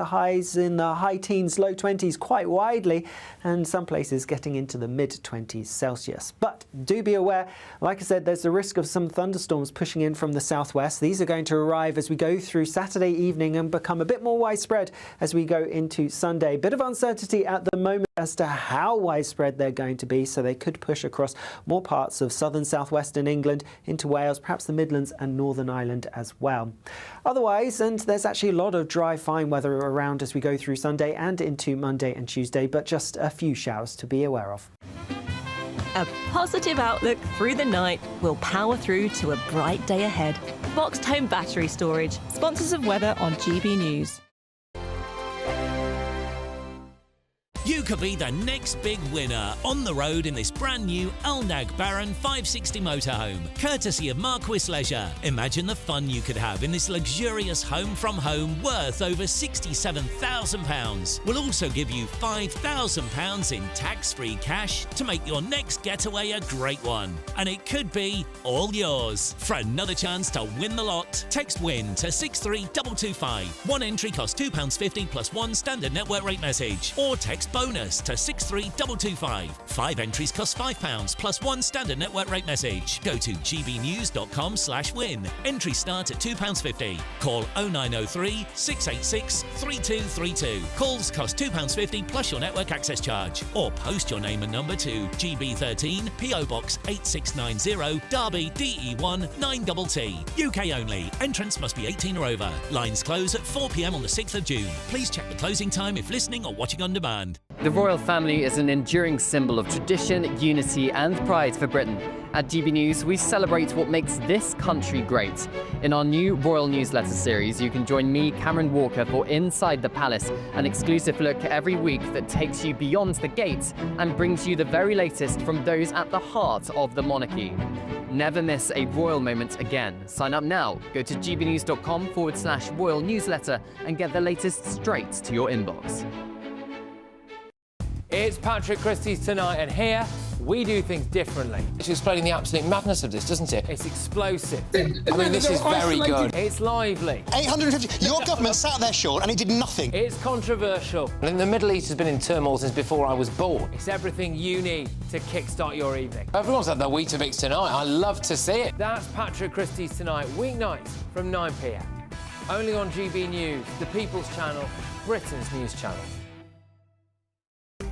highs in the high teens, low 20s quite widely, and some places getting into the mid-20s Celsius. But do be aware, like I said, there's a risk of some thunderstorms pushing in from the southwest. These are going to arrive as we go through Saturday evening and become a bit more widespread as we go into Sunday. Bit of uncertainty at the moment as to how widespread they're going to be, so they could push across more parts of southern southwestern England into Wales, perhaps the Midlands and Northern Ireland as well. Otherwise, and there's actually a lot of dry, fine weather around as we go through Sunday and into Monday and Tuesday, but just a few showers to be aware of. A positive outlook through the night will power through to a bright day ahead. Boxed Home Battery Storage, sponsors of weather on GB News. You could be the next big winner on the road in this brand new Alnag Baron 560 motorhome, courtesy of Marquis Leisure. Imagine the fun you could have in this luxurious home from home worth over £67,000. We'll also give you £5,000 in tax-free cash to make your next getaway a great one. And it could be all yours. For another chance to win the lot, text WIN to 63225. One entry costs £2.50 plus one standard network rate message. Or text bonus to 63225. 5 entries cost £5 plus one standard network rate message. Go to gbnews.com/win. Entries start at £2.50. Call 0903 686 3232. Calls cost £2.50 plus your network access charge. Or post your name and number to GB13 PO Box 8690 Derby DE1 9TT. UK only. Entrance must be 18 or over. Lines close at 4 p.m. on the 6th of June. Please check the closing time if listening or watching on demand. The royal family is an enduring symbol of tradition, unity and pride for Britain. At GB News, we celebrate what makes this country great. In our new royal newsletter series, you can join me, Cameron Walker, for Inside the Palace, an exclusive look every week that takes you beyond the gates and brings you the very latest from those at the heart of the monarchy. Never miss a royal moment again. Sign up now. Go to gbnews.com/royal newsletter and get the latest straight to your inbox. It's Patrick Christys tonight, and here we do things differently. It's explaining the absolute madness of this, doesn't it? It's explosive. I mean, this is very good. It's lively. 850. Your government sat there, Sean, and it did nothing. It's controversial. And the Middle East has been in turmoil since before I was born. It's everything you need to kickstart your evening. Everyone's had their Weetabix tonight. I love to see it. That's Patrick Christys tonight, weeknights from 9 p.m. Only on GB News, the People's Channel, Britain's news channel.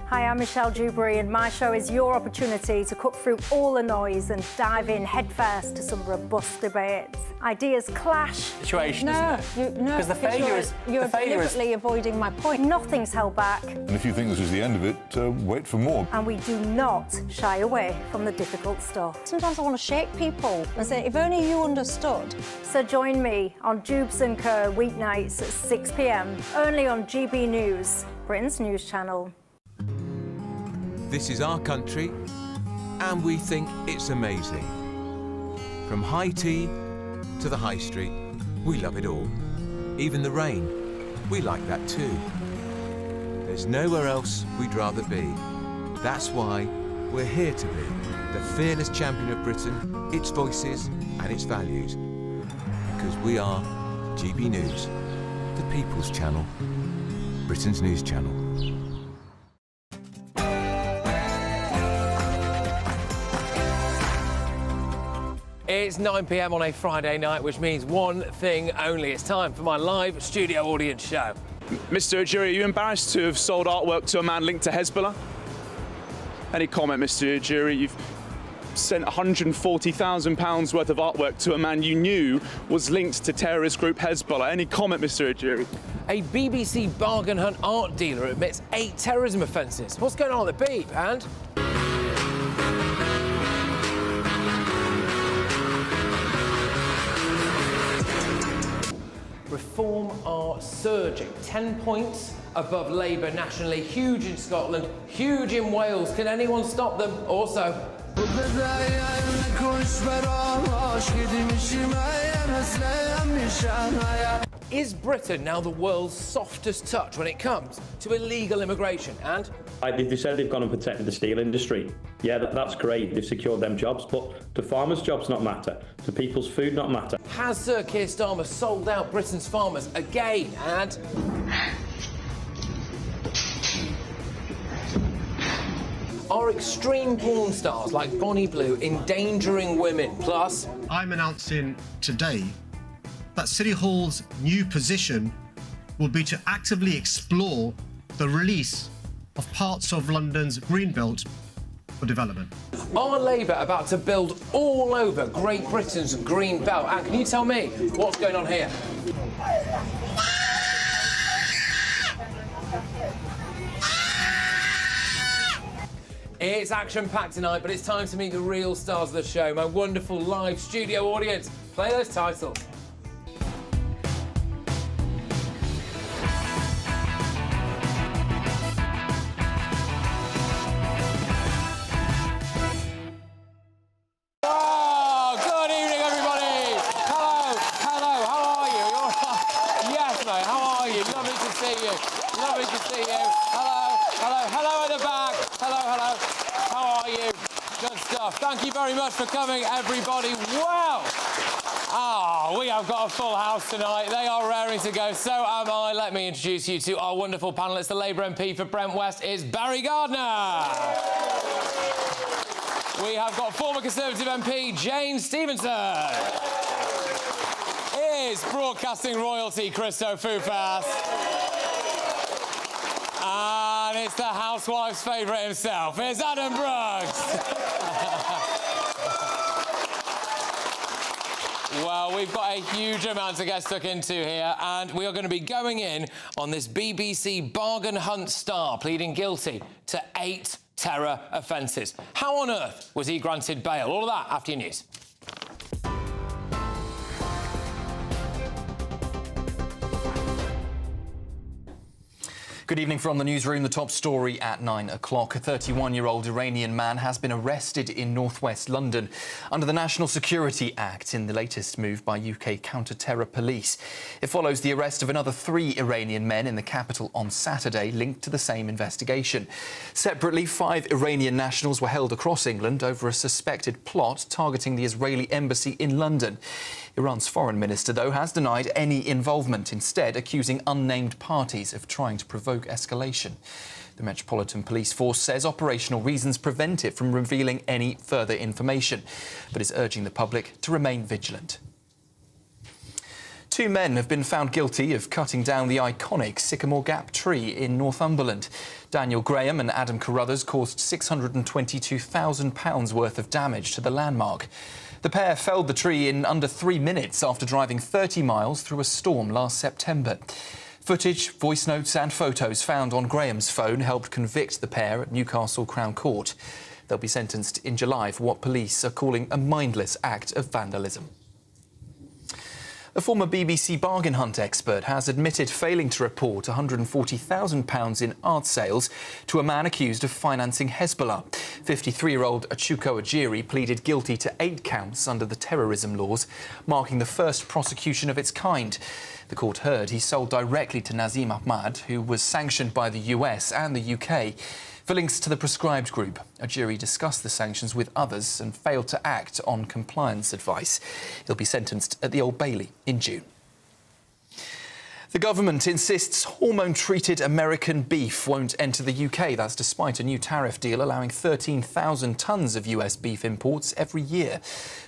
Hi, I'm Michelle Dewberry, and my show is your opportunity to cut through all the noise and dive in headfirst to some robust debates. Ideas clash. Situation, No, because the failure is... You're deliberately avoiding my point. Nothing's held back. And if you think this is the end of it, wait for more. And we do not shy away from the difficult stuff. Sometimes I want to shake people and say, if only you understood. So join me on Jubes & Co. weeknights at 6 p.m, only on GB News, Britain's news channel. This is our country, and we think it's amazing. From high tea to the high street, we love it all. Even the rain, we like that too. There's nowhere else we'd rather be. That's why we're here to be the fearless champion of Britain, its voices and its values. Because we are GB News, the People's Channel, Britain's news channel. It's 9 p.m. on a Friday night, which means one thing only. It's time for my live studio audience show. Mr. Ujiri, are you embarrassed to have sold artwork to a man linked to Hezbollah? Any comment, Mr. Ujiri? You've sent £140,000 worth of artwork to a man you knew was linked to terrorist group Hezbollah. Any comment, Mr. Ujiri? A BBC bargain hunt art dealer admits 8 terrorism offences. What's going on at the Beep, and... Reform are surging. 10 points above Labour nationally. Huge in Scotland, huge in Wales. Can anyone stop them? Also... Is Britain now the world's softest touch when it comes to illegal immigration? And... They said they've gone and protected the steel industry. Yeah, that's great. They've secured them jobs, but do farmers' jobs not matter? Do people's food not matter? Has Sir Keir Starmer sold out Britain's farmers again? And... are extreme porn stars like Bonnie Blue endangering women. Plus, I'm announcing today that City Hall's new position will be to actively explore the release of parts of London's Greenbelt for development. Are Labour about to build all over Great Britain's Green Belt? And can you tell me what's going on here? It's action-packed tonight, but it's time to meet the real stars of the show, my wonderful live studio audience. Play those titles. Oh, good evening, everybody. Hello, how are you? You're right. Yes, mate, how are you? Lovely to see you. Lovely to see you. Hello at the back. Hello. How are you? Good stuff. Thank you very much for coming, everybody. Well, we have got a full house tonight. They are raring to go. So am I. Let me introduce you to our wonderful panellists. The Labour MP for Brent West is Barry Gardner. We have got former Conservative MP Jane Stevenson. Is broadcasting royalty Christo Fufas. And it's the housewife's favourite himself. It's Adam Brooks. Well, we've got a huge amount to get stuck into here, and we are going to be going in on this BBC bargain hunt star pleading guilty to 8 terror offences. How on earth was he granted bail? All of that after your news. Good evening from the newsroom. The top story at 9 o'clock. A 31-year-old Iranian man has been arrested in northwest London under the National Security Act in the latest move by UK counter-terror police. It follows the arrest of another 3 Iranian men in the capital on Saturday, linked to the same investigation. Separately, 5 Iranian nationals were held across England over a suspected plot targeting the Israeli embassy in London. Iran's foreign minister, though, has denied any involvement, instead accusing unnamed parties of trying to provoke escalation. The Metropolitan Police Force says operational reasons prevent it from revealing any further information, but is urging the public to remain vigilant. 2 men have been found guilty of cutting down the iconic Sycamore Gap tree in Northumberland. Daniel Graham and Adam Carruthers caused £622,000 worth of damage to the landmark. The pair felled the tree in under 3 minutes after driving 30 miles through a storm last September. Footage, voice notes and photos found on Graham's phone helped convict the pair at Newcastle Crown Court. They'll be sentenced in July for what police are calling a mindless act of vandalism. A former BBC bargain hunt expert has admitted failing to report £140,000 in art sales to a man accused of financing Hezbollah. 53-year-old Achuko Ajiri pleaded guilty to 8 counts under the terrorism laws, marking the first prosecution of its kind. The court heard he sold directly to Nazim Ahmad, who was sanctioned by the US and the UK. For links to the proscribed group, Ajiri discussed the sanctions with others and failed to act on compliance advice. He'll be sentenced at the Old Bailey in June. The government insists hormone-treated American beef won't enter the UK. That's despite a new tariff deal allowing 13,000 tonnes of US beef imports every year.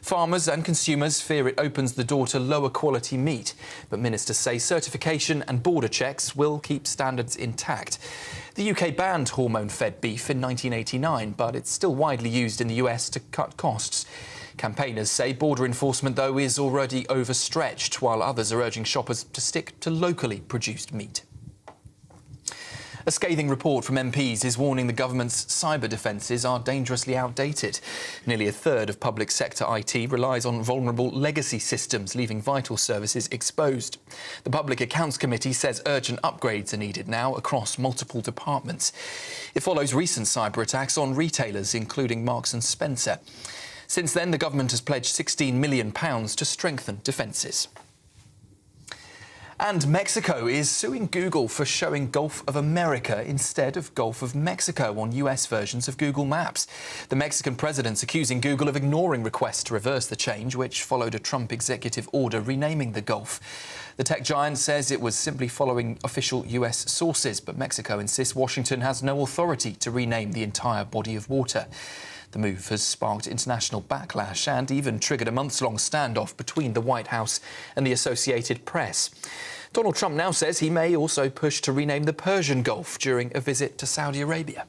Farmers and consumers fear it opens the door to lower quality meat. But ministers say certification and border checks will keep standards intact. The UK banned hormone-fed beef in 1989, but it's still widely used in the US to cut costs. Campaigners say border enforcement, though, is already overstretched, while others are urging shoppers to stick to locally produced meat. A scathing report from MPs is warning the government's cyber defences are dangerously outdated. Nearly a third of public sector IT relies on vulnerable legacy systems, leaving vital services exposed. The Public Accounts Committee says urgent upgrades are needed now across multiple departments. It follows recent cyber attacks on retailers, including Marks and Spencer. Since then, the government has pledged £16 million to strengthen defences. And Mexico is suing Google for showing Gulf of America instead of Gulf of Mexico on US versions of Google Maps. The Mexican president's accusing Google of ignoring requests to reverse the change, which followed a Trump executive order renaming the Gulf. The tech giant says it was simply following official US sources, but Mexico insists Washington has no authority to rename the entire body of water. The move has sparked international backlash and even triggered a months-long standoff between the White House and the Associated Press. Donald Trump now says he may also push to rename the Persian Gulf during a visit to Saudi Arabia.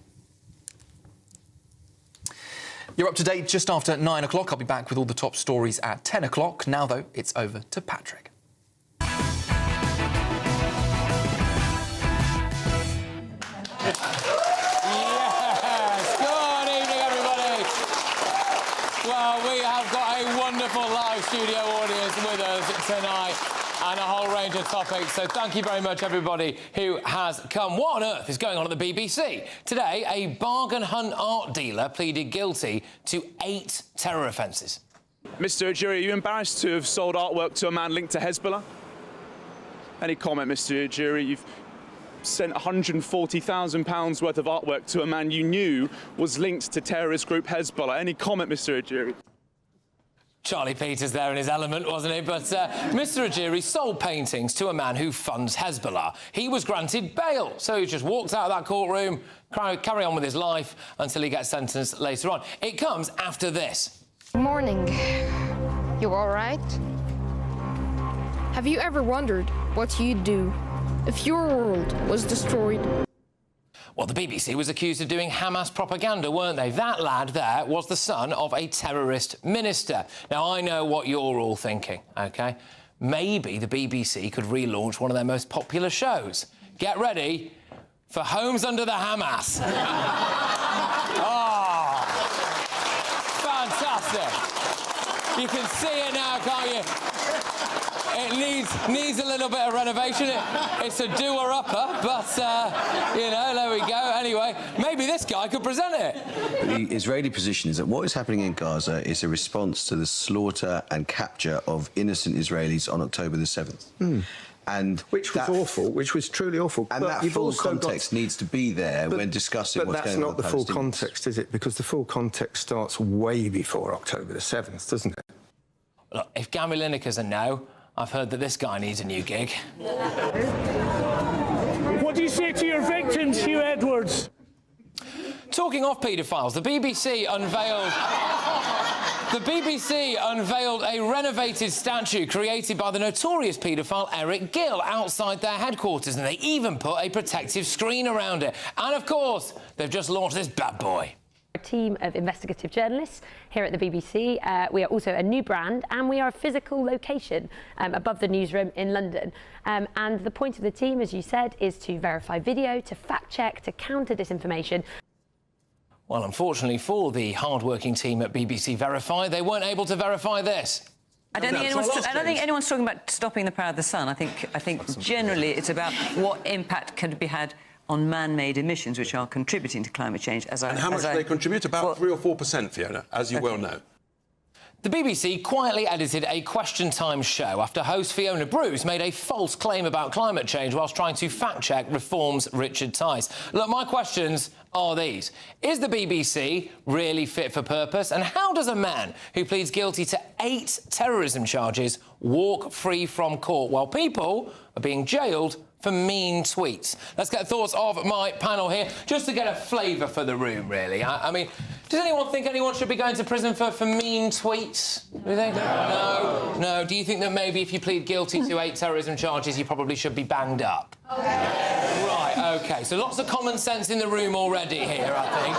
You're up to date just after 9 o'clock. I'll be back with all the top stories at 10 o'clock. Now, though, it's over to Patrick. Well, we have got a wonderful live studio audience with us tonight and a whole range of topics. So thank you very much, everybody who has come. What on earth is going on at the BBC? Today, a bargain hunt art dealer pleaded guilty to 8 terror offences. Mr. Ujiri, are you embarrassed to have sold artwork to a man linked to Hezbollah? Any comment, Mr. Ujiri? You've sent £140,000 worth of artwork to a man you knew was linked to terrorist group Hezbollah. Any comment, Mr. Ujiri? Charlie Peters there in his element, wasn't he? But Mr. Ujiri sold paintings to a man who funds Hezbollah. He was granted bail, so he just walks out of that courtroom, carry on with his life until he gets sentenced later on. It comes after this. Good morning. You all right? Have you ever wondered what you'd do if your world was destroyed? Well, the BBC was accused of doing Hamas propaganda, weren't they? That lad there was the son of a terrorist minister. Now, I know what you're all thinking, OK? Maybe the BBC could relaunch one of their most popular shows. Get ready for Homes Under the Hamas. Oh, fantastic. You can see it now, can't you? It needs a little bit of renovation. It's a doer-upper, but, you know, there we go. Anyway, maybe this guy could present it. The Israeli position is that what is happening in Gaza is a response to the slaughter and capture of innocent Israelis on October the 7th. And which was awful, which was truly awful. And that full context needs to be there when discussing what's going on with the Palestinians. But that's not the full context, is it? Because the full context starts way before October the 7th, doesn't it? Look, if Gary Lineker's a no, I've heard that this guy needs a new gig. What do you say to your victims, Hugh Edwards? Talking of paedophiles, the BBC unveiled a renovated statue created by the notorious paedophile Eric Gill outside their headquarters, and they even put a protective screen around it. And, of course, they've just launched this bad boy. A team of investigative journalists here at the BBC. We are also a new brand, and we are a physical location above the newsroom in London. And the point of the team, as you said, is to verify video, to fact-check, to counter disinformation. Well, unfortunately for the hard-working team at BBC Verify, they weren't able to verify this. I don't think anyone's talking about stopping the power of the sun. I think generally it's about what impact can be had on man-made emissions, which are contributing to climate change. And how much do they contribute? About 3 or 4%, Fiona, as you well know. The BBC quietly edited a Question Time show after host Fiona Bruce made a false claim about climate change whilst trying to fact-check Reform's Richard Tice. Look, my questions are these. Is the BBC really fit for purpose? And how does a man who pleads guilty to 8 terrorism charges walk free from court while people are being jailed for mean tweets? Let's get thoughts of my panel here, just to get a flavour for the room, really. I mean, does anyone think anyone should be going to prison for mean tweets? Do you think? No. Do you think that maybe if you plead guilty to 8 terrorism charges, you probably should be banged up? Right, OK. So lots of common sense in the room already here, I think.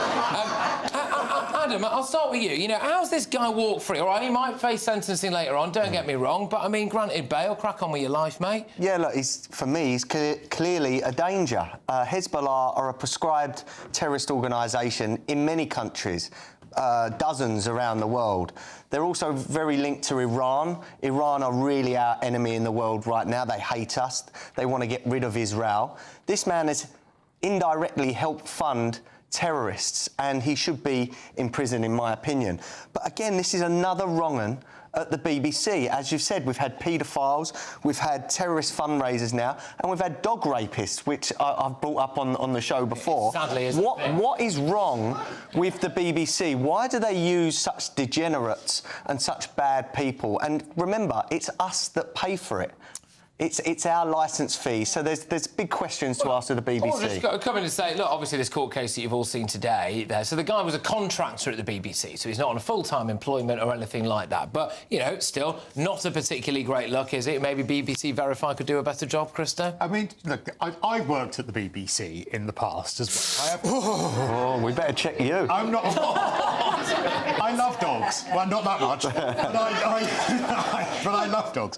Adam, I'll start with you. You know, how's this guy walk free? All right, he might face sentencing later on, don't get me wrong, but, I mean, granted bail, crack on with your life, mate. Yeah, look, for me, he's clearly a danger. Hezbollah are a proscribed terrorist organisation in many countries, dozens around the world. They're also very linked to Iran. Iran are really our enemy in the world right now. They hate us. They want to get rid of Israel. This man has indirectly helped fund terrorists, and he should be in prison, in my opinion. But again, this is another wrong-un at the BBC. As you've said, we've had paedophiles, we've had terrorist fundraisers now, and we've had dog rapists, which I've brought up on the show before. Sadly, what is wrong with the BBC? Why do they use such degenerates and such bad people? And remember, it's us that pay for it. It's our licence fee, so there's big questions to ask of the BBC. I'll just come in and say, look, obviously this court case that you've all seen today, there. So the guy was a contractor at the BBC, so he's not on a full-time employment or anything like that. But, you know, still, not a particularly great look, is it? Maybe BBC Verify could do a better job, Christo? I mean, look, I worked at the BBC in the past as well. Oh, we better check you. I'm not... I love dogs. Well, not that much, but I love dogs.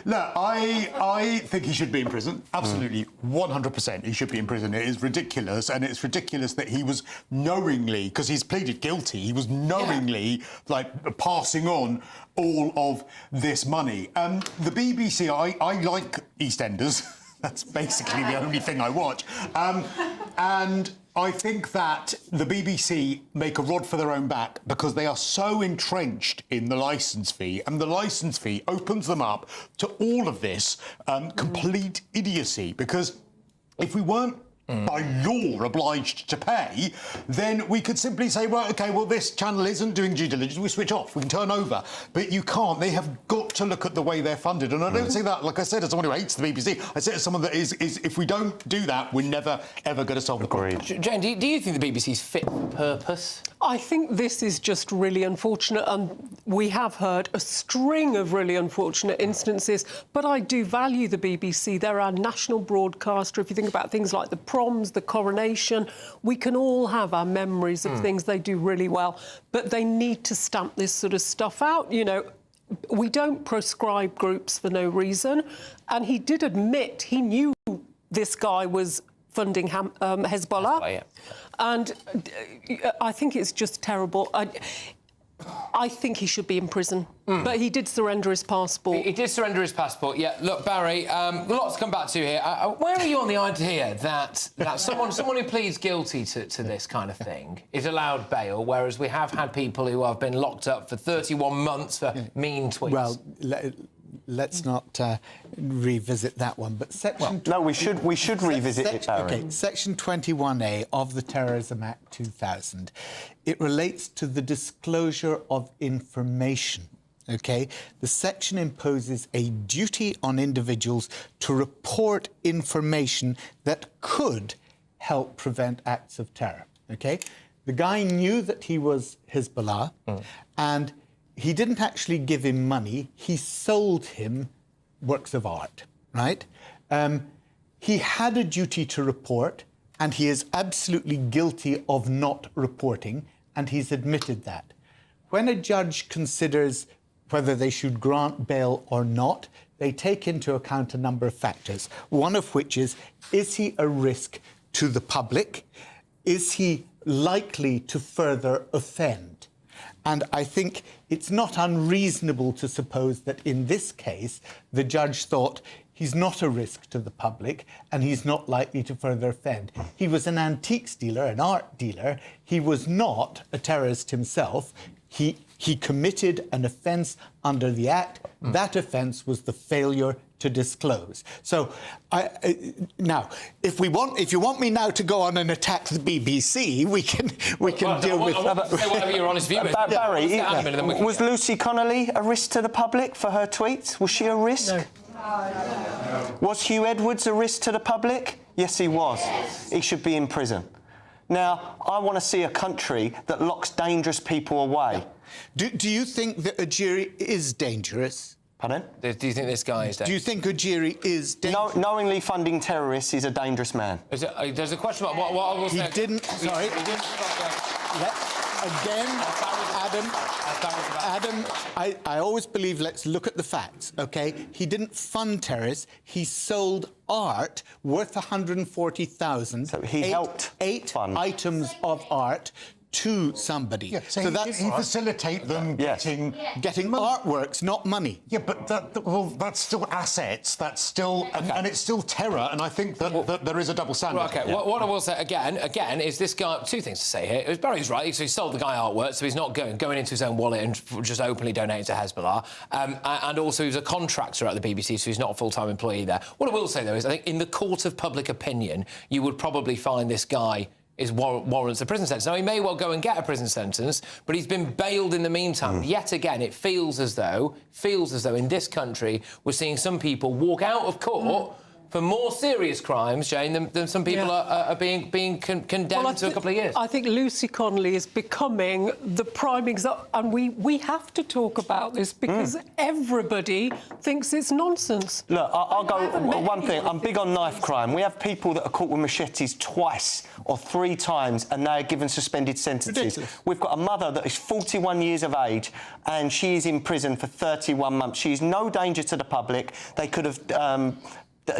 Look, I think he should be in prison. Absolutely, 100% he should be in prison. It is ridiculous, and it's ridiculous that he was knowingly, because he's pleaded guilty, he was knowingly, like, passing on all of this money. The BBC, I like EastEnders. That's basically the only thing I watch. And I think that the BBC make a rod for their own back because they are so entrenched in the licence fee, and the licence fee opens them up to all of this complete idiocy. Because if we weren't by law obliged to pay, then we could simply say, well, OK, well, this channel isn't doing due diligence, we switch off, we can turn over. But you can't. They have got to look at the way they're funded. And I don't say that, like I said, as someone who hates the BBC, I say it as someone that is if we don't do that, we're never, ever going to solve the problem. Jane, do you think the BBC's fit for purpose? I think this is just really unfortunate, and we have heard a string of really unfortunate instances, but I do value the BBC. They're our national broadcaster. If you think about things like the proms, the coronation, we can all have our memories of things they do really well, but they need to stamp this sort of stuff out. You know, we don't proscribe groups for no reason, and he did admit he knew this guy was funding Hezbollah. And I think it's just terrible. I think he should be in prison. But he did surrender his passport. He did surrender his passport, yeah. Look, Barry, lots to come back to here. Where are you on the idea that someone who pleads guilty to this kind of thing is allowed bail, whereas we have had people who have been locked up for 31 months for mean tweets? Well, let's not revisit that one, but section... no, we should revisit it, Barry. OK, Section 21A of the Terrorism Act 2000, it relates to the disclosure of information, OK? The section imposes a duty on individuals to report information that could help prevent acts of terror, OK? The guy knew that he was Hezbollah, and he didn't actually give him money. He sold him works of art, right? He had a duty to report, and he is absolutely guilty of not reporting, and he's admitted that. When a judge considers whether they should grant bail or not, they take into account a number of factors, one of which is he a risk to the public? Is he likely to further offend? And I think it's not unreasonable to suppose that in this case, the judge thought he's not a risk to the public and he's not likely to further offend. He was an antiques dealer, an art dealer. He was not a terrorist himself. He committed an offence under the Act. That offence was the failure to disclose. So, now, if you want me now to go on and attack the BBC, we can deal with. Say whatever your honest view is. Barry, was Lucy Connolly a risk to the public for her tweets? Was she a risk? No. Was Hugh Edwards a risk to the public? Yes, he was. He should be in prison. Now, I want to see a country that locks dangerous people away. Do you think that Ujiri is dangerous? Pardon? Do you think this guy is dangerous? Do you think Ujiri is dangerous? Knowingly funding terrorists is a dangerous man. There's a question about what I will say. He didn't... Sorry. Again, Adam, I always believe let's look at the facts, OK? He didn't fund terrorists. He sold art worth $140,000. So he helped eight items of art to somebody. Yeah, so he facilitate them getting artworks, not money. Yeah, but that's still assets. That's still and it's still terror. And I think that there is a double standard. Right, okay. What I will say again is this guy. Two things to say here. Barry's right. So he sold the guy artwork, so he's not going into his own wallet and just openly donating to Hezbollah. And also he's a contractor at the BBC, so he's not a full-time employee there. What I will say though is I think in the court of public opinion, you would probably find this guy warrants a prison sentence. Now, he may well go and get a prison sentence, but he's been bailed in the meantime. Yet again, it feels as though in this country we're seeing some people walk out of court for more serious crimes, Jane, than some people are being condemned to a couple of years. I think Lucy Connolly is becoming the prime example, and we have to talk about this because everybody thinks it's nonsense. Look, I'll go one thing. I'm big on knife crime. We have people that are caught with machetes twice or 3 times and they are given suspended sentences. Ridiculous. We've got a mother that is 41 years of age and she is in prison for 31 months. She is no danger to the public. They could have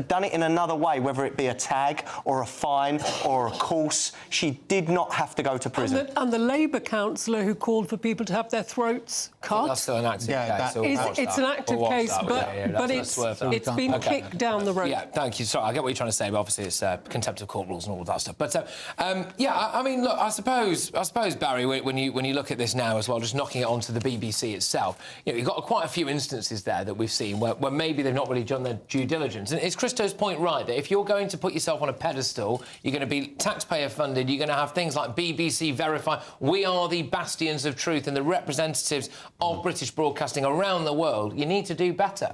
done it in another way, whether it be a tag or a fine or a course. She did not have to go to prison. And the Labour councillor who called for people to have their throats cut. That's still an active case. It's an active case, but it's been kicked down the road. Yeah, thank you. Sorry, I get what you're trying to say, but obviously it's contempt of court rules and all of that stuff. But I mean, look, I suppose Barry, when you look at this now as well, just knocking it onto the BBC itself, you've got quite a few instances there that we've seen where maybe they've not really done their due diligence. And is Christo's point right that if you're going to put yourself on a pedestal, you're going to be taxpayer funded, you're going to have things like BBC Verify, we are the bastions of truth and the representatives of British broadcasting around the world, you need to do better.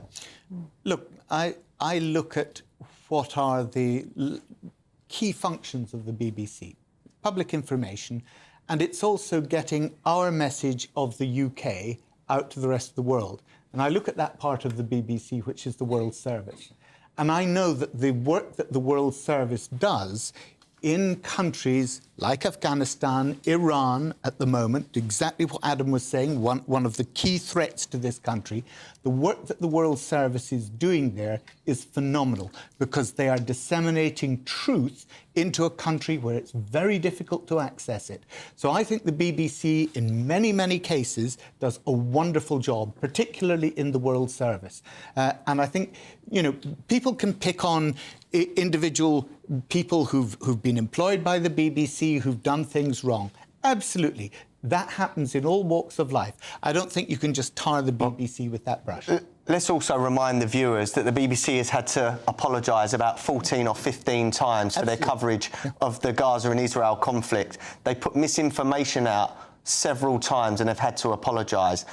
Look, I look at what are the key functions of the BBC. Public information, and it's also getting our message of the UK out to the rest of the world. And I look at that part of the BBC, which is the World Service. And I know that the work that the World Service does in countries like Afghanistan, Iran at the moment, exactly what Adam was saying, one of the key threats to this country, the work that the World Service is doing there is phenomenal because they are disseminating truth into a country where it's very difficult to access it. So I think the BBC, in many, many cases, does a wonderful job, particularly in the World Service. And I think, people can pick on individual people who've been employed by the BBC, who've done things wrong. Absolutely. That happens in all walks of life. I don't think you can just tar the BBC with that brush. Let's also remind the viewers that the BBC has had to apologise about 14 or 15 times for their coverage of the Gaza and Israel conflict. They put misinformation out several times and have had to apologise.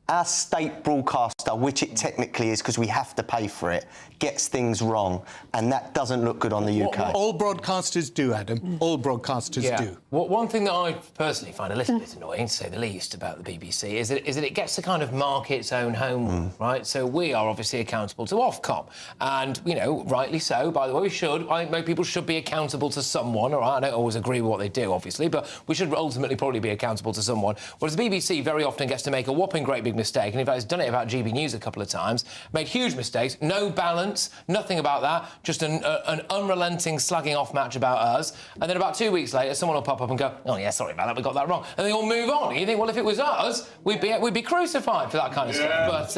Our state broadcaster, which it technically is because we have to pay for it, gets things wrong, and that doesn't look good on the UK. All broadcasters do, Adam. All broadcasters do. Well, one thing that I personally find a little bit annoying, to say the least, about the BBC is that it gets to kind of mark its own home, right? So we are obviously accountable to Ofcom, and, rightly so, by the way, I think people should be accountable to someone, all right? I don't always agree with what they do, obviously, but we should ultimately probably be accountable to someone. Whereas the BBC very often gets to make a whopping great big mistake, and in fact it's done it about GBNews a couple of times, made huge mistakes, no balance, nothing about that, just an unrelenting slagging off match about us, and then about 2 weeks later someone will pop up and go, oh yeah, sorry about that, we got that wrong, and they all move on. And you think, well, if it was us, we'd be crucified for that kind of stuff. But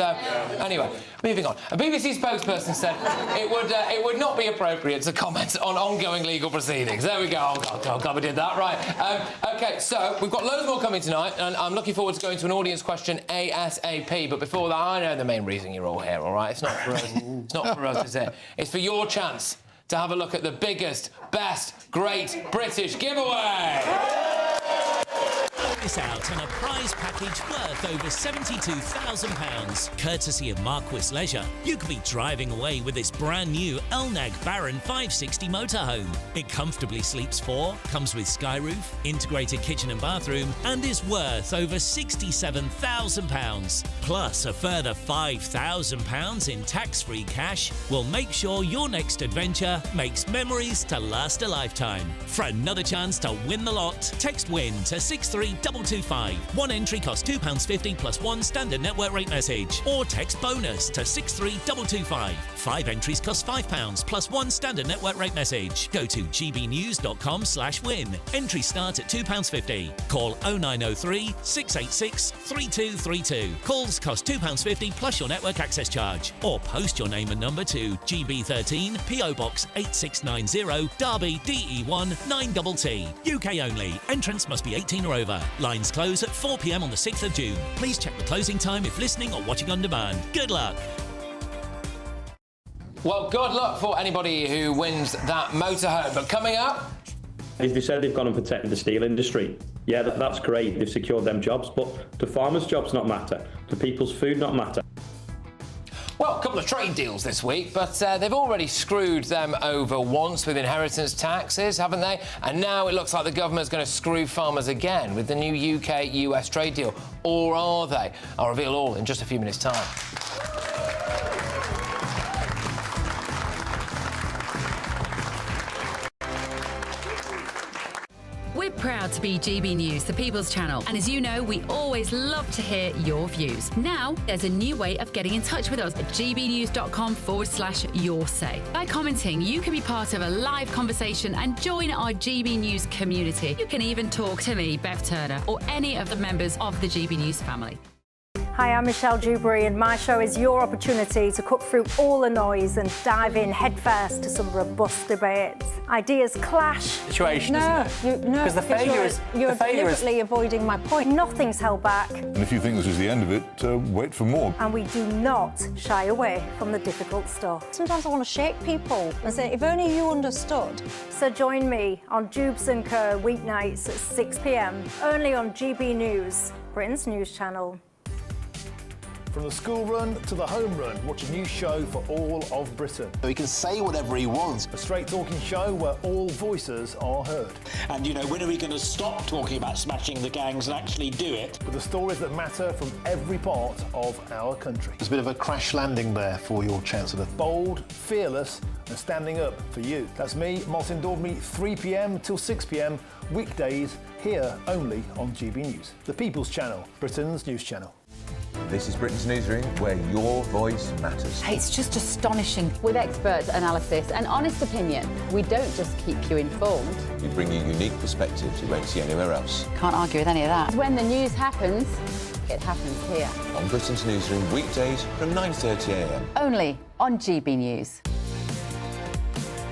anyway, moving on. A BBC spokesperson said it would not be appropriate to comment on ongoing legal proceedings. There we go. Oh God, we did that right. OK, so we've got loads more coming tonight, and I'm looking forward to going to an audience question ASAP. But before that, I know the main reason you're all here, all right? It's not for us. It's not for us, is it? It's for your chance to have a look at the biggest, best, great British giveaway. Miss out on a prize package worth over £72,000, courtesy of Marquis Leisure. You could be driving away with this brand new Elnag Baron 560 motorhome. It comfortably sleeps 4, comes with sky roof, integrated kitchen and bathroom, and is worth over £67,000. Plus, a further £5,000 in tax-free cash will make sure your next adventure makes memories to last a lifetime. For another chance to win the lot, text WIN to 63000. 63225. One entry costs £2.50 plus one standard network rate message. Or text bonus to 63225. 5 entries cost £5 plus one standard network rate message. Go to gbnews.com/win. Entries start at £2.50. Call 0903 686 3232. Calls cost £2.50 plus your network access charge. Or post your name and number to GB13 PO Box 8690 Derby DE1 9TT. UK only. Entrance must be 18 or over. Lines close at 4 p.m. on the 6th of June. Please check the closing time if listening or watching on demand. Good luck. Well, good luck for anybody who wins that motorhome. But coming up... They said they've gone and protected the steel industry. Yeah, that's great. They've secured them jobs. But do farmers' jobs not matter? Do people's food not matter? Well, a couple of trade deals this week, but they've already screwed them over once with inheritance taxes, haven't they? And now it looks like the government's going to screw farmers again with the new UK-US trade deal. Or are they? I'll reveal all in just a few minutes' time. We're proud to be GB News, the People's Channel, and as you know, we always love to hear your views. Now, there's a new way of getting in touch with us at gbnews.com/your-say. By commenting, you can be part of a live conversation and join our GB News community. You can even talk to me, Bev Turner, or any of the members of the GB News family. Hi, I'm Michelle Dewberry, and my show is your opportunity to cut through all the noise and dive in headfirst to some robust debates. Ideas clash. Situation, isn't it? Because the failure is... You're deliberately avoiding my point. Nothing's held back. And if you think this is the end of it, wait for more. And we do not shy away from the difficult stuff. Sometimes I want to shake people and say, if only you understood. So join me on Jubes & Co. weeknights at 6 p.m, only on GB News, Britain's news channel. From the school run to the home run, watch a new show for all of Britain. He can say whatever he wants. A straight-talking show where all voices are heard. And, you know, when are we going to stop talking about smashing the gangs and actually do it? With the stories that matter from every part of our country. There's a bit of a crash landing there for your Chancellor. Bold, fearless and standing up for you. That's me, Martin Daubney, 3 p.m. till 6 p.m, weekdays, here only on GB News. The People's Channel, Britain's news channel. This is Britain's Newsroom, where your voice matters. It's just astonishing. With expert analysis and honest opinion, we don't just keep you informed. We bring you unique perspectives you won't see anywhere else. Can't argue with any of that. When the news happens, it happens here. On Britain's Newsroom, weekdays from 9:30 a.m. Only on GB News.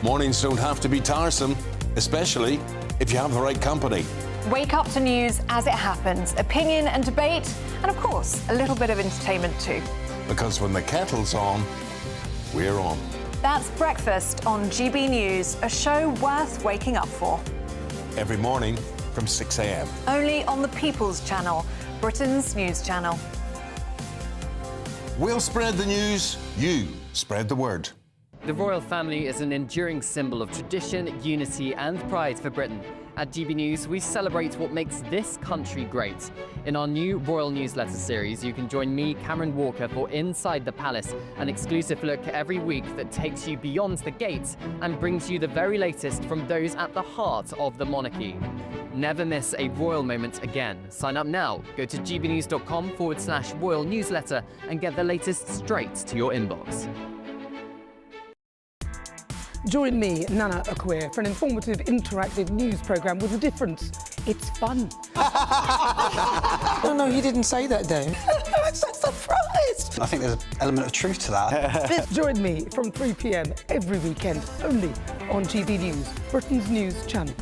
Mornings don't have to be tiresome, especially if you have the right company. Wake up to news as it happens, opinion and debate, and of course, a little bit of entertainment too. Because when the kettle's on, we're on. That's Breakfast on GB News, a show worth waking up for. Every morning from 6 a.m. Only on the People's Channel, Britain's news channel. We'll spread the news, you spread the word. The royal family is an enduring symbol of tradition, unity and pride for Britain. At GB News, we celebrate what makes this country great. In our new Royal Newsletter series, you can join me, Cameron Walker, for Inside the Palace, an exclusive look every week that takes you beyond the gates and brings you the very latest from those at the heart of the monarchy. Never miss a royal moment again. Sign up now. Go to gbnews.com/royal newsletter and get the latest straight to your inbox. Join me, Nana Akwe, for an informative, interactive news programme with a difference. It's fun. No, he didn't say that, though. I'm so surprised. I think there's an element of truth to that. Join me from 3 p.m. every weekend, only on GB News, Britain's news channel.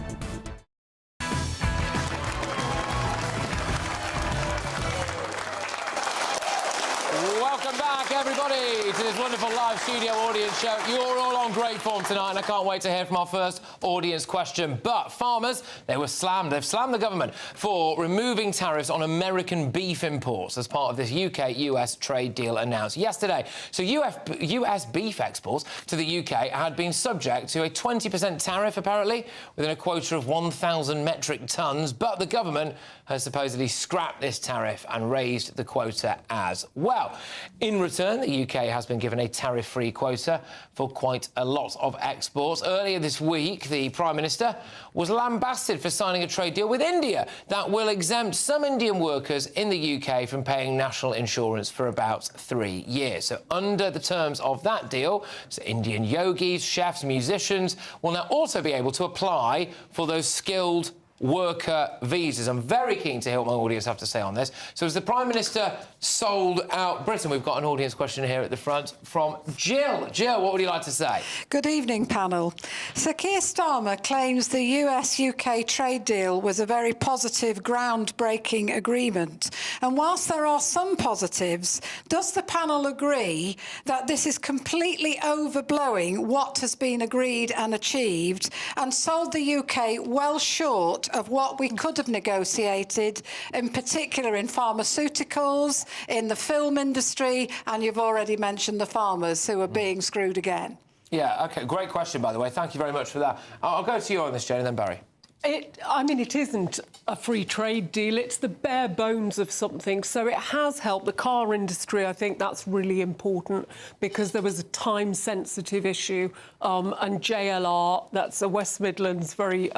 Welcome back, everybody, to this wonderful live studio audience show. You're all on great form tonight, and I can't wait to hear from our first audience question. But farmers, they've slammed the government for removing tariffs on American beef imports as part of this UK-US trade deal announced yesterday. So US beef exports to the UK had been subject to a 20% tariff, apparently, within a quota of 1,000 metric tonnes. But the government has supposedly scrapped this tariff and raised the quota as well. In In return, the UK has been given a tariff-free quota for quite a lot of exports. Earlier this week, the Prime Minister was lambasted for signing a trade deal with India that will exempt some Indian workers in the UK from paying national insurance for about 3 years. So under the terms of that deal, so Indian yogis, chefs, musicians will now also be able to apply for those skilled worker visas. I'm very keen to hear what my audience have to say on this. So as the Prime Minister sold out Britain, we've got an audience question here at the front from Jill. Jill, what would you like to say? Good evening, panel. Sir Keir Starmer claims the US-UK trade deal was a very positive, groundbreaking agreement. And whilst there are some positives, does the panel agree that this is completely overblowing what has been agreed and achieved and sold the UK well short of what we could have negotiated, in particular in pharmaceuticals, in the film industry, and you've already mentioned the farmers who are being screwed again? Yeah, OK, great question, by the way. Thank you very much for that. I'll go to you on this, Jane, and then Barry. I mean, it isn't a free trade deal. It's the bare bones of something. So it has helped the car industry. I think that's really important because there was a time-sensitive issue. And JLR, that's a West Midlands very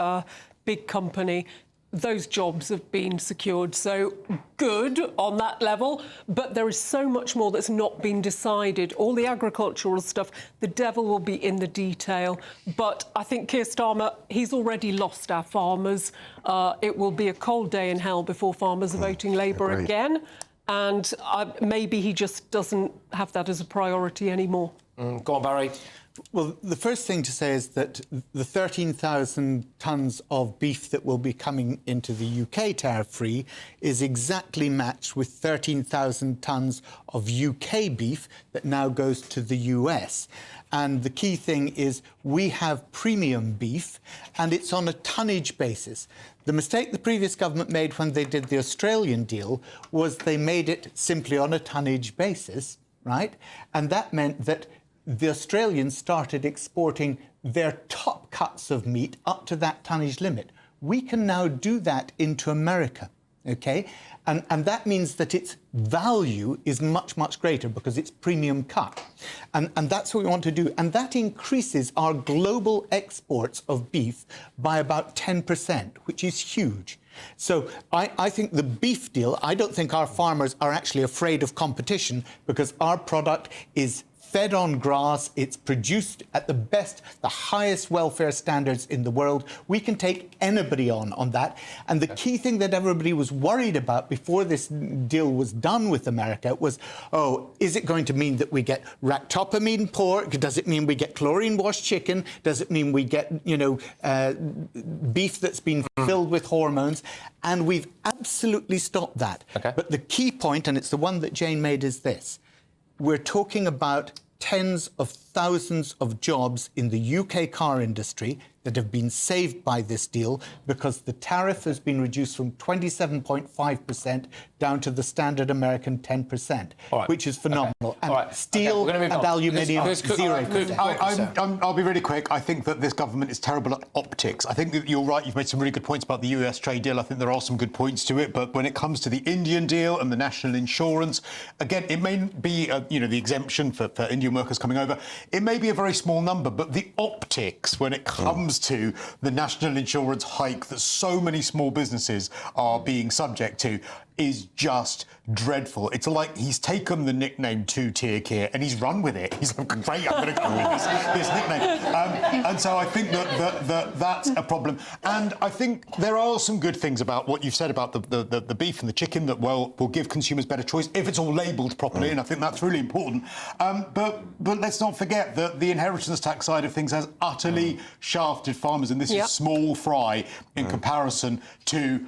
big company, those jobs have been secured. So good on that level, but there is so much more that's not been decided. All the agricultural stuff, the devil will be in the detail. But I think Keir Starmer, he's already lost our farmers. It will be a cold day in hell before farmers are voting Labour again. And maybe he just doesn't have that as a priority anymore. Go on, Barry. Well, the first thing to say is that the 13,000 tonnes of beef that will be coming into the UK tariff-free is exactly matched with 13,000 tonnes of UK beef that now goes to the US. And the key thing is we have premium beef, and it's on a tonnage basis. The mistake the previous government made when they did the Australian deal was they made it simply on a tonnage basis, right? And that meant that the Australians started exporting their top cuts of meat up to that tonnage limit. We can now do that into America, OK? And that means that its value is much, much greater because it's premium cut. And that's what we want to do. And that increases our global exports of beef by about 10%, which is huge. So I think the beef deal, I don't think our farmers are actually afraid of competition because our product is fed on grass, it's produced at the best, the highest welfare standards in the world. We can take anybody on that. And the key thing that everybody was worried about before this deal was done with America was, oh, is it going to mean that we get ractopamine pork? Does it mean we get chlorine-washed chicken? Does it mean we get, beef that's been filled with hormones? And we've absolutely stopped that. Okay. But the key point, and it's the one that Jane made, is this. We're talking about tens of thousands of jobs in the UK car industry that have been saved by this deal because the tariff has been reduced from 27.5% down to the standard American 10%, which is phenomenal. And steel and aluminium, 0%. I'll be really quick. I think that this government is terrible at optics. I think that you're right. You've made some really good points about the US trade deal. I think there are some good points to it. But when it comes to the Indian deal and the national insurance, again, it may be, the exemption for Indian workers coming over. It may be a very small number, but the optics when it comes to the national insurance hike that so many small businesses are being subject to is just dreadful. It's like he's taken the nickname two-tier Keir and he's run with it. He's like, great, I'm going to go with this nickname. And so I think that that's a problem. And I think there are some good things about what you've said about the beef and the chicken that will give consumers better choice if it's all labelled properly, and I think that's really important. But let's not forget that the inheritance tax side of things has utterly shafted farmers, and this is small fry in comparison to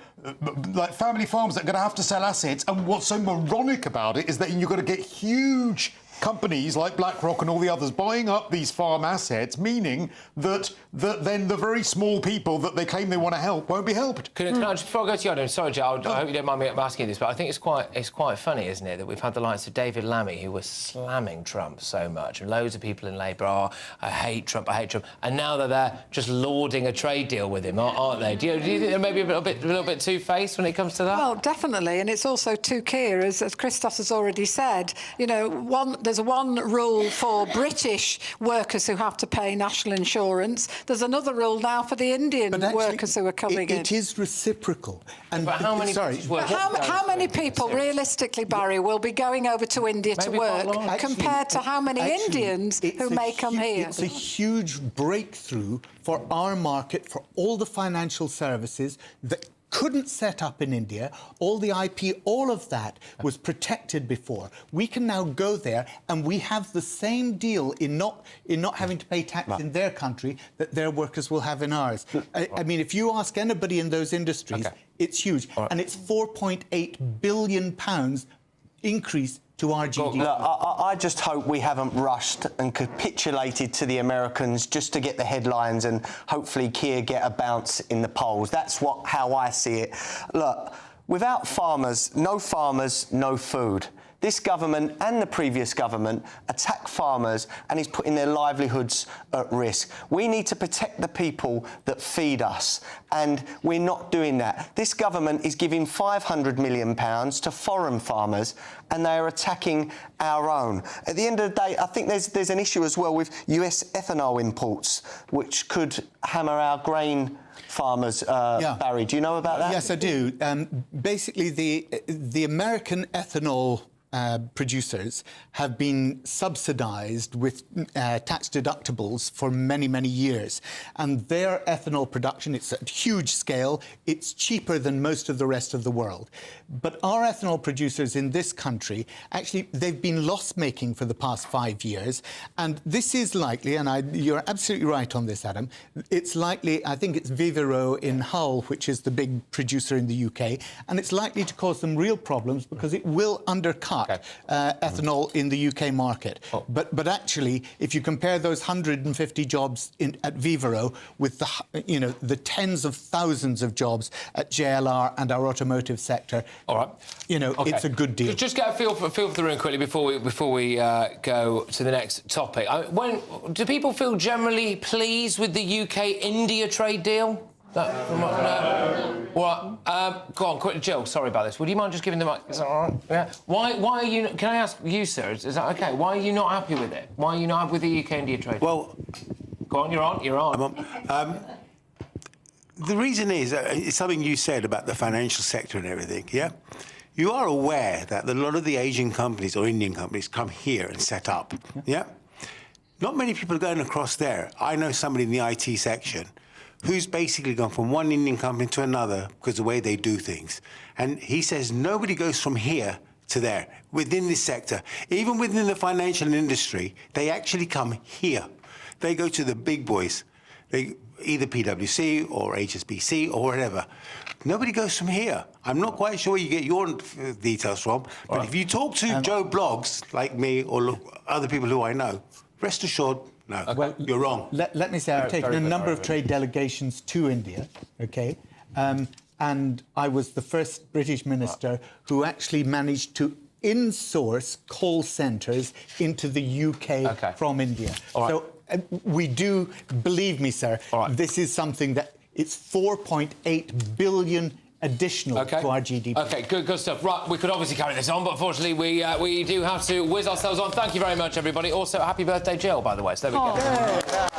like family farms that are going to have to sell assets. And what's so moronic about it is that you've got to get huge companies like BlackRock and all the others buying up these farm assets, meaning that then the very small people that they claim they want to help won't be helped. Can I just, before I go to you, I'm sorry, Joe, I hope you don't mind me asking this, but I think it's quite funny, isn't it, that we've had the likes of David Lammy, who was slamming Trump so much, and loads of people in Labour I hate Trump, and now they're there just lauding a trade deal with him, aren't they? Do you think they're maybe a little bit two-faced when it comes to that? Well, definitely, and it's also too clear, as Christys has already said. You know, there's one rule for British workers who have to pay national insurance. There's another rule now for the Indian workers who are coming in. It is reciprocal. And but how many? How many people, realistically, Barry, will be going over to India to work compared to how many Indians who may come here? It's a huge breakthrough for our market, for all the financial services that couldn't set up in India. All the IP, all of that was protected before. We can now go there and we have the same deal in not having to pay tax in their country that their workers will have in ours. I mean, if you ask anybody in those industries, it's huge. And it's £4.8 billion increase to our GDP. Look, I just hope we haven't rushed and capitulated to the Americans just to get the headlines and hopefully Keir get a bounce in the polls. That's how I see it. Look, without farmers, no food. This government and the previous government attack farmers and is putting their livelihoods at risk. We need to protect the people that feed us, and we're not doing that. This government is giving £500 million to foreign farmers, and they are attacking our own. At the end of the day, I think there's an issue as well with US ethanol imports, which could hammer our grain farmers. Barry, do you know about that? Yes, I do. Basically, the American ethanol producers have been subsidised with tax deductibles for many, many years. And their ethanol production, it's at huge scale, it's cheaper than most of the rest of the world. But our ethanol producers in this country, actually, they've been loss-making for the past 5 years. And this is likely, and you're absolutely right on this, Adam, it's likely, I think it's Vivero in Hull, which is the big producer in the UK, and it's likely to cause them real problems because it will undercut ethanol in the UK market. But actually, if you compare those 150 jobs at Vivero with the tens of thousands of jobs at JLR and our automotive sector, it's a good deal. Just get a feel for the room quickly before we go to the next topic. Do people feel generally pleased with the UK-India trade deal? No. Well, go on, quick, Jill. Sorry about this. Would you mind just giving the mic? Is that all right? Yeah. Why are you? Can I ask you, sir? Is that okay? Why are you not happy with it? Why are you not happy with the UK-India trade? Well, go on. You're on. I'm on. The reason is it's something you said about the financial sector and everything. Yeah. You are aware that a lot of the Asian companies or Indian companies come here and set up. Yeah. Not many people are going across there. I know somebody in the IT section who's basically gone from one Indian company to another because of the way they do things. And he says nobody goes from here to there within this sector. Even within the financial industry, they actually come here. They go to the big boys, either PwC or HSBC or whatever. Nobody goes from here. I'm not quite sure where you get your details from, but if you talk to Joe Bloggs, like me, or other people who I know, rest assured, no, well, you're wrong. Let me say, I've taken a number of trade delegations to India, OK? And I was the first British minister who actually managed to insource call centres into the UK from India. So we do, believe me, sir, this is something that it's 4.8 billion additional to our GDP. OK, good stuff. Right, we could obviously carry this on, but unfortunately we do have to whiz ourselves on. Thank you very much, everybody. Also, happy birthday, Jill, by the way. So there we go. Yeah.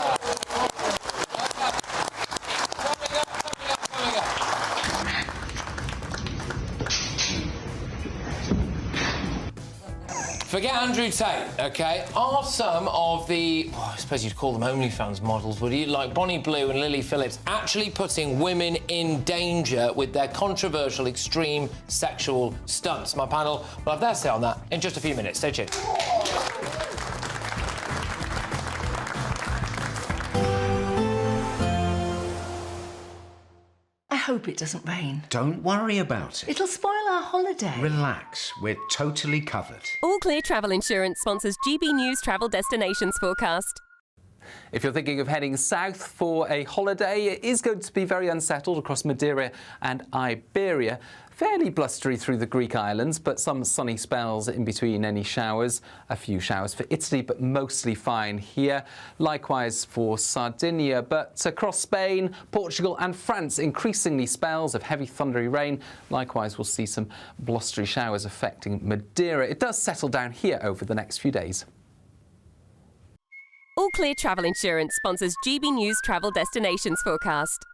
Forget Andrew Tate, OK? Are some of the, I suppose you'd call them OnlyFans models, would you? Like Bonnie Blue and Lily Phillips actually putting women in danger with their controversial extreme sexual stunts? My panel will have their say on that in just a few minutes. Stay tuned. I hope it doesn't rain. Don't worry about it. It'll spoil our holiday. Relax, we're totally covered. All Clear Travel Insurance sponsors GB News Travel Destinations Forecast. If you're thinking of heading south for a holiday, it is going to be very unsettled across Madeira and Iberia. Fairly blustery through the Greek islands, but some sunny spells in between any showers. A few showers for Italy, but mostly fine here. Likewise for Sardinia, but across Spain, Portugal and France, increasingly spells of heavy thundery rain. Likewise, we'll see some blustery showers affecting Madeira. It does settle down here over the next few days. All Clear Travel Insurance sponsors GB News Travel Destinations Forecast.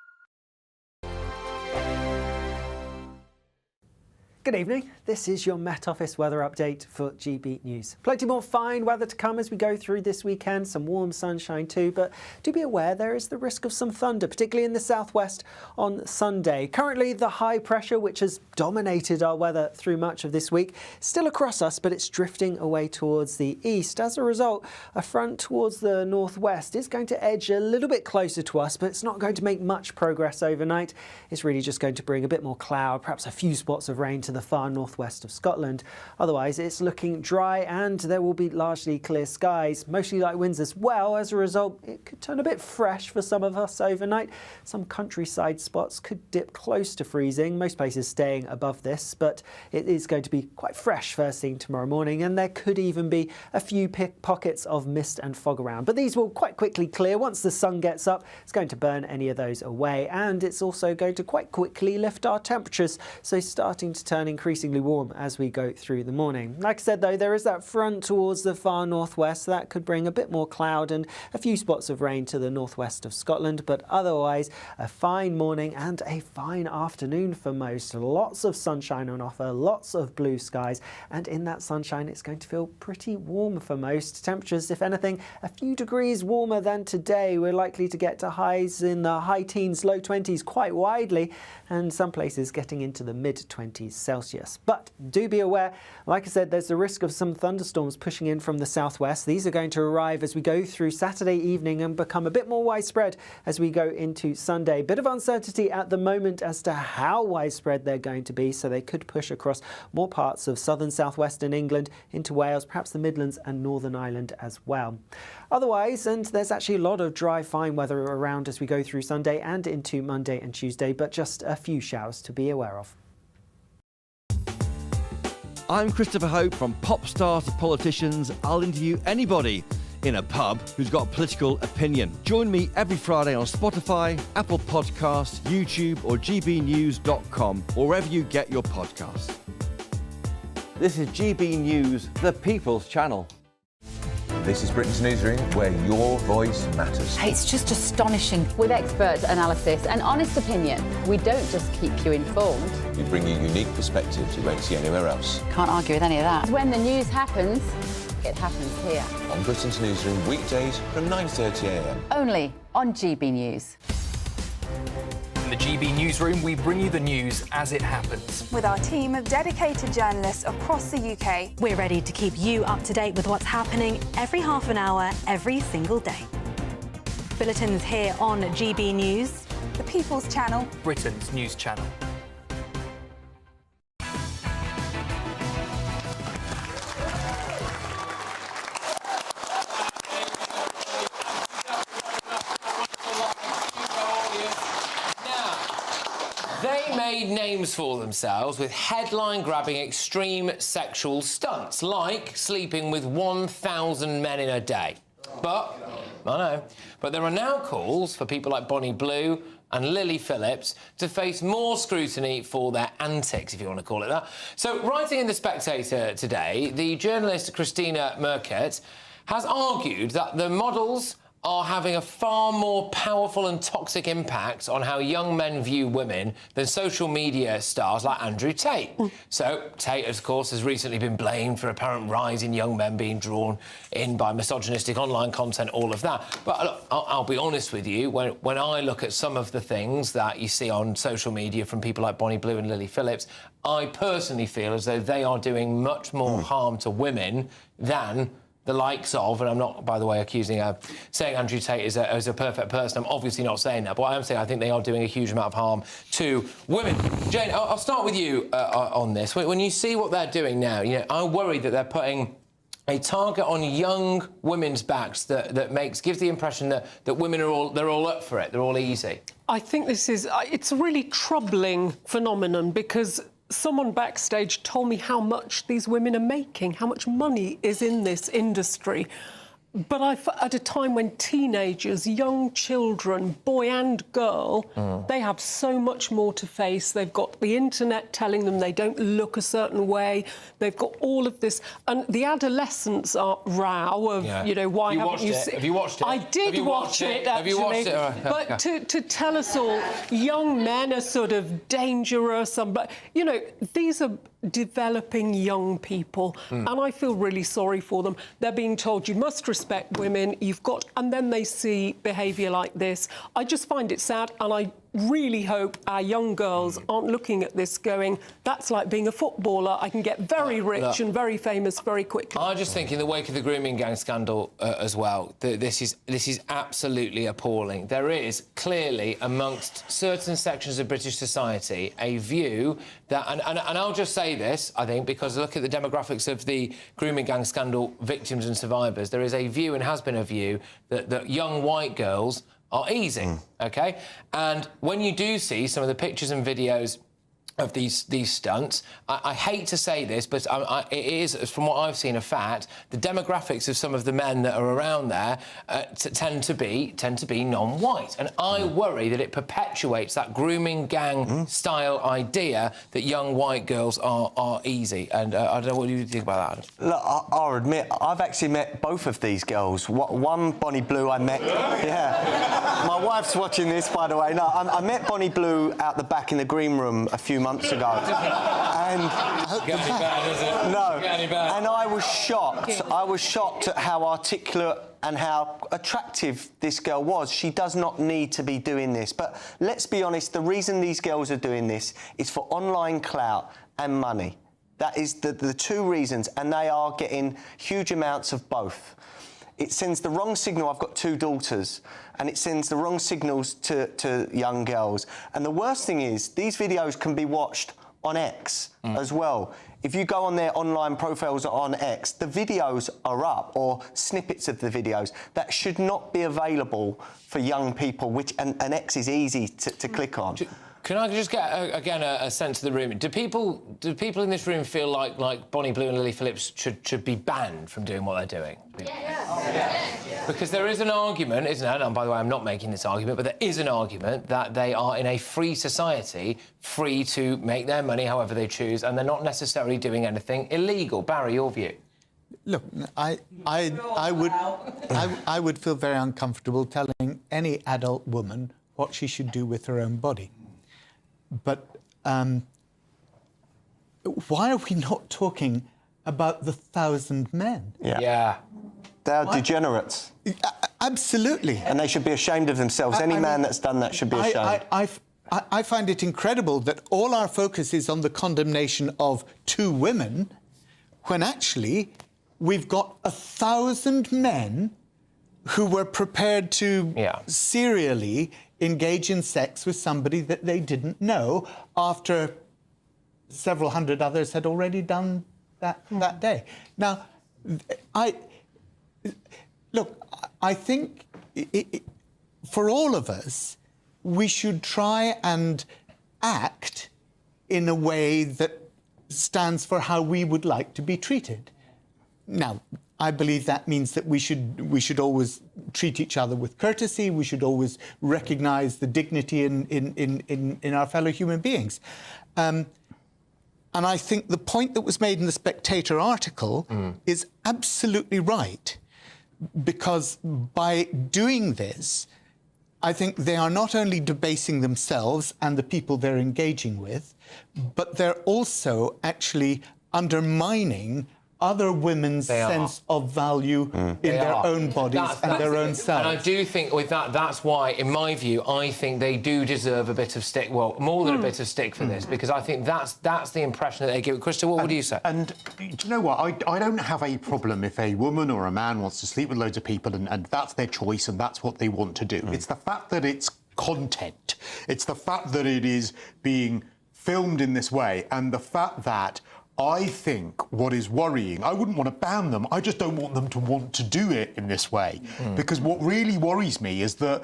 Good evening, this is your Met Office weather update for GB News. Plenty more fine weather to come as we go through this weekend, some warm sunshine too, but do be aware there is the risk of some thunder, particularly in the southwest on Sunday. Currently the high pressure, which has dominated our weather through much of this week, still across us, but it's drifting away towards the east. As a result, a front towards the northwest is going to edge a little bit closer to us, but it's not going to make much progress overnight. It's really just going to bring a bit more cloud, perhaps a few spots of rain to the far northwest of Scotland. Otherwise, it's looking dry and there will be largely clear skies, mostly light winds as well. As a result, it could turn a bit fresh for some of us overnight. Some countryside spots could dip close to freezing, most places staying above this, but it is going to be quite fresh first thing tomorrow morning, and there could even be a few pockets of mist and fog around. But these will quite quickly clear. Once the sun gets up, it's going to burn any of those away, and it's also going to quite quickly lift our temperatures, so starting to turn increasingly warm as we go through the morning. Like I said though, there is that front towards the far northwest that could bring a bit more cloud and a few spots of rain to the northwest of Scotland, but otherwise a fine morning and a fine afternoon for most. Lots of sunshine on offer, lots of blue skies, and in that sunshine it's going to feel pretty warm for most. Temperatures, if anything, a few degrees warmer than today. We're likely to get to highs in the high teens, low 20s quite widely, and some places getting into the mid-20s Celsius. But do be aware, like I said, there's the risk of some thunderstorms pushing in from the southwest. These are going to arrive as we go through Saturday evening and become a bit more widespread as we go into Sunday. Bit of uncertainty at the moment as to how widespread they're going to be, so they could push across more parts of southern southwestern England into Wales, perhaps the Midlands and Northern Ireland as well. Otherwise, and there's actually a lot of dry, fine weather around as we go through Sunday and into Monday and Tuesday, but just a few showers to be aware of. I'm Christopher Hope. From pop stars to politicians, I'll interview anybody in a pub who's got a political opinion. Join me every Friday on Spotify, Apple Podcasts, YouTube or gbnews.com, or wherever you get your podcasts. This is GB News, the People's Channel. This is Britain's newsroom, where your voice matters. It's just astonishing. With expert analysis and honest opinion, we don't just keep you informed. We bring you unique perspectives you won't see anywhere else. Can't argue with any of that. When the news happens, it happens here. On Britain's newsroom, weekdays from 9:30 a.m. Only on GB News. In the GB Newsroom, we bring you the news as it happens. With our team of dedicated journalists across the UK, we're ready to keep you up to date with what's happening every half an hour, every single day. Bulletins here on GB News, the People's Channel, Britain's news channel. They made names for themselves with headline-grabbing extreme sexual stunts, like sleeping with 1,000 men in a day. But, I know, but there are now calls for people like Bonnie Blue and Lily Phillips to face more scrutiny for their antics, if you want to call it that. So, writing in The Spectator today, the journalist Christina Merkert has argued that the models are having a far more powerful and toxic impact on how young men view women than social media stars like Andrew Tate. So, Tate, of course, has recently been blamed for apparent rise in young men being drawn in by misogynistic online content, all of that. But look, I'll be honest with you, when I look at some of the things that you see on social media from people like Bonnie Blue and Lily Phillips, I personally feel as though they are doing much more harm to women than the likes of, and I'm not, by the way, saying Andrew Tate is a perfect person. I'm obviously not saying that, but I am saying I think they are doing a huge amount of harm to women. Jane, I'll start with you on this. When you see what they're doing now, you know, I worry that they're putting a target on young women's backs that gives the impression that women are all up for it. They're all easy. I think it's a really troubling phenomenon because someone backstage told me how much these women are making, how much money is in this industry. But at a time when teenagers, young children, boy and girl, they have so much more to face. They've got the internet telling them they don't look a certain way. They've got all of this. And the adolescents are row of, you know, why haven't you seen... Have you watched it? I did watch it, actually. Have you watched it? But to tell us all, young men are sort of dangerous. But, you know, these are developing young people, and I feel really sorry for them. They're being told you must respect women, and then they see behaviour like this. I just find it sad, and I really hope our young girls aren't looking at this going, that's like being a footballer. I can get very rich and very famous very quickly. I just think in the wake of the grooming gang scandal as well, this is absolutely appalling. There is clearly amongst certain sections of British society a view that, and I'll just say this, I think, because look at the demographics of the grooming gang scandal victims and survivors, there is a view and has been a view that young white girls are easy, OK? And when you do see some of the pictures and videos of these stunts, I hate to say this, but it is, from what I've seen, a fact. The demographics of some of the men that are around there tend to be non-white, and I worry that it perpetuates that grooming gang style idea that young white girls are easy. And I don't know what you think about that. Look, I'll admit, I've actually met both of these girls. One, Bonnie Blue, I met. Yeah, my wife's watching this, by the way. No, I met Bonnie Blue out the back in the green room a few months ago, and and I was shocked. I was shocked at how articulate and how attractive this girl was. She does not need to be doing this. But let's be honest, the reason these girls are doing this is for online clout and money. That is the two reasons, and they are getting huge amounts of both. It sends the wrong signal. I've got two daughters, and it sends the wrong signals to young girls. And the worst thing is, these videos can be watched on X as well. If you go on their online profiles on X, the videos are up, or snippets of the videos. That should not be available for young people, and X is easy to click on. Can I just get, again, a sense of the room? Do people in this room feel like Bonnie Blue and Lily Phillips should be banned from doing what they're doing? Because there is an argument, isn't there? And by the way, I'm not making this argument, but there is an argument that they are in a free society, free to make their money however they choose, and they're not necessarily doing anything illegal. Barry, your view? Look, I would feel very uncomfortable telling any adult woman what she should do with her own body. But why are we not talking about the 1,000 men? Yeah. They're degenerates. Absolutely. And they should be ashamed of themselves. Any man that's done that should be ashamed. I find it incredible that all our focus is on the condemnation of 2 women, when actually we've got 1,000 men who were prepared to serially engage in sex with somebody that they didn't know after several hundred others had already done that day. Now, I think for all of us, we should try and act in a way that stands for how we would like to be treated. Now, I believe that means that we should always treat each other with courtesy. We should always recognise the dignity in our fellow human beings. And I think the point that was made in the Spectator article is absolutely right, because by doing this, I think they are not only debasing themselves and the people they're engaging with, but they're also actually undermining other women's sense of value in their own bodies and their own selves. And I do think with that, that's why, in my view, I think they do deserve a bit of stick, well, more than a bit of stick for this, because I think that's the impression that they give. Christys, what would you say? And do you know what? I don't have a problem if a woman or a man wants to sleep with loads of people and that's their choice and that's what they want to do. It's the fact that it's content. It's the fact that it is being filmed in this way and the fact that I think what is worrying, I wouldn't want to ban them, I just don't want them to want to do it in this way. Because what really worries me is that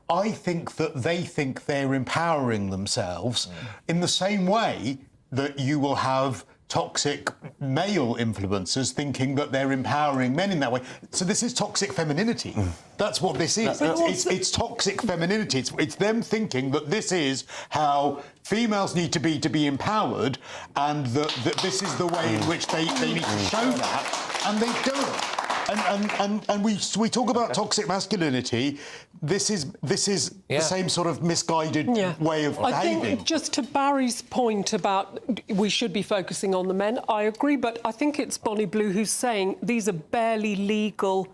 I think that they think they're empowering themselves in the same way that you will have toxic male influencers thinking that they're empowering men in that way. So this is toxic femininity. That's what this is. It's toxic femininity. It's them thinking that this is how females need to be empowered and that this is the way in which they need to show that, and they don't. And we talk about toxic masculinity. This is the same sort of misguided way of behaving. I think just to Barry's point about we should be focusing on the men, I agree, but I think it's Bonnie Blue who's saying these are barely legal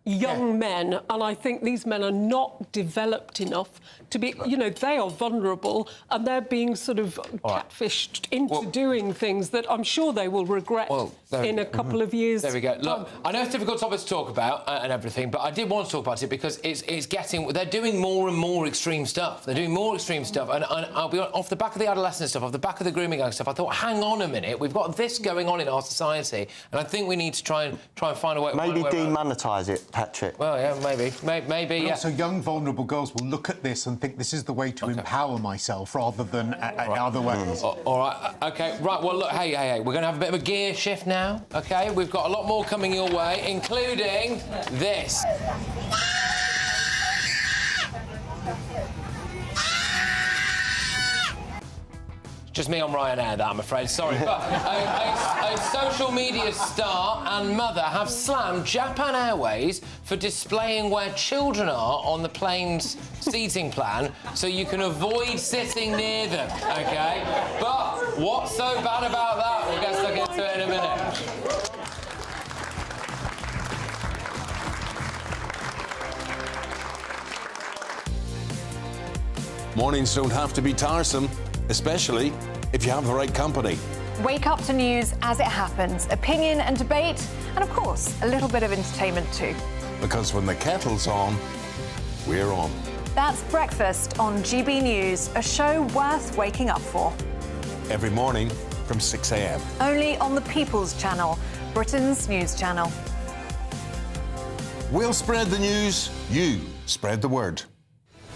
young men, and I think these men are not developed enough to be, you know, they are vulnerable and they're being sort of catfished into doing things that I'm sure they will regret in a couple of years. There we go. Look, I know it's a difficult topic to talk about and everything, but I did want to talk about it because it's getting... They're doing more and more extreme stuff. They're doing more extreme stuff, and I'll be off the back of the adolescent stuff, off the back of the grooming gang stuff, I thought, hang on a minute, we've got this going on in our society, and I think we need to try and find a way... Maybe demonetise it, Patrick. Well, yeah, maybe, So young, vulnerable girls will look at this and think this is the way to empower myself rather than other ways. All right, OK, right, well, look, hey, we're going to have a bit of a gear shift now, OK? We've got a lot more coming your way, including this. Just me on Ryanair, that, I'm afraid. Sorry. But a social media star and mother have slammed Japan Airways for displaying where children are on the plane's seating plan so you can avoid sitting near them, OK? But what's so bad about that? We'll get stuck into it in a minute. Mornings don't have to be tiresome, especially if you have the right company. Wake up to news as it happens, opinion and debate, and of course, a little bit of entertainment too. Because when the kettle's on, we're on. That's Breakfast on GB News, a show worth waking up for. Every morning from 6 a.m. Only on the People's Channel, Britain's news channel. We'll spread the news, you spread the word.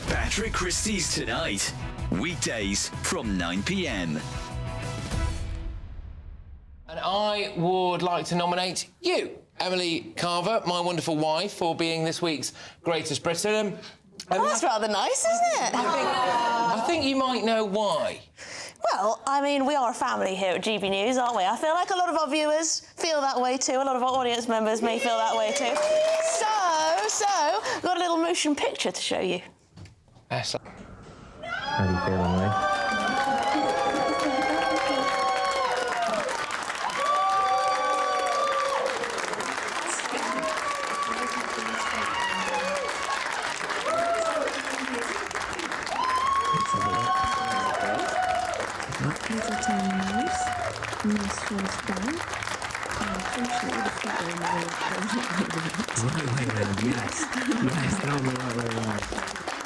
Patrick Christys tonight, weekdays from 9 p.m. And I would like to nominate you, Emily Carver, my wonderful wife, for being this week's Greatest Britain. That's rather nice, isn't it? I think you might know why. Well, I mean, we are a family here at GB News, aren't we? I feel like a lot of our viewers feel that way too. A lot of our audience members may feel that way too. So, we've got a little motion picture to show you. Yes. How do you feel, Emily?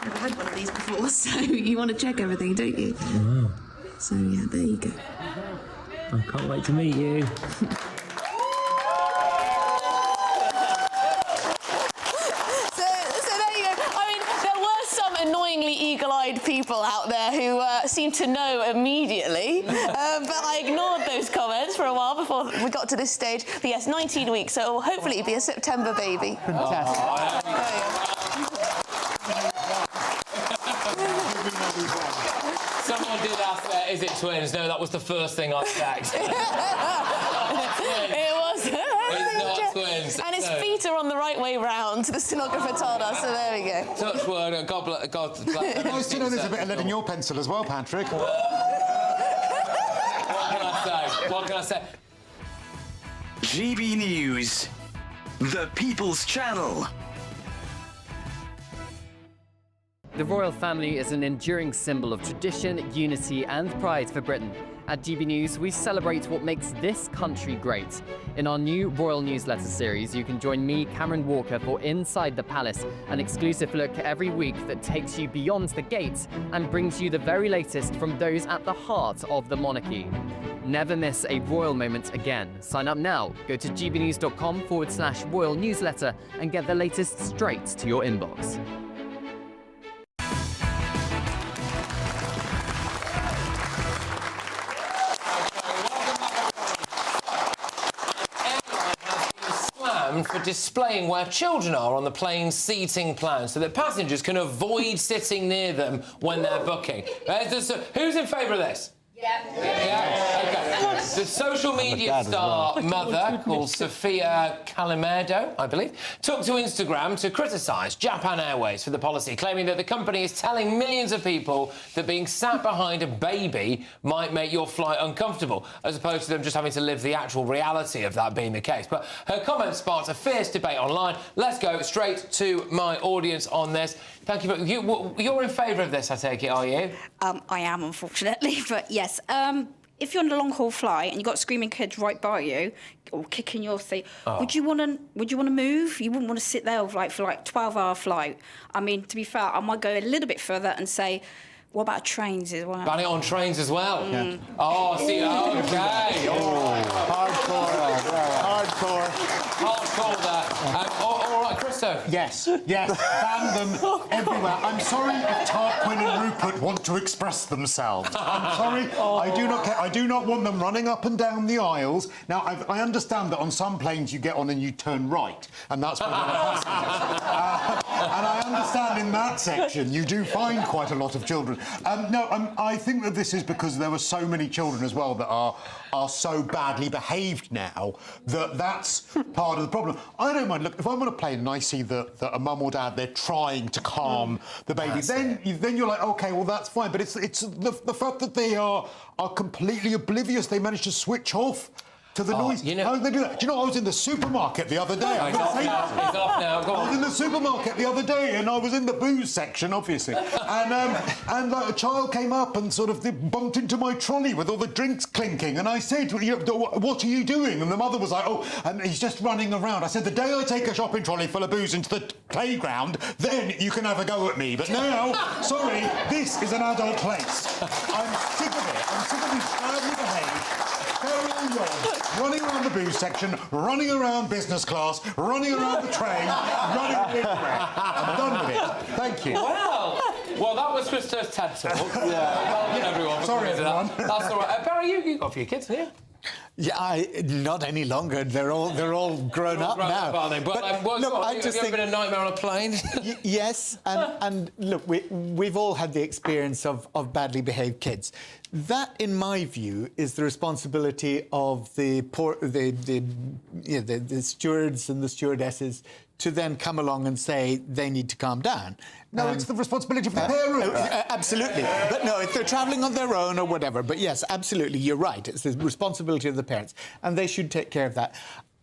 I've had one of these before, so you want to check everything, don't you? Oh. So, yeah, there you go. I can't wait to meet you. So there you go. I mean, there were some annoyingly eagle-eyed people out there who seemed to know immediately, but I ignored those comments for a while before we got to this stage. But yes, 19 weeks, so it will hopefully be a September baby. Fantastic. Someone did ask, is it twins? No, that was the first thing I checked. It was. It's not twins. And his feet are on the right way round, the stenographer told us, so there we go. Touch word, God bless. Nice to know there's a bit of lead in your pencil as well, Patrick. What can I say? GB News, the People's Channel. The royal family is an enduring symbol of tradition, unity and pride for Britain. At GB News, we celebrate what makes this country great. In our new royal newsletter series, you can join me, Cameron Walker, for Inside the Palace, an exclusive look every week that takes you beyond the gates and brings you the very latest from those at the heart of the monarchy. Never miss a royal moment again. Sign up now. Go to gbnews.com/royal newsletter and get the latest straight to your inbox. For displaying where children are on the plane's seating plan so that passengers can avoid sitting near them when they're booking. Who's in favour of this? Yeah. Okay. The social media star mother, called Sophia Calimerdo, I believe, took to Instagram to criticise Japan Airways for the policy, claiming that the company is telling millions of people that being sat behind a baby might make your flight uncomfortable, as opposed to them just having to live the actual reality of that being the case. But her comments sparked a fierce debate online. Let's go straight to my audience on this. Thank you. You're in favour of this, I take it, are you? I am, unfortunately, but yes. If you're on a long-haul flight and you've got screaming kids right by you or kicking your seat, would you want to move? You wouldn't want to sit there for like 12-hour flight. I mean, to be fair, I might go a little bit further and say, what about trains as well? Ban it on trains as well. Yeah. Oh, see, okay. Hardcore there. All right, Christo. Yes. Ban them everywhere. I'm sorry if Tarquin and Rupert want to express themselves. I'm sorry. I do not care. I do not want them running up and down the aisles. Now, I understand that on some planes you get on and you turn right, and that's where there are passengers. And I understand in that section you do find quite a lot of children. I think that this is because there were so many children as well that are so badly behaved now that that's part of the problem. I don't mind. Look, if I'm on a plane and I see that a mum or dad, they're trying to calm the baby, then you're like, OK, well, that's fine. But it's the fact that they are completely oblivious. They manage to switch off to the noise. How do they do that? Do you know, I was in the supermarket the other day. He's off now. Go on. I was in the supermarket the other day and I was in the booze section, obviously. and a child came up and sort of bumped into my trolley with all the drinks clinking. And I said, what are you doing? And the mother was like, and he's just running around. I said, the day I take a shopping trolley full of booze into the playground, then you can have a go at me. But now, sorry, this is an adult place. I'm sick of it. I'm sick of these badly behaved, running around the booze section, running around business class, running around the train, running everywhere. I'm done with it. Thank you. Well, that was Christo's TED Talk. Well done, everyone. Sorry, everyone. That's all right. Barry, you got a few kids, haven't you? Yeah, not any longer. They're all grown up now. Are they? But look, I just think been a nightmare on a plane. Yes, and look, we've all had the experience of badly behaved kids. That, in my view, is the responsibility of the stewards and the stewardesses to then come along and say they need to calm down. No, it's the responsibility of the parents. Absolutely. But no, if they're travelling on their own or whatever. But yes, absolutely, you're right. It's the responsibility of the parents, and they should take care of that.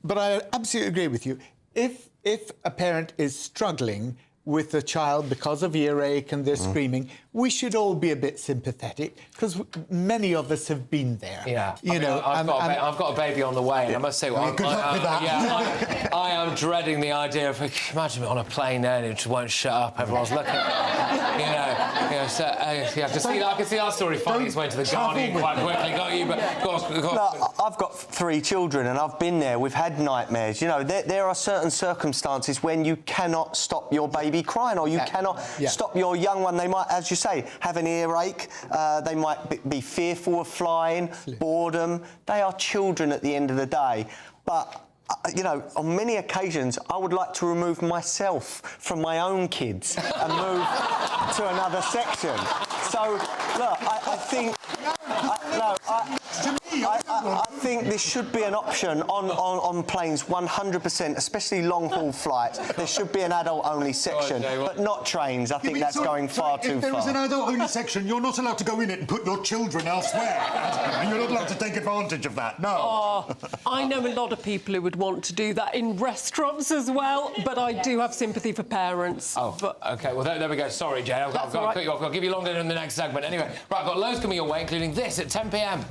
But I absolutely agree with you. If a parent is struggling with a child because of earache and they're screaming, we should all be a bit sympathetic because many of us have been there. Yeah, I've got a baby on the way, and I must say, I am dreading the idea of imagine me on a plane there and it just won't shut up. Everyone's looking. So I can see our story finding its way to the Guardian quite quickly, can't you? But go on. Look, I've got 3 children and I've been there. We've had nightmares. You know, there are certain circumstances when you cannot stop your baby crying, or you cannot stop your young one. They might, as you say, have an earache. They might be fearful of flying, boredom. They are children at the end of the day. But you know, on many occasions, I would like to remove myself from my own kids and move to another section. So, look, I think... To me, I think this should be an option on planes, 100%, especially long-haul flights. There should be an adult-only section, but not trains. I think that's going far too far. If there was an adult-only section, you're not allowed to go in it and put your children elsewhere. You're not allowed to take advantage of that, no. Oh, I know a lot of people who would want to do that in restaurants as well, but I do have sympathy for parents. Oh, OK, well, there we go. Sorry, Jay, I've got to cut you off. I'll give you longer in the next segment. Anyway, right, I've got loads coming your way, including this at 10 p.m.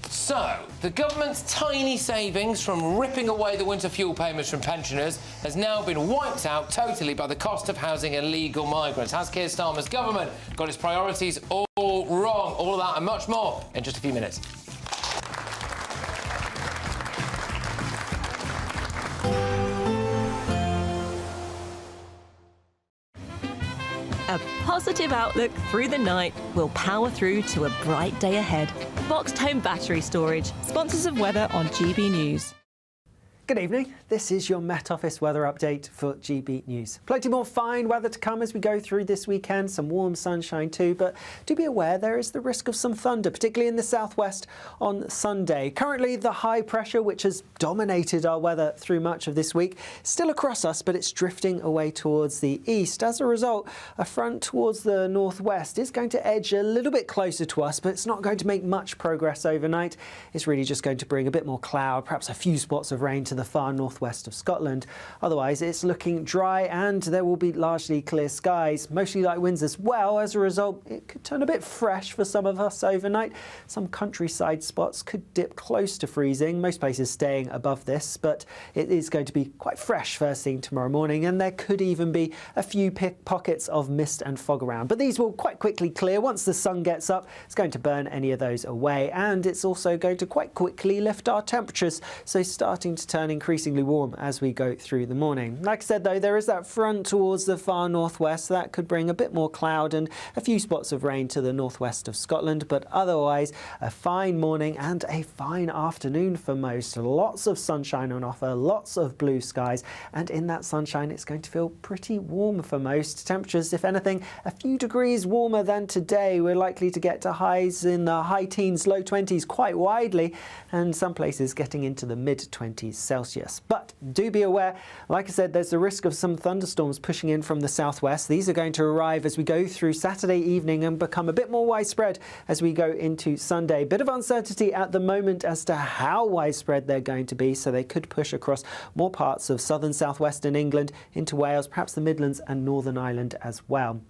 So, the government's tiny savings from ripping away the winter fuel payments from pensioners has now been wiped out totally by the cost of housing illegal migrants. Has Keir Starmer's government got its priorities all wrong? All of that and much more in just a few minutes. A positive outlook through the night will power through to a bright day ahead. Boxed home battery storage, sponsors of weather on GB News. Good evening. This is your Met Office weather update for GB News. Plenty more fine weather to come as we go through this weekend. Some warm sunshine too, but do be aware there is the risk of some thunder, particularly in the southwest on Sunday. Currently, the high pressure, which has dominated our weather through much of this week, still across us, but it's drifting away towards the east. As a result, a front towards the northwest is going to edge a little bit closer to us, but it's not going to make much progress overnight. It's really just going to bring a bit more cloud, perhaps a few spots of rain to the far northwest of Scotland. Otherwise, it's looking dry and there will be largely clear skies, mostly light winds as well. As a result, it could turn a bit fresh for some of us overnight. Some countryside spots could dip close to freezing, most places staying above this, but it is going to be quite fresh first thing tomorrow morning, and there could even be a few pockets of mist and fog around. But these will quite quickly clear. Once the sun gets up, it's going to burn any of those away, and it's also going to quite quickly lift our temperatures, so starting to turn increasingly warm as we go through the morning. Like I said, though, there is that front towards the far northwest that could bring a bit more cloud and a few spots of rain to the northwest of Scotland, but otherwise a fine morning and a fine afternoon for most. Lots of sunshine on offer, lots of blue skies, and in that sunshine it's going to feel pretty warm for most. Temperatures, if anything, a few degrees warmer than today. We're likely to get to highs in the high teens, low 20s quite widely, and some places getting into the mid-20s Celsius. But do be aware, like I said, there's the risk of some thunderstorms pushing in from the southwest. These are going to arrive as we go through Saturday evening and become a bit more widespread as we go into Sunday. Bit of uncertainty at the moment as to how widespread they're going to be, so they could push across more parts of southern southwestern England into Wales, perhaps the Midlands and Northern Ireland as well.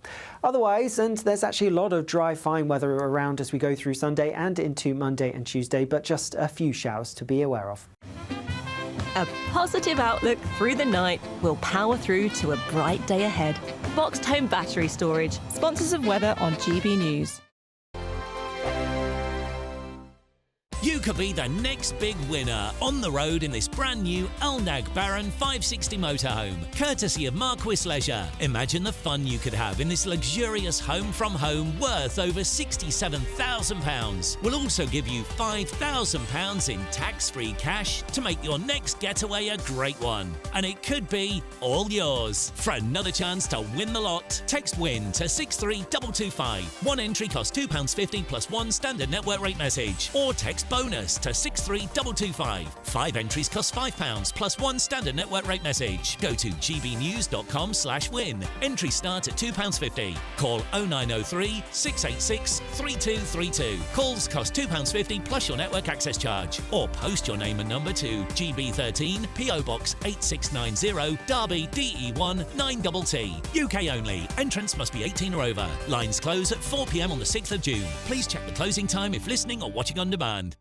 Otherwise, and there's actually a lot of dry, fine weather around as we go through Sunday and into Monday and Tuesday, but just a few showers to be aware of. A positive outlook through the night will power through to a bright day ahead. Boxed home battery storage, sponsors of weather on GB News. You could be the next big winner on the road in this brand new Alnag Baron 560 motorhome, courtesy of Marquis Leisure. Imagine the fun you could have in this luxurious home from home worth over £67,000. We'll also give you £5,000 in tax-free cash to make your next getaway a great one. And it could be all yours. For another chance to win the lot, text WIN to 63225. One entry costs £2.50 plus one standard network rate message. Or text bonus to 63225. 5 entries cost £5 plus one standard network rate message. Go to gbnews.com/win. Entry start at £2.50. Call 0903 686 3232. Calls cost £2.50 plus your network access charge. Or post your name and number to GB13 PO Box 8690 Derby DE1 9TT. UK only. Entrance must be 18 or over. Lines close at 4 p.m. on the 6th of June. Please check the closing time if listening or watching on demand.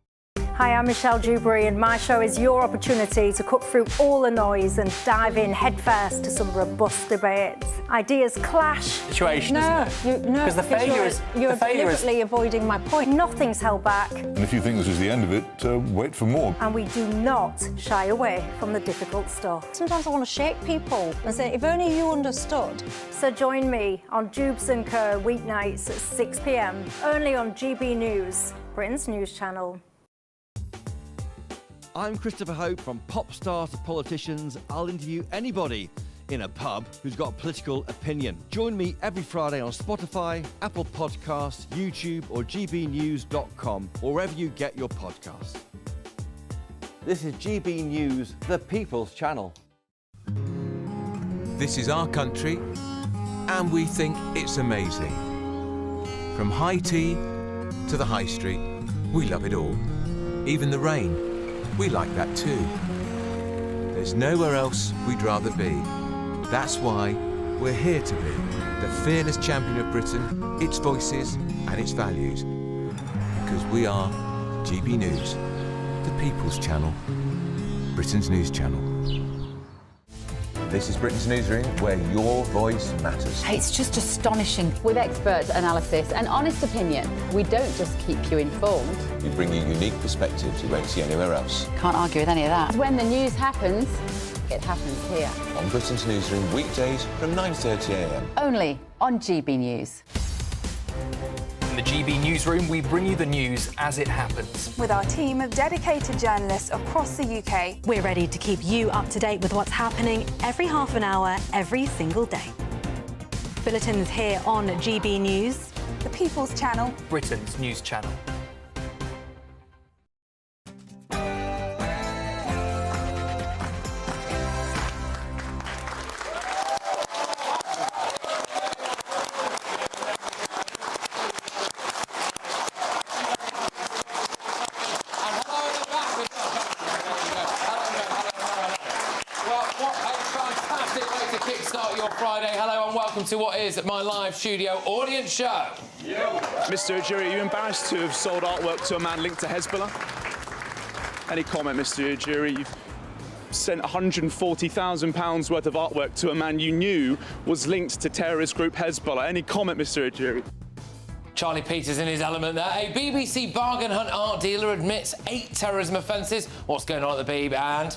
Hi, I'm Michelle Dewberry, and my show is your opportunity to cut through all the noise and dive in headfirst to some robust debates. Ideas clash. Situation, no, isn't it? Because the failure is... You're deliberately avoiding my point. Nothing's held back. And if you think this is the end of it, wait for more. And we do not shy away from the difficult stuff. Sometimes I want to shake people and say, if only you understood. So join me on Dubes & Co. weeknights at 6 p.m, only on GB News, Britain's news channel. I'm Christopher Hope. From pop star to politicians, I'll interview anybody in a pub who's got a political opinion. Join me every Friday on Spotify, Apple Podcasts, YouTube or gbnews.com, or wherever you get your podcasts. This is GB News, the People's Channel. This is our country, and we think it's amazing. From high tea to the high street, we love it all. Even the rain, we like that too. There's nowhere else we'd rather be. That's why we're here to be the fearless champion of Britain, its voices and its values. Because we are GB News, the People's Channel, Britain's news channel. This is Britain's Newsroom, where your voice matters. It's just astonishing. With expert analysis and honest opinion, we don't just keep you informed. We bring you unique perspectives you won't see anywhere else. Can't argue with any of that. When the news happens, it happens here. On Britain's Newsroom, weekdays from 9:30 a.m. Only on GB News. In the GB Newsroom, we bring you the news as it happens. With our team of dedicated journalists across the UK, we're ready to keep you up to date with what's happening every half an hour, every single day. Bulletins here on GB News, the People's Channel, Britain's news channel. To what is my live studio audience show. Mr. Ujiri, are you embarrassed to have sold artwork to a man linked to Hezbollah? Any comment, Mr. Ujiri? You've sent £140,000 worth of artwork to a man you knew was linked to terrorist group Hezbollah. Any comment, Mr. Ujiri? Charlie Peters in his element there. A BBC bargain hunt art dealer admits 8 terrorism offences. What's going on at the Beeb and...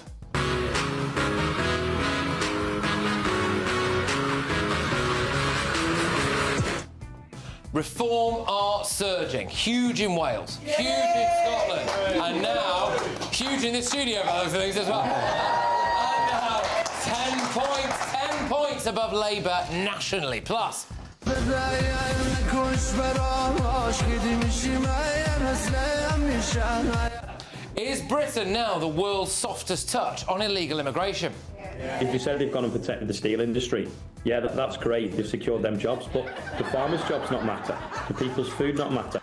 Reform art surging. Huge in Wales, huge in Scotland, and now huge in the studio by those things as well. And now 10 points above Labour nationally. Plus, is Britain now the world's softest touch on illegal immigration? If you said they've gone and protected the steel industry, yeah, that's great, they've secured them jobs, but the farmers' jobs not matter, the people's food not matter.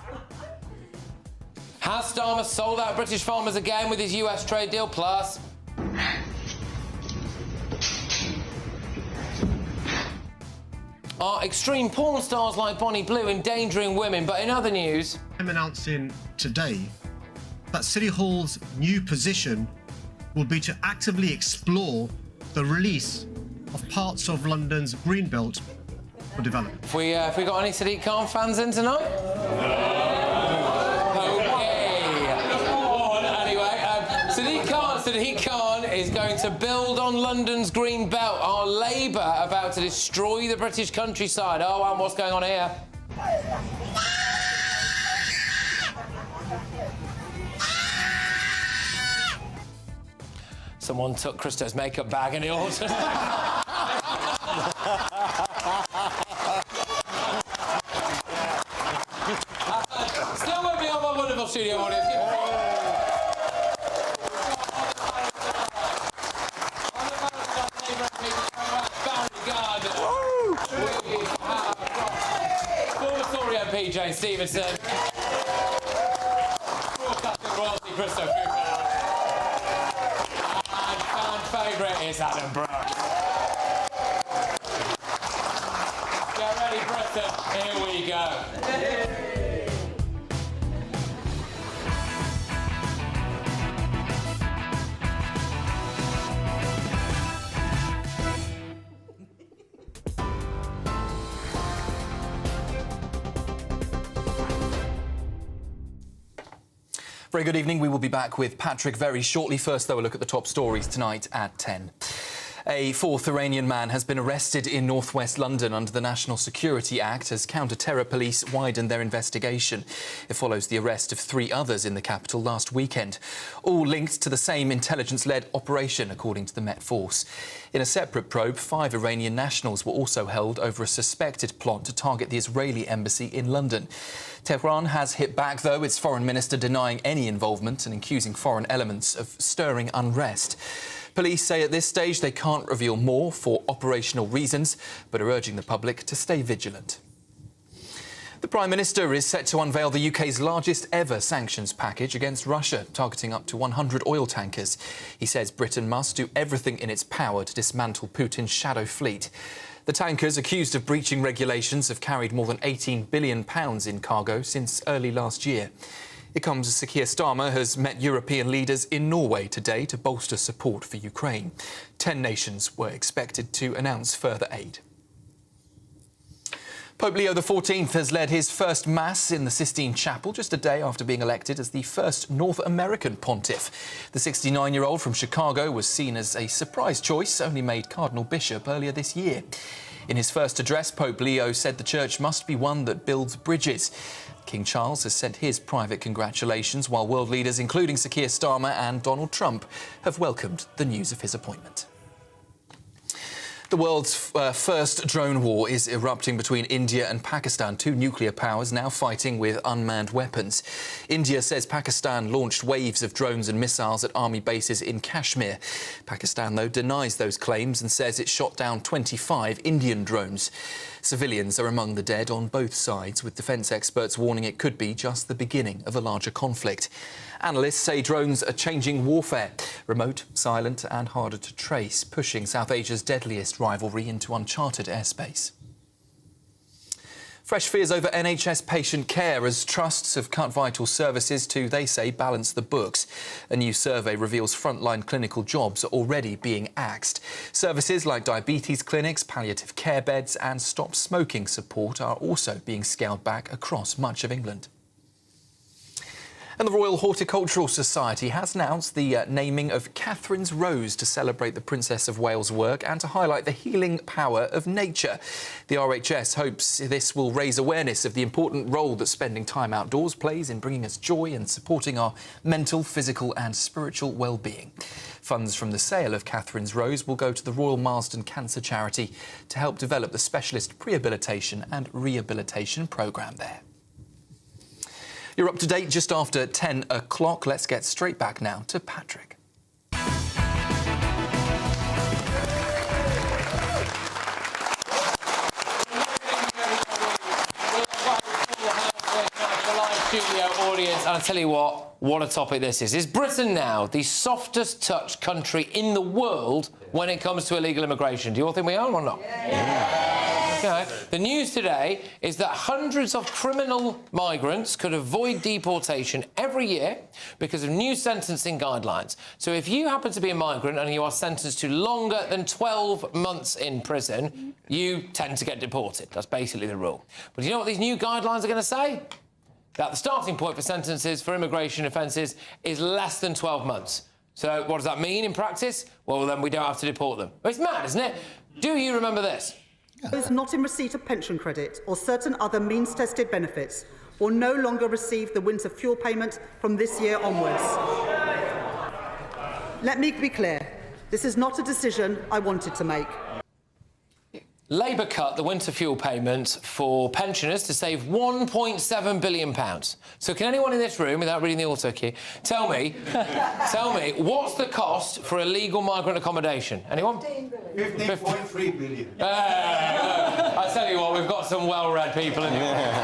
Has Starmer sold out British farmers again with his US trade deal? Plus, are extreme porn stars like Bonnie Blue endangering women? But in other news, I'm announcing today that City Hall's new position will be to actively explore the release of parts of London's green belt for development. Have we got any Sadiq Khan fans in tonight? Okay. Anyway, Sadiq Khan is going to build on London's green belt. Are Labour about to destroy the British countryside? Oh, and what's going on here? Someone took Christo's makeup bag and he also... Still with me on my wonderful studio audience. Former Tory MP Jane Stevenson. Broadcasting royalty Christo Cooper. Favourite is Adam Brooks. Get ready, Britain. Here we go. Very good evening. We will be back with Patrick very shortly. First, though, a look at the top stories tonight at 10. A fourth Iranian man has been arrested in northwest London under the National Security Act as counter-terror police widen their investigation. It follows the arrest of 3 others in the capital last weekend, all linked to the same intelligence-led operation, according to the Met Force. In a separate probe, 5 Iranian nationals were also held over a suspected plot to target the Israeli embassy in London. Tehran has hit back, though, its foreign minister denying any involvement and accusing foreign elements of stirring unrest. Police say at this stage they can't reveal more for operational reasons, but are urging the public to stay vigilant. The Prime Minister is set to unveil the UK's largest ever sanctions package against Russia, targeting up to 100 oil tankers. He says Britain must do everything in its power to dismantle Putin's shadow fleet. The tankers, accused of breaching regulations, have carried more than £18 billion in cargo since early last year. It comes as Sir Keir Starmer has met European leaders in Norway today to bolster support for Ukraine. 10 nations were expected to announce further aid. Pope Leo XIV has led his first Mass in the Sistine Chapel just a day after being elected as the first North American pontiff. The 69-year-old from Chicago was seen as a surprise choice, only made Cardinal Bishop earlier this year. In his first address, Pope Leo said the church must be one that builds bridges. King Charles has sent his private congratulations, while world leaders, including Sir Keir Starmer and Donald Trump, have welcomed the news of his appointment. The world's first drone war is erupting between India and Pakistan, 2 nuclear powers now fighting with unmanned weapons. India says Pakistan launched waves of drones and missiles at army bases in Kashmir. Pakistan, though, denies those claims and says it shot down 25 Indian drones. Civilians are among the dead on both sides, with defence experts warning it could be just the beginning of a larger conflict. Analysts say drones are changing warfare, remote, silent and harder to trace, pushing South Asia's deadliest rivalry into uncharted airspace. Fresh fears over NHS patient care as trusts have cut vital services to, they say, balance the books. A new survey reveals frontline clinical jobs are already being axed. Services like diabetes clinics, palliative care beds and stop smoking support are also being scaled back across much of England. And the Royal Horticultural Society has announced the naming of Catherine's Rose to celebrate the Princess of Wales' work and to highlight the healing power of nature. The RHS hopes this will raise awareness of the important role that spending time outdoors plays in bringing us joy and supporting our mental, physical and spiritual well-being. Funds from the sale of Catherine's Rose will go to the Royal Marsden Cancer Charity to help develop the specialist prehabilitation and rehabilitation programme there. You're up to date just after 10 o'clock. Let's get straight back now to Patrick. Studio audience, and I tell you what a topic this is. Is Britain now the softest touch country in the world when it comes to illegal immigration? Do you all think we are or not? Yeah. Okay. The news today is that hundreds of criminal migrants could avoid deportation every year because of new sentencing guidelines. So if you happen to be a migrant and you are sentenced to longer than 12 months in prison, you tend to get deported. That's basically the rule. But do you know what these new guidelines are going to say? That the starting point for sentences for immigration offences is less than 12 months. So what does that mean in practice? Well, then we don't have to deport them. It's mad, isn't it? Do you remember this? Those not in receipt of pension credit or certain other means-tested benefits will no longer receive the winter fuel payment from this year onwards. Let me be clear, this is not a decision I wanted to make. Labour cut the winter fuel payment for pensioners to save £1.7 billion. So can anyone in this room, without reading the auto cue, tell me, what's the cost for illegal migrant accommodation? Anyone? 15.3 billion. I tell you what, we've got some well-read people in here.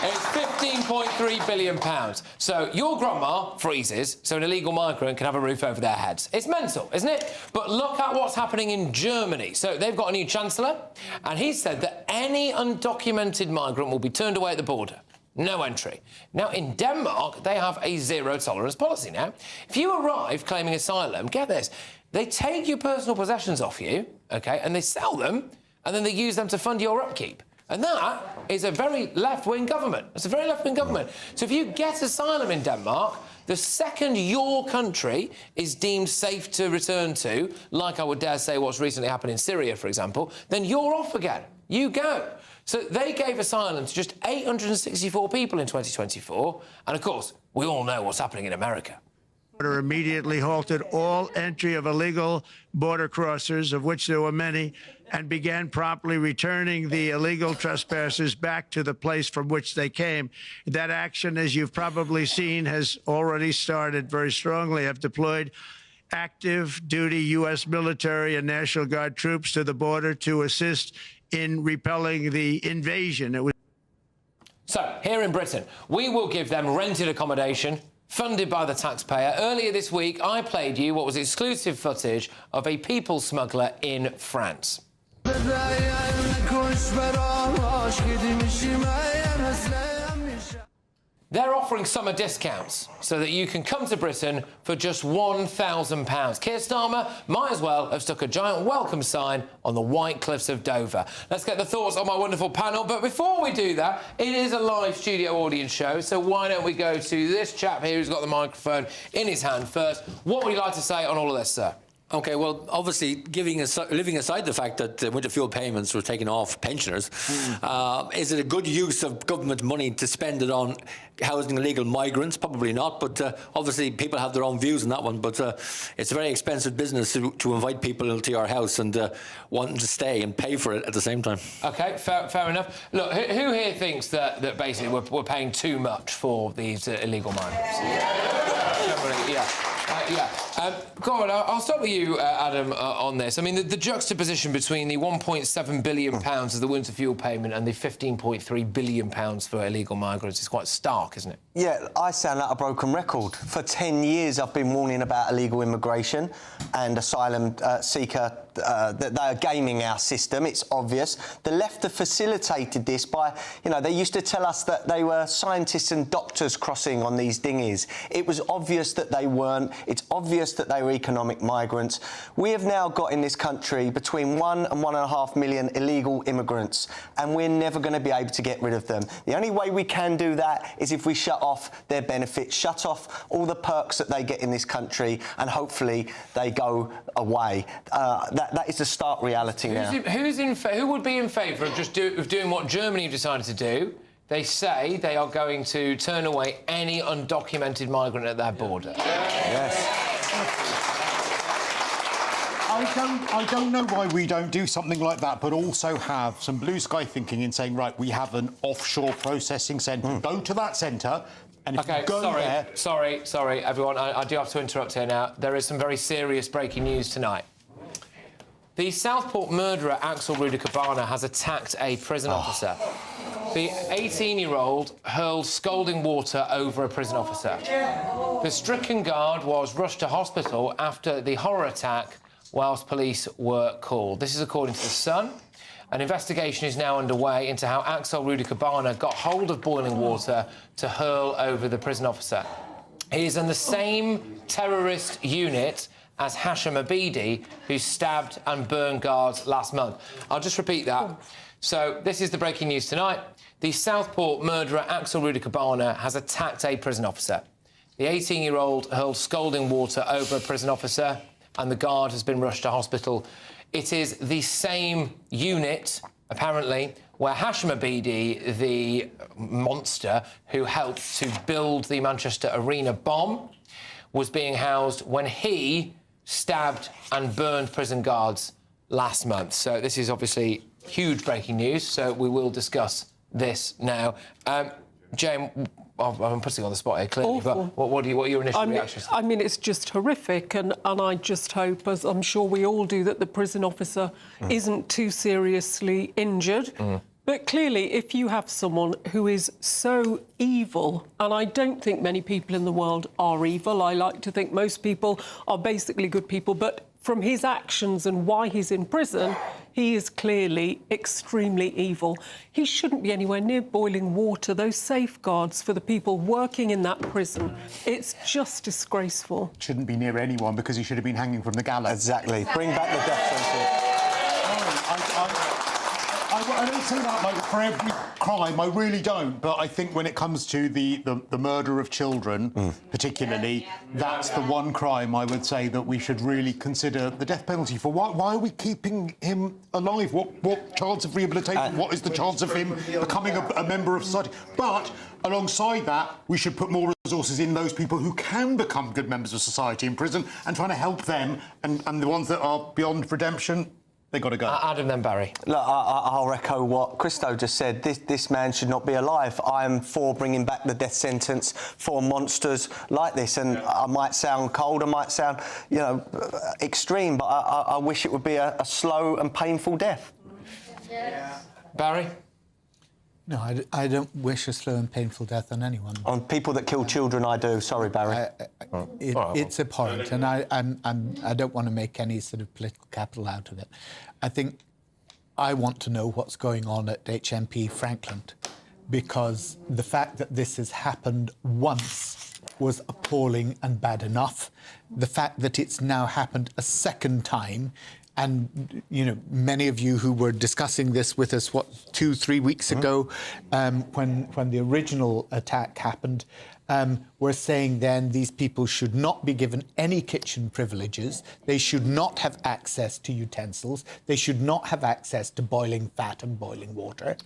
It's £15.3 billion. So your grandma freezes so an illegal migrant can have a roof over their heads. It's mental, isn't it? But look at what's happening in Germany. So they've got a new chancellor, and he said that any undocumented migrant will be turned away at the border. No entry. Now, in Denmark, they have a zero-tolerance policy now. If you arrive claiming asylum, get this, they take your personal possessions off you, OK, and they sell them, and then they use them to fund your upkeep. And that is a very left-wing government. It's a very left-wing government. So if you get asylum in Denmark, The second your country is deemed safe to return to, like I would dare say what's recently happened in Syria, for example, then you're off again. You go. So they gave asylum to just 864 people in 2024. And, of course, we all know what's happening in America. Border immediately halted all entry of illegal border crossers, of which there were many, and began promptly returning the illegal trespassers back to the place from which they came. That action, as you've probably seen, has already started very strongly. I've deployed active duty U.S. military and National Guard troops to the border to assist in repelling the invasion. So, here in Britain, we will give them rented accommodation, funded by the taxpayer. Earlier this week, I played you what was exclusive footage of a people smuggler in France. They're offering summer discounts so that you can come to Britain for just £1,000. Keir Starmer might as well have stuck a giant welcome sign on the White Cliffs of Dover. Let's get the thoughts on my wonderful panel. But before we do that, it is a live studio audience show, so why don't we go to this chap here who's got the microphone in his hand first. What would you like to say on all of this, sir? OK, well, obviously, leaving aside the fact that winter fuel payments were taken off pensioners, is it a good use of government money to spend it on housing illegal migrants? Probably not, but obviously people have their own views on that one. But it's a very expensive business to invite people into your house and want them to stay and pay for it at the same time. OK, fair enough. Look, who here thinks that basically we're paying too much for these illegal migrants? Go on, I'll start with you, Adam, on this. I mean, the juxtaposition between the £1.7 billion of the winter fuel payment and the £15.3 billion for illegal migrants is quite stark, isn't it? Yeah, I sound like a broken record. For 10 years, I've been warning about illegal immigration and asylum seeker, that they are gaming our system. It's obvious. The left have facilitated this by, they used to tell us that they were scientists and doctors crossing on these dinghies. It was obvious that they weren't. It's obvious that they were economic migrants. We have now got in this country between 1 and 1.5 million illegal immigrants, and we're never going to be able to get rid of them. The only way we can do that is if we shut off their benefits, shut off all the perks that they get in this country, and hopefully they go away. That is the stark reality now. Who would be in favour of just doing what Germany have decided to do? They say they are going to turn away any undocumented migrant at their border. Yes. I don't know why we don't do something like that, but also have some blue sky thinking in saying, right, we have an offshore processing centre. Go to that centre. And if you go there... Sorry, everyone. I do have to interrupt here now. There is some very serious breaking news tonight. The Southport murderer, Axel Rudiker-Barner, has attacked a prison officer. The 18-year-old hurled scalding water over a prison officer. The stricken guard was rushed to hospital after the horror attack whilst police were called. This is according to The Sun. An investigation is now underway into how Axel Rudiker-Barner got hold of boiling water to hurl over the prison officer. He is in the same terrorist unit as Hashim Abidi, who stabbed and burned guards last month. I'll just repeat that. So this is the breaking news tonight. The Southport murderer Axel Rudiker-Barner has attacked a prison officer. The 18-year-old hurled scalding water over a prison officer and the guard has been rushed to hospital. It is the same unit, apparently, where Hashim Abidi, the monster who helped to build the Manchester Arena bomb, was being housed when he stabbed and burned prison guards last month. So this is obviously huge breaking news, so we will discuss this now. Jane, I'm putting you on the spot here, clearly, Awful. but what are your initial reactions? I mean, it's just horrific, and I just hope, as I'm sure we all do, that the prison officer isn't too seriously injured. But clearly, if you have someone who is so evil, and I don't think many people in the world are evil, I like to think most people are basically good people, but from his actions and why he's in prison, he is clearly extremely evil. He shouldn't be anywhere near boiling water. Those safeguards for the people working in that prison, it's just disgraceful. Shouldn't be near anyone because he should have been hanging from the gallows. Exactly. Bring back the death sentence. I don't say that like for every crime. I really don't. But I think when it comes to the murder of children, particularly, that's the one crime I would say that we should really consider the death penalty for. Why are we keeping him alive? What chance of rehabilitation? What is the chance of him becoming a member of society? But alongside that, we should put more resources in those people who can become good members of society in prison and trying to help them. And the ones that are beyond redemption, they got to go. Adam, then Barry. Look, I'll echo what Christo just said. This man should not be alive. I am for bringing back the death sentence for monsters like this. And I might sound cold, I might sound, extreme, but I wish it would be a slow and painful death. Yeah. Barry? No, I don't wish a slow and painful death on anyone. On people that kill children, I do. Sorry, Barry. It's abhorrent, and I don't want to make any sort of political capital out of it. I think I want to know what's going on at HMP Frankland, because the fact that this has happened once was appalling and bad enough. The fact that it's now happened a second time. And, many of you who were discussing this with us, 2-3 weeks ago, when the original attack happened, were saying then these people should not be given any kitchen privileges. They should not have access to utensils. They should not have access to boiling fat and boiling water.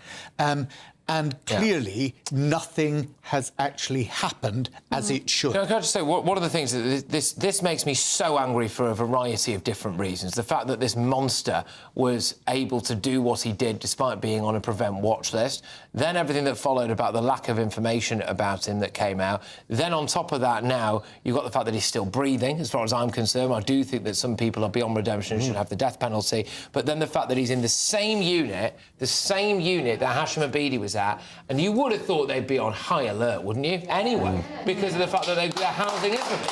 And clearly, nothing has actually happened as it should. Can I just say, one of the things that this makes me so angry for a variety of different reasons. The fact that this monster was able to do what he did despite being on a prevent watch list. Then everything that followed about the lack of information about him that came out. Then on top of that now, you've got the fact that he's still breathing, as far as I'm concerned. I do think that some people are beyond redemption and should have the death penalty. But then the fact that he's in the same unit that Hashim Abidi was at, and you would have thought they'd be on high alert, wouldn't you? Anyway, because of the fact that they're housing everybody.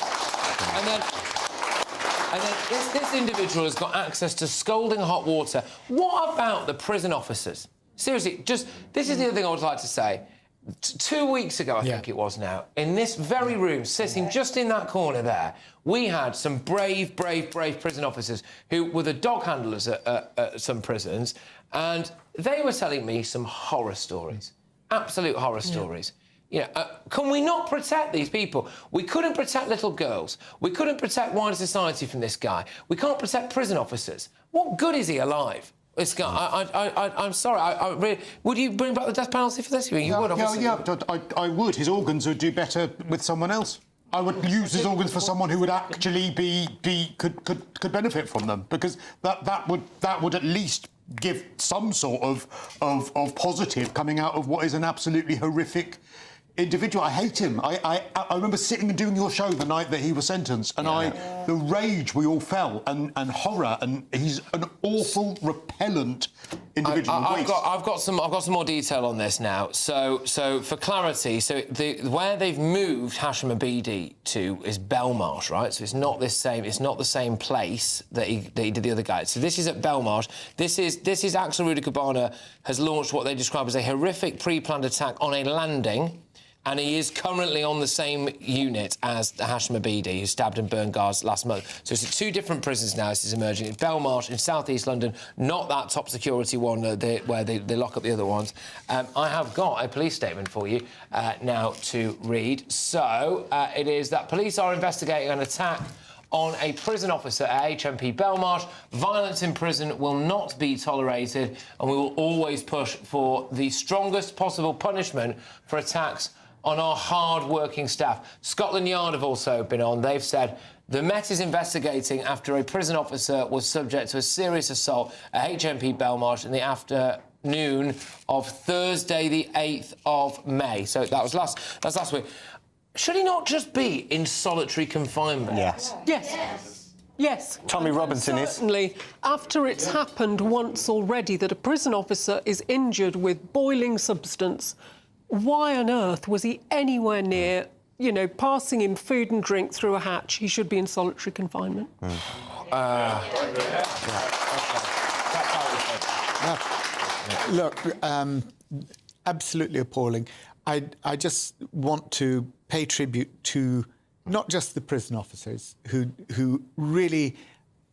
And then this individual has got access to scalding hot water. What about the prison officers? Seriously, this is the other thing I would like to say. 2 weeks ago, I think it was now, in this very room, sitting just in that corner there, we had some brave prison officers who were the dog handlers at some prisons, and they were telling me some horror stories, absolute horror stories. Can we not protect these people? We couldn't protect little girls. We couldn't protect wider society from this guy. We can't protect prison officers. What good is he alive? This guy, I'm sorry. Would you bring back the death penalty for this? You would, obviously. I would. His organs would do better with someone else. I would use his organs for someone who would actually could benefit from them, because that would at least give some sort of positive coming out of what is an absolutely horrific individual. I hate him. I remember sitting and doing your show the night that he was sentenced, and the rage we all felt, and horror, and he's an awful, repellent individual. I've got some more detail on this now. So for clarity, where they've moved Hashim Abidi to is Belmarsh, right? So it's not the same place that he did the other guy. So this is at Belmarsh. This is Axel Rudy Cabana has launched what they describe as a horrific pre-planned attack on a landing. And he is currently on the same unit as Hashim Abidi, who stabbed and burned guards last month. So it's at 2 different prisons now. This is emerging. It's Belmarsh in South East London, not that top security one where they lock up the other ones. I have got a police statement for you now to read. So it is that police are investigating an attack on a prison officer at HMP Belmarsh. Violence in prison will not be tolerated, and we will always push for the strongest possible punishment for attacks on our hard-working staff. Scotland Yard have also been on. They've said the Met is investigating after a prison officer was subject to a serious assault at HMP Belmarsh in the afternoon of Thursday, the 8th of May. So that's last week. Should he not just be in solitary confinement? Yes. Tommy Robinson is. Certainly, after it's happened once already that a prison officer is injured with boiling substance, why on earth was he anywhere near, passing him food and drink through a hatch? He should be in solitary confinement. Look, absolutely appalling. I just want to pay tribute to not just the prison officers who really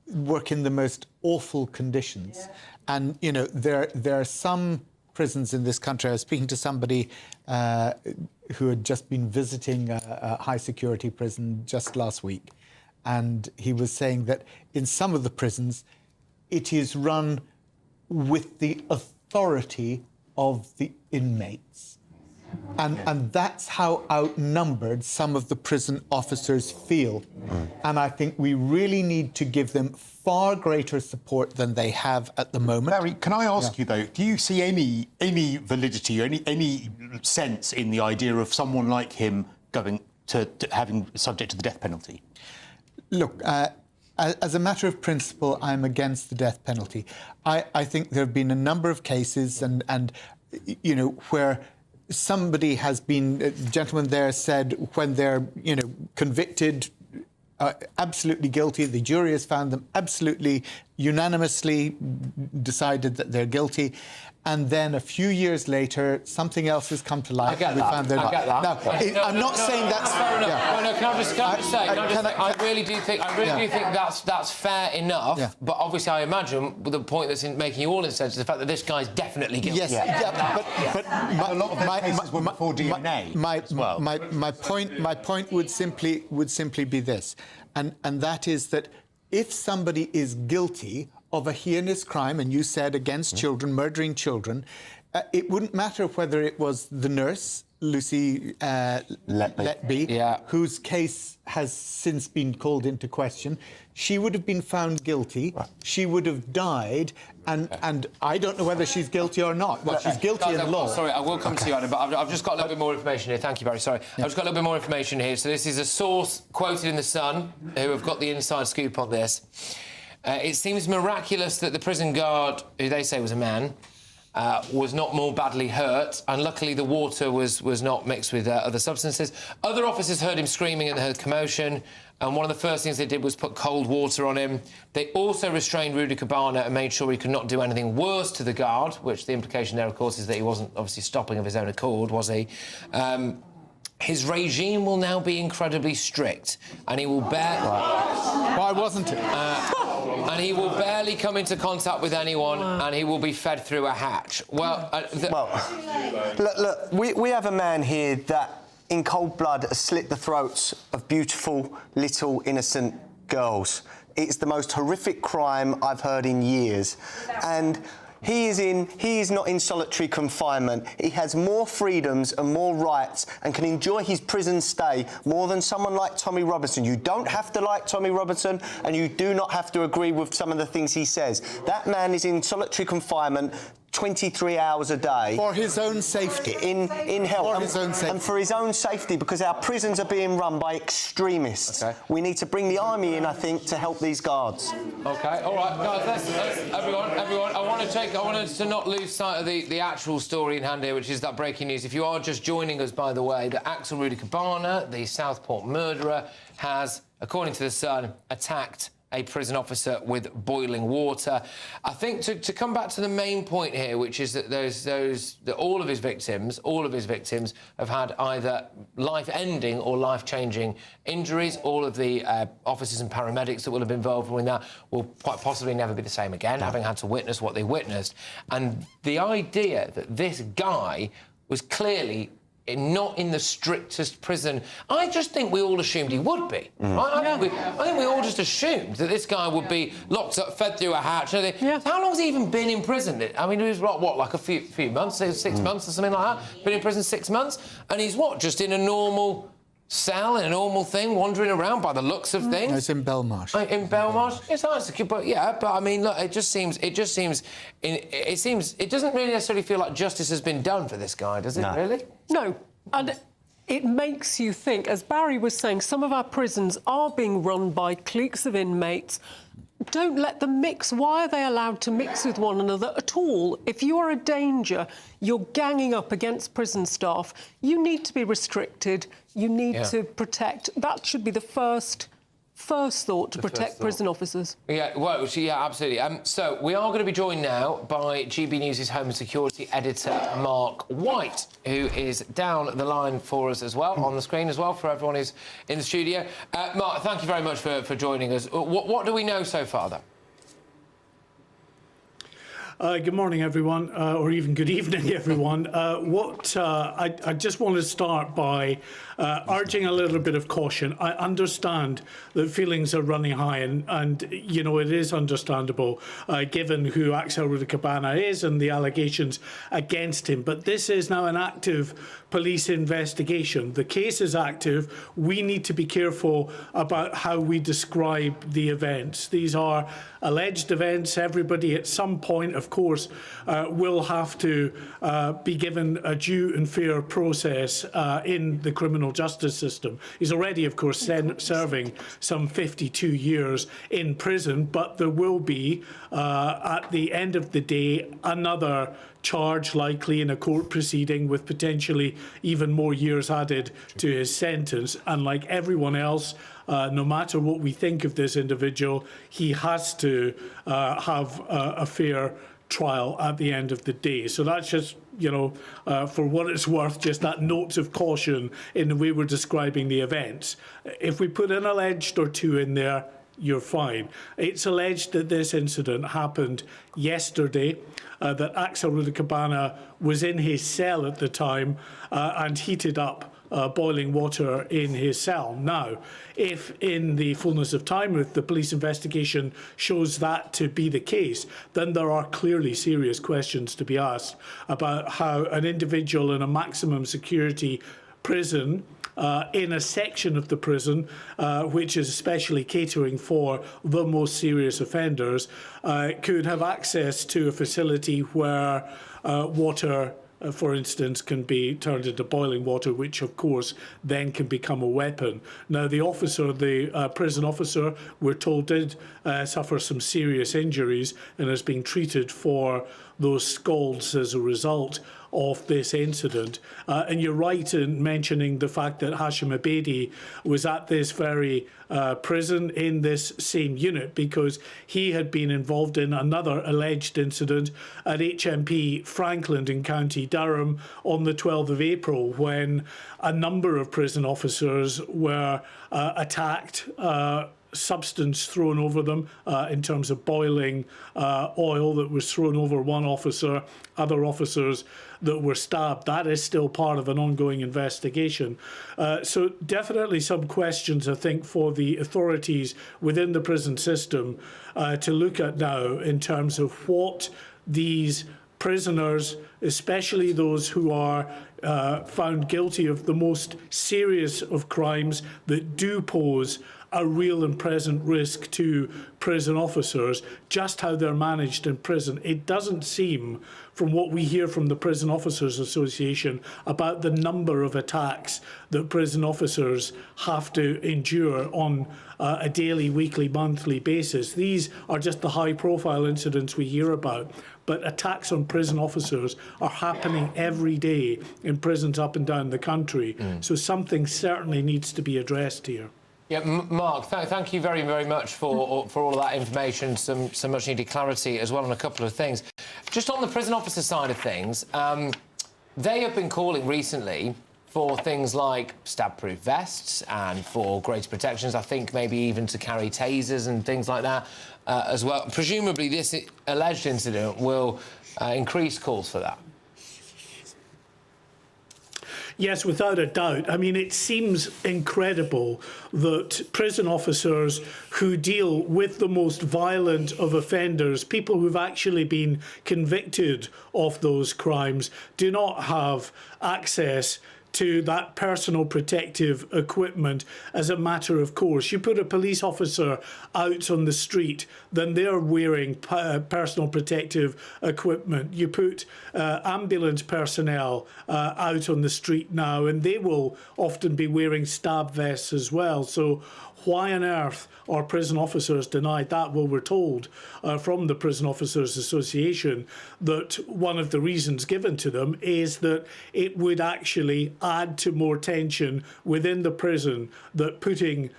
work in the most awful conditions, And, you know, there are some prisons in this country. I was speaking to somebody who had just been visiting a high-security prison just last week, and he was saying that in some of the prisons, it is run with the authority of the inmates. And that's how outnumbered some of the prison officers feel. And I think we really need to give them far greater support than they have at the moment. Barry, can I ask you, though, do you see any validity or any sense in the idea of someone like him going to having subject to the death penalty? Look, as a matter of principle, I'm against the death penalty. I think there have been a number of cases and you know, where somebody has been, a gentleman there said, when they're, you know, convicted, absolutely guilty, the jury has found them absolutely unanimously decided that they're guilty, and then a few years later, something else has come to light. I get that. I get that. Now, I'm not saying that's fair enough. Yeah. No, can I just say? I really do think that's fair enough. Yeah. But obviously, I imagine the point that's making you all in sense is the fact that this guy's definitely guilty. Yes, but a lot of those cases were before DNA as well. My point would simply be this, and that is that if somebody is guilty of a heinous crime, and you said against children, murdering children, it wouldn't matter whether it was the nurse, Lucy Letby, whose case has since been called into question. She would have been found guilty. Right. She would have died, and I don't know whether she's guilty or not. Well, she's guilty in law. Sorry, I will come to you, Adam, but I've just got a little bit more information here. Thank you, Barry. Sorry. I've just got a little bit more information here. So this is a source quoted in The Sun, who have got the inside scoop on this. It seems miraculous that the prison guard, who they say was a man, was not more badly hurt, and luckily the water was not mixed with other substances. Other officers heard him screaming and heard commotion, and one of the first things they did was put cold water on him. They also restrained Rudy Cabana and made sure he could not do anything worse to the guard, which the implication there, of course, is that he wasn't obviously stopping of his own accord, was he? His regime will now be incredibly strict, and he will Why wasn't it? And he will barely come into contact with anyone, and he will be fed through a hatch. Well, look, we have a man here that, in cold blood, has slit the throats of beautiful, little, innocent girls. It's the most horrific crime I've heard in years. And he is not in solitary confinement. He has more freedoms and more rights and can enjoy his prison stay more than someone like Tommy Robinson. You don't have to like Tommy Robinson, and you do not have to agree with some of the things he says. That man is in solitary confinement 23 hours a day. For his own safety. In health. For his own safety. And for his own safety, because our prisons are being run by extremists. Okay. We need to bring the army in, I think, to help these guards. OK, all right, guys, let's everyone, I wanted to not lose sight of the actual story in hand here, which is that breaking news. If you are just joining us, by the way, that Axel Rudy Cabana, the Southport murderer, has, according to The Sun, attacked a prison officer with boiling water. I think to come back to the main point here, which is that all of his victims have had either life-ending or life-changing injuries. All of the officers and paramedics that will have been involved in that will quite possibly never be the same again, having had to witness what they witnessed. And the idea that this guy was clearly not in the strictest prison, I just think we all assumed he would be. I think we all just assumed that this guy would be locked up, fed through a hatch. Yeah. How long has he even been in prison? I mean, it was what, like a few months, 6 months or something like that? Been in prison 6 months? And he's what, just in a normal cell, in a normal thing, wandering around by the looks of things? No, it's in Belmarsh. In Belmarsh? It's nice, but I mean, look, it doesn't really necessarily feel like justice has been done for this guy, does it, really? No, and it makes you think, as Barry was saying, some of our prisons are being run by cliques of inmates. Don't let them mix. Why are they allowed to mix with one another at all? If you are a danger, you're ganging up against prison staff, you need to be restricted, you need to protect. That should be the first thought, to protect prison officers. Yeah, well, yeah, absolutely. So we are going to be joined now by GB News' Home and Security editor, Mark White, who is down the line for us as well, on the screen as well, for everyone who's in the studio. Mark, thank you very much for joining us. What do we know so far, though? Good morning, everyone, or even good evening, everyone. I just want to start by urging a little bit of caution. I understand that feelings are running high, and you know, it is understandable given who Axel Rudikabana is and the allegations against him. But this is now an active police investigation. The case is active. We need to be careful about how we describe the events. These are alleged events. Everybody at some point, of course, will have to be given a due and fair process in the criminal justice system. He's already, of course, serving some 52 years in prison, but there will be, at the end of the day, another charge likely in a court proceeding with potentially even more years added to his sentence. And like everyone else, no matter what we think of this individual, he has to have a fair trial at the end of the day. So that's just, you know, for what it's worth, just that note of caution in the way we're describing the events. If we put an alleged or two in there, you're fine. It's alleged that this incident happened yesterday, that Axel Rudikabana was in his cell at the time and heated up boiling water in his cell. Now, if in the fullness of time, if the police investigation shows that to be the case, then there are clearly serious questions to be asked about how an individual in a maximum security prison in a section of the prison which is especially catering for the most serious offenders could have access to a facility where water, for instance, can be turned into boiling water, which of course then can become a weapon. Now, the officer, the prison officer, we're told did suffer some serious injuries and is being treated for those scalds as a result of this incident. And you're right in mentioning the fact that Hashim Abedi was at this very prison in this same unit because he had been involved in another alleged incident at HMP Frankland in County Durham on the 12th of April when a number of prison officers were attacked, substance thrown over them in terms of boiling oil that was thrown over one officer, other officers that were stabbed. That is still part of an ongoing investigation. So definitely some questions, I think, for the authorities within the prison system to look at now in terms of what these prisoners, especially those who are found guilty of the most serious of crimes that do pose a real and present risk to prison officers, just how they're managed in prison. It doesn't seem, from what we hear from the Prison Officers Association, about the number of attacks that prison officers have to endure on a daily, weekly, monthly basis. These are just the high-profile incidents we hear about. But attacks on prison officers are happening every day in prisons up and down the country. So something certainly needs to be addressed here. Yeah, Mark, thank you very, very much for all of that information, some much needed clarity as well on a couple of things. Just on the prison officer side of things, they have been calling recently for things like stab-proof vests and for greater protections, I think maybe even to carry tasers and things like that as well. Presumably this alleged incident will increase calls for that. Yes, without a doubt. I mean, it seems incredible that prison officers who deal with the most violent of offenders, people who've actually been convicted of those crimes, do not have access to that personal protective equipment as a matter of course. You put a police officer out on the street, then they're wearing personal protective equipment. You put ambulance personnel out on the street now, and they will often be wearing stab vests as well. So why on earth are prison officers denied that? Well, we're told from the Prison Officers Association that one of the reasons given to them is that it would actually add to more tension within the prison, that putting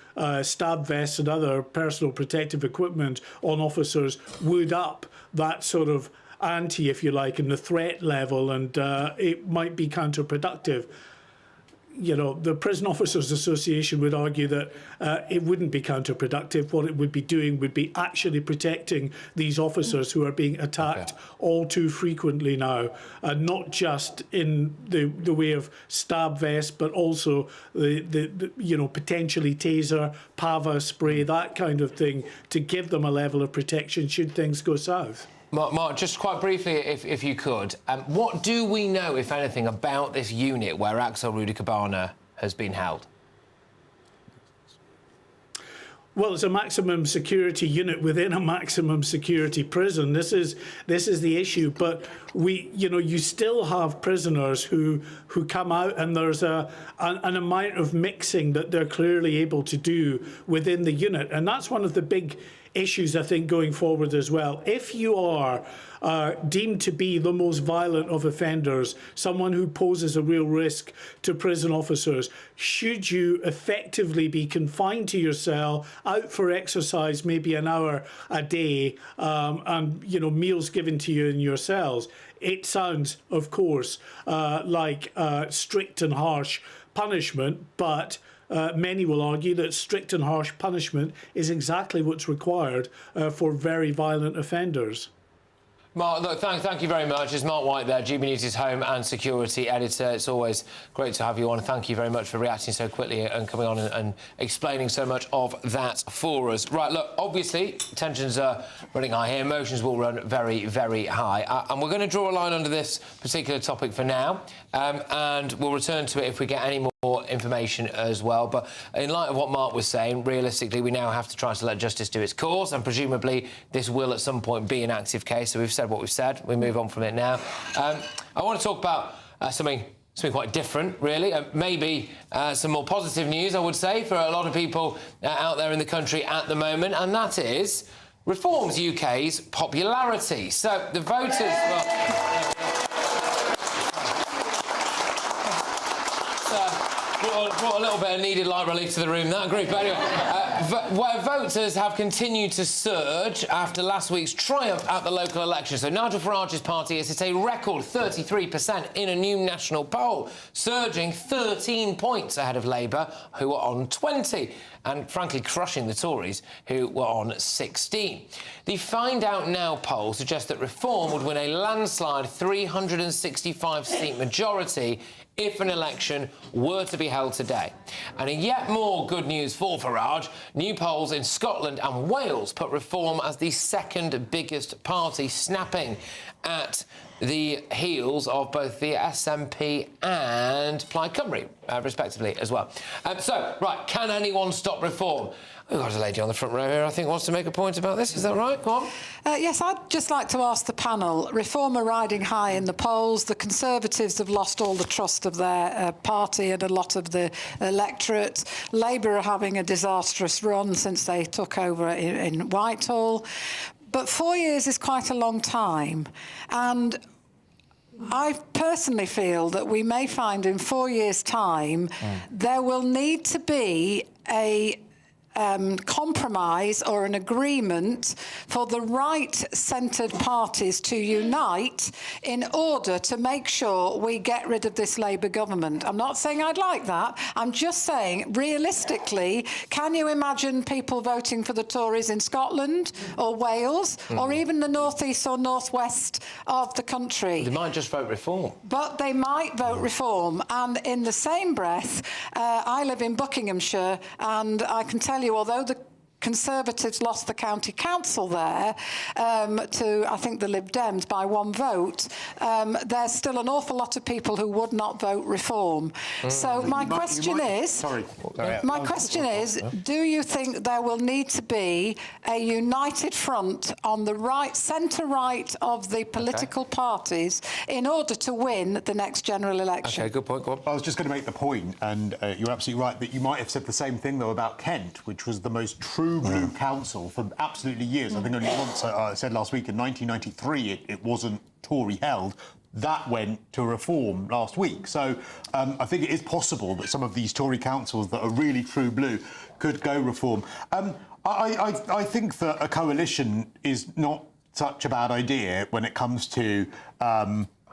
stab vests and other personal protective equipment on officers would up that sort of ante, if you like, in the threat level, and it might be counterproductive. the Prison Officers Association would argue that it wouldn't be counterproductive. What it would be doing would be actually protecting these officers who are being attacked all too frequently now, not just in the way of stab vest, but also the potentially taser, pava spray, that kind of thing, to give them a level of protection should things go south. Mark, just quite briefly, if you could, what do we know, if anything, about this unit where Axel Rudikabana has been held? Well, it's a maximum security unit within a maximum security prison. This is the issue. But you still have prisoners who come out, and there's an amount of mixing that they're clearly able to do within the unit, and that's one of the big issues, I think, going forward as well. If you are deemed to be the most violent of offenders, someone who poses a real risk to prison officers, should you effectively be confined to your cell, out for exercise maybe an hour a day, and meals given to you in your cells? It sounds, of course, like strict and harsh punishment, but many will argue that strict and harsh punishment is exactly what's required for very violent offenders. Mark, look, thank you very much. It's Mark White there, GBNews' Home and Security Editor. It's always great to have you on. Thank you very much for reacting so quickly and coming on and explaining so much of that for us. Right, look, obviously, tensions are running high here. Emotions will run very, very high. And we're going to draw a line under this particular topic for now, and we'll return to it if we get any more information as well. But in light of what Mark was saying, realistically, we now have to try to let justice do its course, and presumably this will at some point be an active case. So we've said what we've said. We move on from it now. I want to talk about something quite different, really. Maybe some more positive news, I would say, for a lot of people out there in the country at the moment, and that is Reform's UK's popularity. So the voters... brought a little bit of needed light relief to the room, that group. But anyway, where voters have continued to surge after last week's triumph at the local election. So Nigel Farage's party has hit a record 33% in a new national poll, surging 13 points ahead of Labour, who were on 20, and frankly crushing the Tories, who were on 16. The Find Out Now poll suggests that Reform would win a landslide 365-seat majority if an election were to be held today. And in yet more good news for Farage, new polls in Scotland and Wales put Reform as the second biggest party, snapping at the heels of both the SNP and Plaid Cymru, respectively, as well. Right, can anyone stop Reform? We've got a lady on the front row here, I think, wants to make a point about this. Is that right? Go on. Yes, I'd just like to ask the panel. Reform are riding high in the polls. The Conservatives have lost all the trust of their party and a lot of the electorate. Labour are having a disastrous run since they took over in Whitehall. But 4 years is quite a long time. And I personally feel that we may find in 4 years' time there will need to be a compromise or an agreement for the right-centred parties to unite in order to make sure we get rid of this Labour government. I'm not saying I'd like that. I'm just saying, realistically, can you imagine people voting for the Tories in Scotland or Wales or even the north-east or north-west of the country? They might just vote Reform. But they might vote Reform. And in the same breath, I live in Buckinghamshire, and I can tell you, although the Conservatives lost the county council there to, I think, the Lib Dems by one vote, there's still an awful lot of people who would not vote Reform. So my question is, do you think there will need to be a united front on the right, centre-right of the political parties in order to win the next general election? OK, good point. Go on. I was just going to make the point, and you're absolutely right, that you might have said the same thing, though, about Kent, which was the most true blue council for absolutely years. I think only once, I said last week, in 1993, it wasn't Tory held. That went to Reform last week. So I think it is possible that some of these Tory councils that are really true blue could go Reform. I think that a coalition is not such a bad idea when it comes to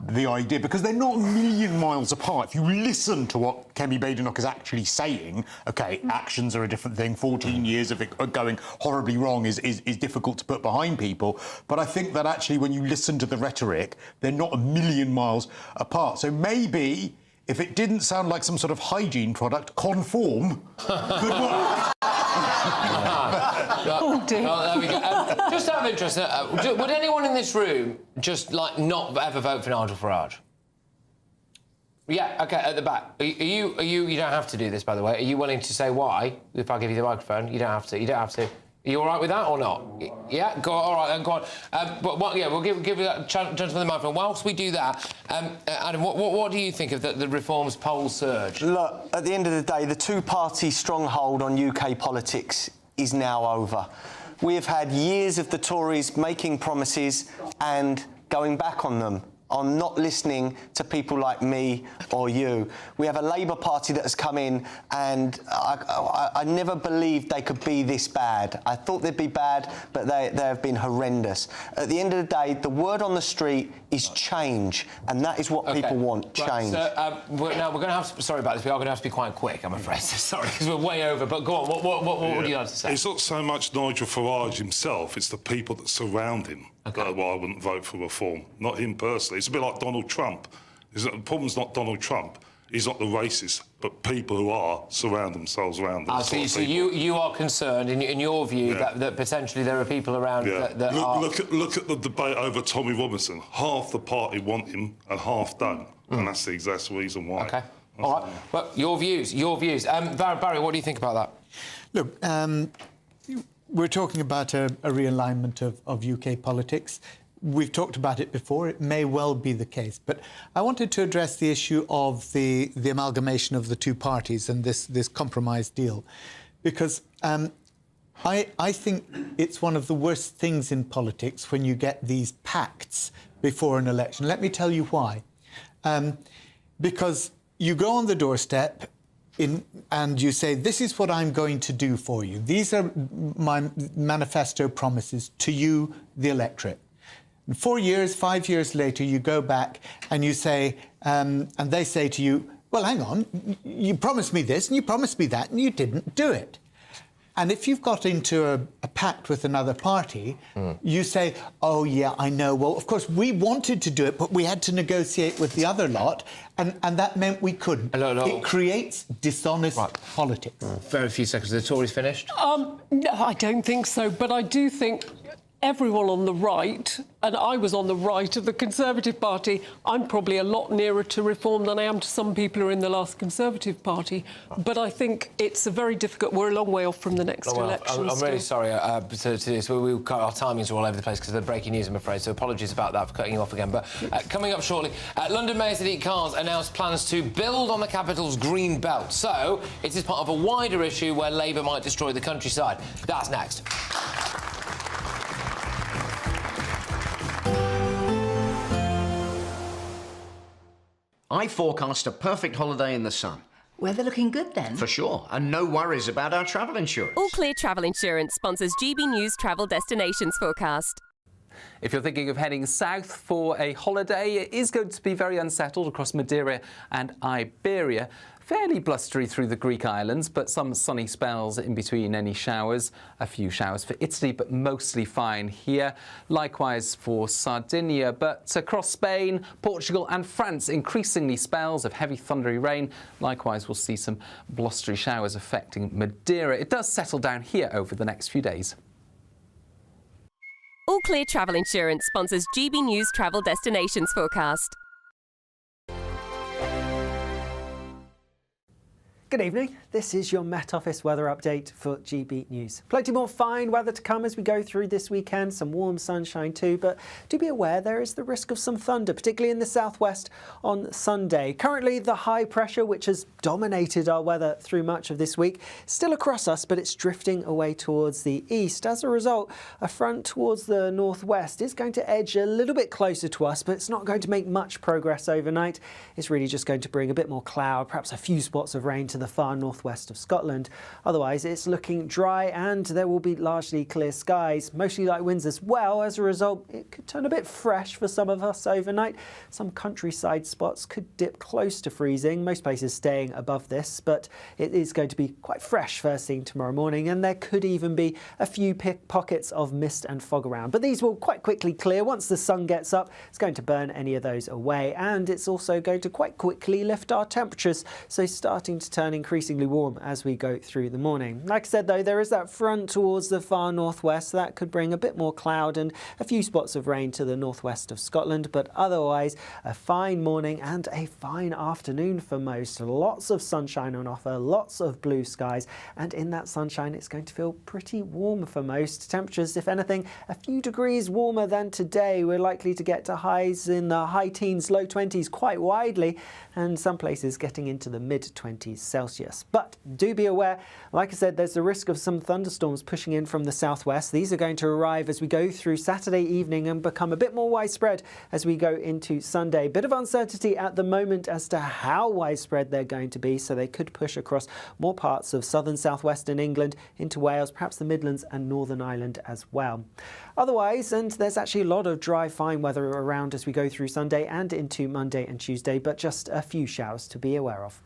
the idea, because they're not a million miles apart. If you listen to what Kemi Badenoch is actually saying, OK, actions are a different thing. 14 years of it going horribly wrong is difficult to put behind people. But I think that actually when you listen to the rhetoric, they're not a million miles apart. So maybe if it didn't sound like some sort of hygiene product, conform could work. Oh dear. Well, there we go. Just out of interest, would anyone in this room just like not ever vote for Nigel Farage? Yeah, OK, at the back. Are you? You don't have to do this, by the way. Are you willing to say why? If I give you the microphone, you don't have to. You don't have to. Are you all right with that or not? Yeah, go on. All right, then go on. But yeah, we'll give that gentleman the microphone. Whilst we do that, Adam, what do you think of the Reform's poll surge? Look, at the end of the day, the two-party stronghold on UK politics is now over. We have had years of the Tories making promises and going back on them, on not listening to people like me or you. We have a Labour Party that has come in, and I never believed they could be this bad. I thought they'd be bad, but they have been horrendous. At the end of the day, the word on the street is change, and that is what people want, change. Right, so, now, we're going to have to... Sorry about this, we are going to have to be quite quick, I'm afraid. Sorry, because we're way over, but go on, what would you like to say? It's not so much Nigel Farage himself, it's the people that surround him. That's why I wouldn't vote for reform. Not him personally. It's a bit like Donald Trump. The problem's not Donald Trump. He's not the racist, but people who are surround themselves around them. So you are concerned, in your view, that potentially there are people around that are... Look at the debate over Tommy Robinson. Half the party want him and half don't. And that's the exact reason why. OK. All right. Well, your views. Barry, what do you think about that? Look, we're talking about a realignment of UK politics. We've talked about it before. It may well be the case. But I wanted to address the issue of the amalgamation of the two parties and this compromise deal, because I think it's one of the worst things in politics when you get these pacts before an election. Let me tell you why. Because you go on the doorstep and you say, this is what I'm going to do for you. These are my manifesto promises to you, the electorate. And 4 years, 5 years later, you go back and you say, and they say to you, well, hang on, you promised me this and you promised me that and you didn't do it. And if you've got into a pact with another party, you say, oh, yeah, I know. Well, of course, we wanted to do it, but we had to negotiate with the other lot, and that meant we couldn't. It creates dishonest politics. Very few seconds. Are the Tories finished? No, I don't think so, but I do think everyone on the right, and I was on the right of the Conservative Party, I'm probably a lot nearer to reform than I am to some people who are in the last Conservative Party. But I think it's a very difficult... We're a long way off from the next election. I'm really sorry to this. Our timings are all over the place because of the breaking news, I'm afraid, so apologies about that for cutting you off again. But coming up shortly, London Mayor Sadiq Khan's announced plans to build on the capital's green belt. So it is part of a wider issue where Labour might destroy the countryside. That's next. I forecast a perfect holiday in the sun. Weather looking good then? For sure, and no worries about our travel insurance. All Clear Travel Insurance sponsors GBNews Travel Destinations Forecast. If you're thinking of heading south for a holiday, it is going to be very unsettled across Madeira and Iberia. Fairly blustery through the Greek islands, but some sunny spells in between any showers. A few showers for Italy, but mostly fine here. Likewise for Sardinia, but across Spain, Portugal and France, increasingly spells of heavy thundery rain. Likewise, we'll see some blustery showers affecting Madeira. It does settle down here over the next few days. All Clear Travel Insurance sponsors GBNews Travel Destinations Forecast. Good evening. This is your Met Office weather update for GB News. Plenty more fine weather to come as we go through this weekend, some warm sunshine too, but do be aware there is the risk of some thunder, particularly in the southwest on Sunday. Currently, the high pressure, which has dominated our weather through much of this week, still across us, but it's drifting away towards the east. As a result, a front towards the northwest is going to edge a little bit closer to us, but it's not going to make much progress overnight. It's really just going to bring a bit more cloud, perhaps a few spots of rain to the the far northwest of Scotland. Otherwise, it's looking dry and there will be largely clear skies, mostly light winds as well. As a result, it could turn a bit fresh for some of us overnight. Some countryside spots could dip close to freezing, most places staying above this, but it is going to be quite fresh first thing tomorrow morning, and there could even be a few pockets of mist and fog around. But these will quite quickly clear once the sun gets up. It's going to burn any of those away, and it's also going to quite quickly lift our temperatures, so starting to turn increasingly warm as we go through the morning. Like I said though, there is that front towards the far northwest that could bring a bit more cloud and a few spots of rain to the northwest of Scotland, but otherwise a fine morning and a fine afternoon for most. Lots of sunshine on offer, lots of blue skies, and in that sunshine it's going to feel pretty warm for most. Temperatures, if anything, a few degrees warmer than today. We're likely to get to highs in the high teens, low 20s quite widely, and some places getting into the mid-20s Celsius. But do be aware, like I said, there's the risk of some thunderstorms pushing in from the southwest. These are going to arrive as we go through Saturday evening and become a bit more widespread as we go into Sunday. Bit of uncertainty at the moment as to how widespread they're going to be, so they could push across more parts of southern southwestern England into Wales, perhaps the Midlands and Northern Ireland as well. Otherwise, and there's actually a lot of dry, fine weather around as we go through Sunday and into Monday and Tuesday, but just a few showers to be aware of.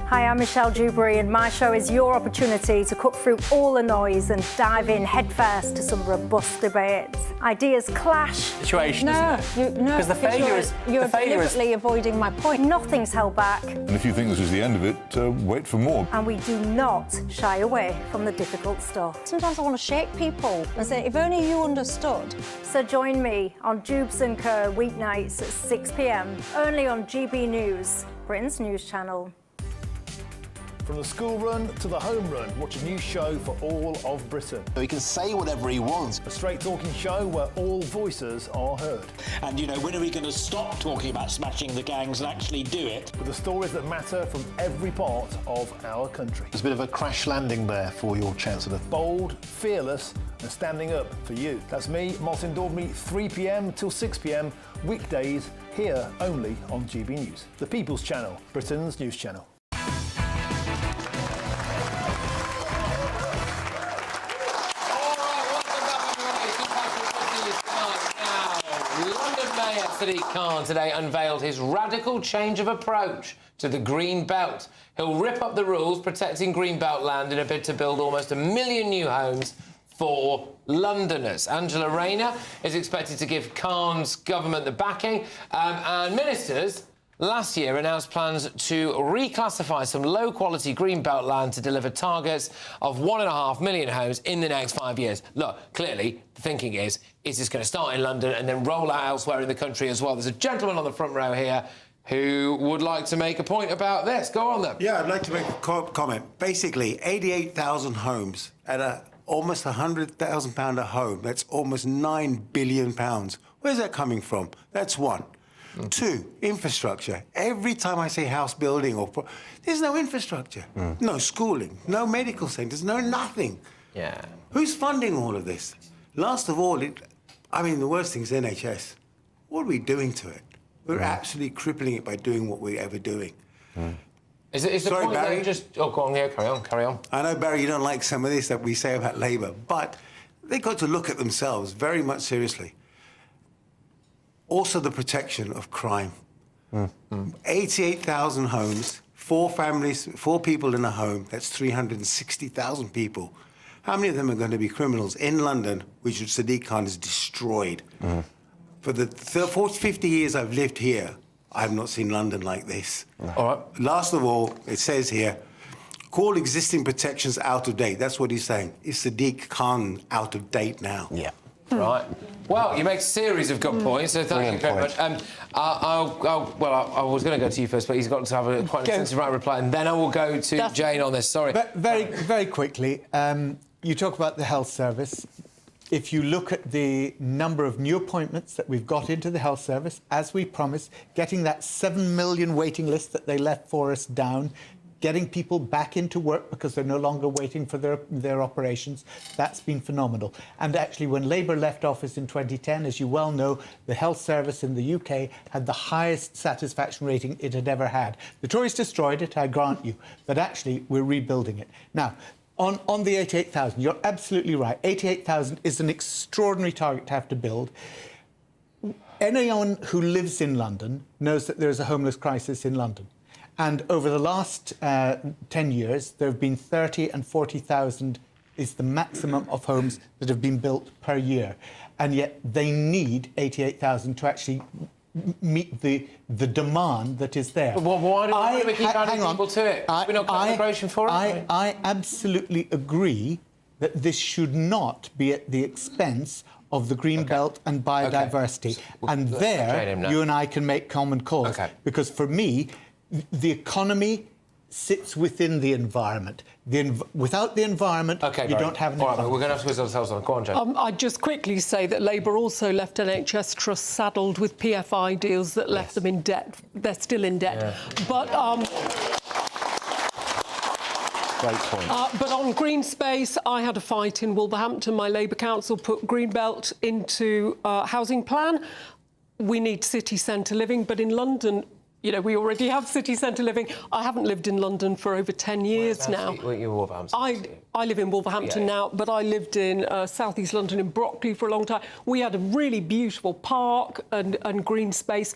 Hi, I'm Michelle Dewberry, and my show is your opportunity to cut through all the noise and dive in headfirst to some robust debates. Ideas clash. Situation, Because you're deliberately avoiding my point. Nothing's held back. And if you think this is the end of it, wait for more. And we do not shy away from the difficult stuff. Sometimes I want to shake people and say, if only you understood. So join me on Dubes & Co. weeknights at 6 p.m, only on GB News, Britain's news channel. From the school run to the home run, watch a new show for all of Britain. He can say whatever he wants. A straight-talking show where all voices are heard. And, you know, when are we going to stop talking about smashing the gangs and actually do it? With the stories that matter from every part of our country. There's a bit of a crash landing there for your Chancellor. Bold, fearless and standing up for you. That's me, Martin Daubney, 3 p.m. till 6 p.m, weekdays, here only on GB News. The People's Channel, Britain's news channel. Sadiq Khan today unveiled his radical change of approach to the Green Belt. He'll rip up the rules protecting Green Belt land in a bid to build almost 1 million new homes for Londoners. Angela Rayner is expected to give Khan's government the backing, and ministers last year announced plans to reclassify some low-quality Greenbelt land to deliver targets of 1.5 million homes in the next 5 years. Look, clearly, the thinking is this going to start in London and then roll out elsewhere in the country as well? There's a gentleman on the front row here who would like to make a point about this. Go on, then. Yeah, I'd like to make a comment. Basically, 88,000 homes at almost £100,000 a home. That's almost £9 billion. Where's that coming from? That's one. Two, infrastructure. Every time I say house building there's no infrastructure. No schooling, no medical centres, no nothing. Yeah. Who's funding all of this? Last of all, the worst thing is NHS. What are we doing to it? We're absolutely crippling it by doing what we're ever doing. Is the Sorry, point Barry. Oh, go on, yeah, carry on. I know, Barry, you don't like some of this that we say about Labour, but they've got to look at themselves very much seriously. Also, the protection of crime. 88,000 homes, 4 families, 4 people in a home, that's 360,000 people. How many of them are going to be criminals in London, which Sadiq Khan has destroyed? For the 50 years I've lived here, I have not seen London like this. All right. Last of all, it says here, call existing protections out of date. That's what he's saying. Is Sadiq Khan out of date now? Yeah. Right. Well, you make a series of good points, so thank you very much. I was going to go to you first, but he's got to have a quite extensive right reply, and then I will go to Jane on this. Sorry. Very quickly, you talk about the health service. If you look at the number of new appointments that we've got into the health service, as we promised, getting that 7 million waiting list that they left for us down, getting people back into work because they're no longer waiting for their operations. That's been phenomenal. And actually, when Labour left office in 2010, as you well know, the health service in the UK had the highest satisfaction rating it had ever had. The Tories destroyed it, I grant you, but actually, we're rebuilding it. Now, on the 88,000, you're absolutely right. 88,000 is an extraordinary target to have to build. Anyone who lives in London knows that there's a homeless crisis in London. And over the last 10 years, there have been 30 and 40,000 is the maximum of homes that have been built per year. And yet they need 88,000 to actually meet the demand that is there. But why do we keep adding people to it? We're not got immigration for it? I absolutely agree that this should not be at the expense of the green belt and biodiversity. And there, you and I can make common cause. Because for me, the economy sits within the environment. Without the environment, you don't have an economy. We're going to have to quiz ourselves on. Go on, Jane. I'd just quickly say that Labour also left NHS trusts saddled with PFI deals that left them in debt. They're still in debt. Yeah. But great point. But on green space, I had a fight in Wolverhampton. My Labour council put Greenbelt into housing plan. We need city centre living, but in London, you know, we already have city centre living. I haven't lived in London for over 10 years now. You're Wolverhampton. I live in Wolverhampton now, but I lived in South East London in Brockley for a long time. We had a really beautiful park and green space,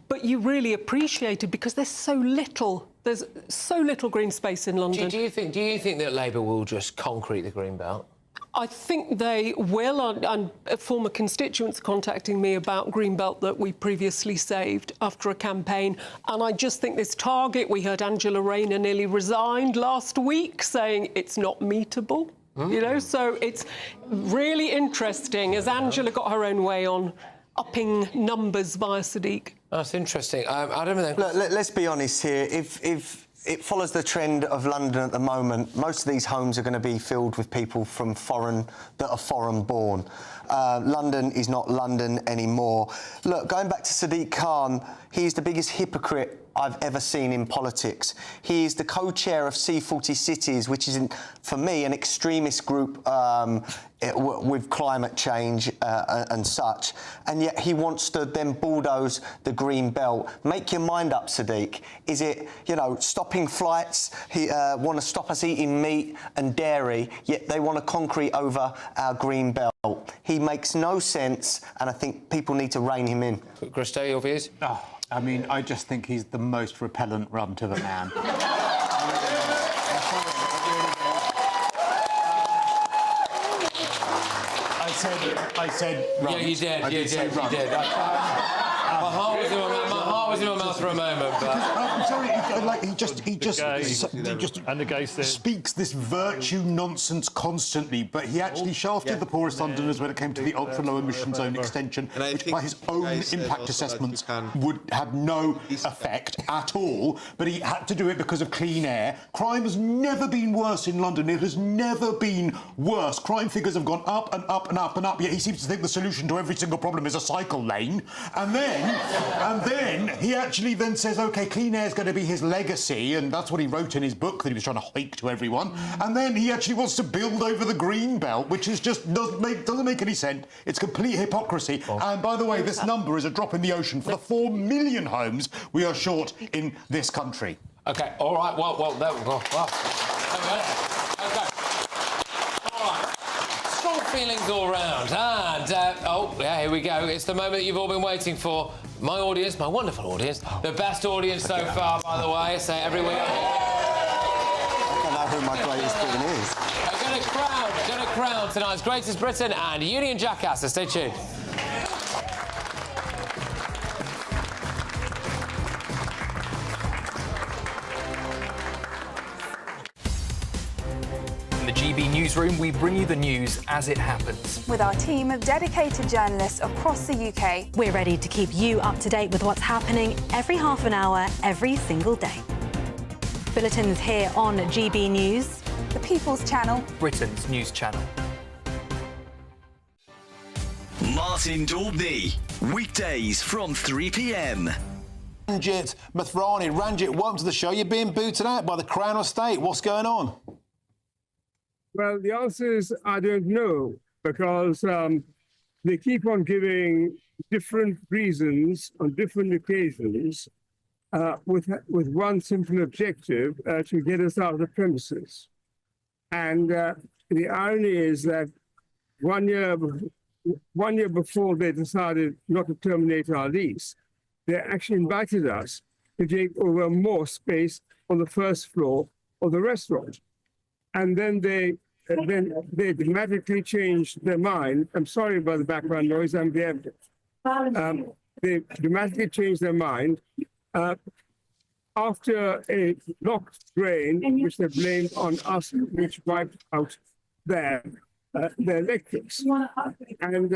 but you really appreciate it because there's so little. There's so little green space in London. Do you think that Labour will just concrete the green belt? I think they will, and former constituents contacting me about Greenbelt that we previously saved after a campaign. And I just think this target, we heard Angela Rayner nearly resigned last week saying it's not meetable, you know, so it's really interesting as Angela got her own way on upping numbers via Sadiq. That's interesting. Adam, look, let's be honest here. If it follows the trend of London at the moment, most of these homes are going to be filled with people from that are foreign-born. London is not London anymore. Look, going back to Sadiq Khan, he's the biggest hypocrite I've ever seen in politics. He is the co-chair of C40 Cities, which is, for me, an extremist group with climate change and such. And yet he wants to then bulldoze the green belt. Make your mind up, Sadiq. Is it, you know, stopping flights? He want to stop us eating meat and dairy, yet they want to concrete over our green belt. He makes no sense, and I think people need to rein him in. Christys, your views? Oh, I mean, I just think he's the most repellent runt of a man. I said runt. Yeah, you did. I You did. runt. You did. My heart was in my mouth for a moment, but I'm sorry. He just speaks this virtue nonsense constantly, but he actually shafted the poorest Londoners when it came to the ultra-low emission zone extension, which by his own impact assessments would have no effect at all, but he had to do it because of clean air. Crime has never been worse in London. It has never been worse. Crime figures have gone up and up and up and up, yet he seems to think the solution to every single problem is a cycle lane. And then he actually then says, OK, clean air is going to be his legacy, and that's what he wrote in his book that he was trying to hike to everyone. And then he actually wants to build over the green belt, which is just doesn't make any sense. It's complete hypocrisy. And by the way, this number is a drop in the ocean for the 4 million homes we are short in this country. OK, all right. Well, there we go. Well, OK. All right. Strong feelings all round. And, here we go. It's the moment you've all been waiting for. My audience, my wonderful audience, the best audience so far, by the way. I say every week. I don't know who my greatest Britain is. I'm going to crown tonight's greatest Britain and Union Jackass. So stay tuned. In the GB newsroom, we bring you the news as it happens. With our team of dedicated journalists across the UK, we're ready to keep you up to date with what's happening every half an hour, every single day. Bulletins here on GB News, the People's Channel, Britain's news channel. Martin Daubney, weekdays from 3 p.m. Ranjit Mathrani. Ranjit, welcome to the show. You're being booted out by the Crown Estate. What's going on? Well, the answer is I don't know, because they keep on giving different reasons on different occasions with one simple objective, to get us out of the premises. And the irony is that 1 year before they decided not to terminate our lease, they actually invited us to take over more space on the first floor of the restaurant. And then they dramatically changed their mind. I'm sorry about the background noise, I'm the evidence. They dramatically changed their mind after a locked drain, which they blamed on us, which wiped out their electrics. And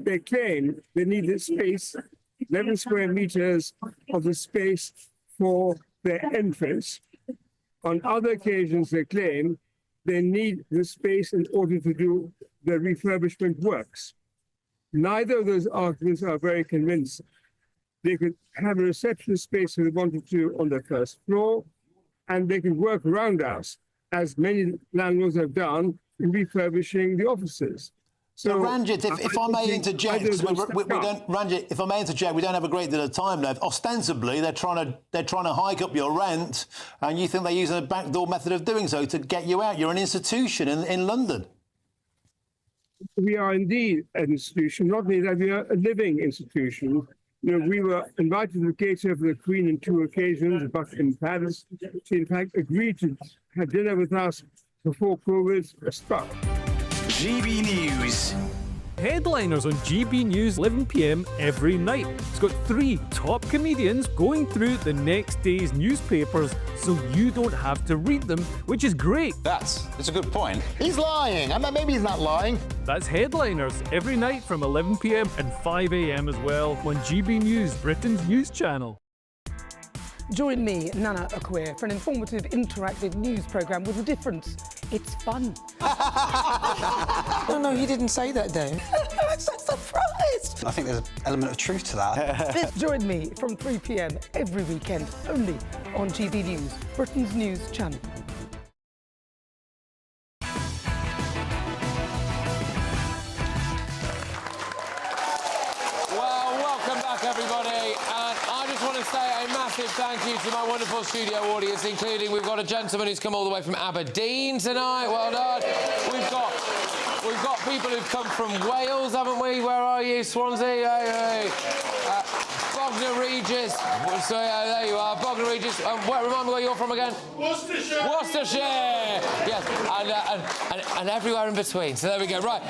they claim they needed space, 11 square meters of the space for their entrance. On other occasions, they claim they need the space in order to do the refurbishment works. Neither of those arguments are very convincing. They could have a reception space if they wanted to on the first floor, and they could work around us, as many landlords have done in refurbishing the offices. So, Ranjit, if I may interject, Ranjit, if I may interject, we don't have a great deal of time left. Ostensibly, they're trying to hike up your rent, and you think they're using a backdoor method of doing so to get you out. You're an institution in London. We are indeed an institution, not only that, we are a living institution. You know, we were invited to the cater for the Queen on 2 occasions, Buckingham Palace. She, in fact, agreed to have dinner with us before COVID struck. GB News. Headliners on GB News 11 p.m. every night. It's got 3 top comedians going through the next day's newspapers so you don't have to read them, which is great. That's a good point. He's lying. I mean, maybe he's not lying. That's Headliners every night from 11 p.m. and 5 a.m. as well on GB News, Britain's news channel. Join me, Nana Akwe, for an informative, interactive news programme with a difference. It's fun. No, he didn't say that, Dave. I'm so surprised. I think there's an element of truth to that. Join me from 3 p.m. every weekend, only on GB News, Britain's news channel. Thank you to my wonderful studio audience, including we've got a gentleman who's come all the way from Aberdeen tonight. Well done. We've got people who've come from Wales, haven't we? Where are you? Swansea? Bognor Regis. So there you are, Bognor Regis. Remind me where you're from again? Worcestershire. Worcestershire. Yes, and everywhere in between. So there we go. Right.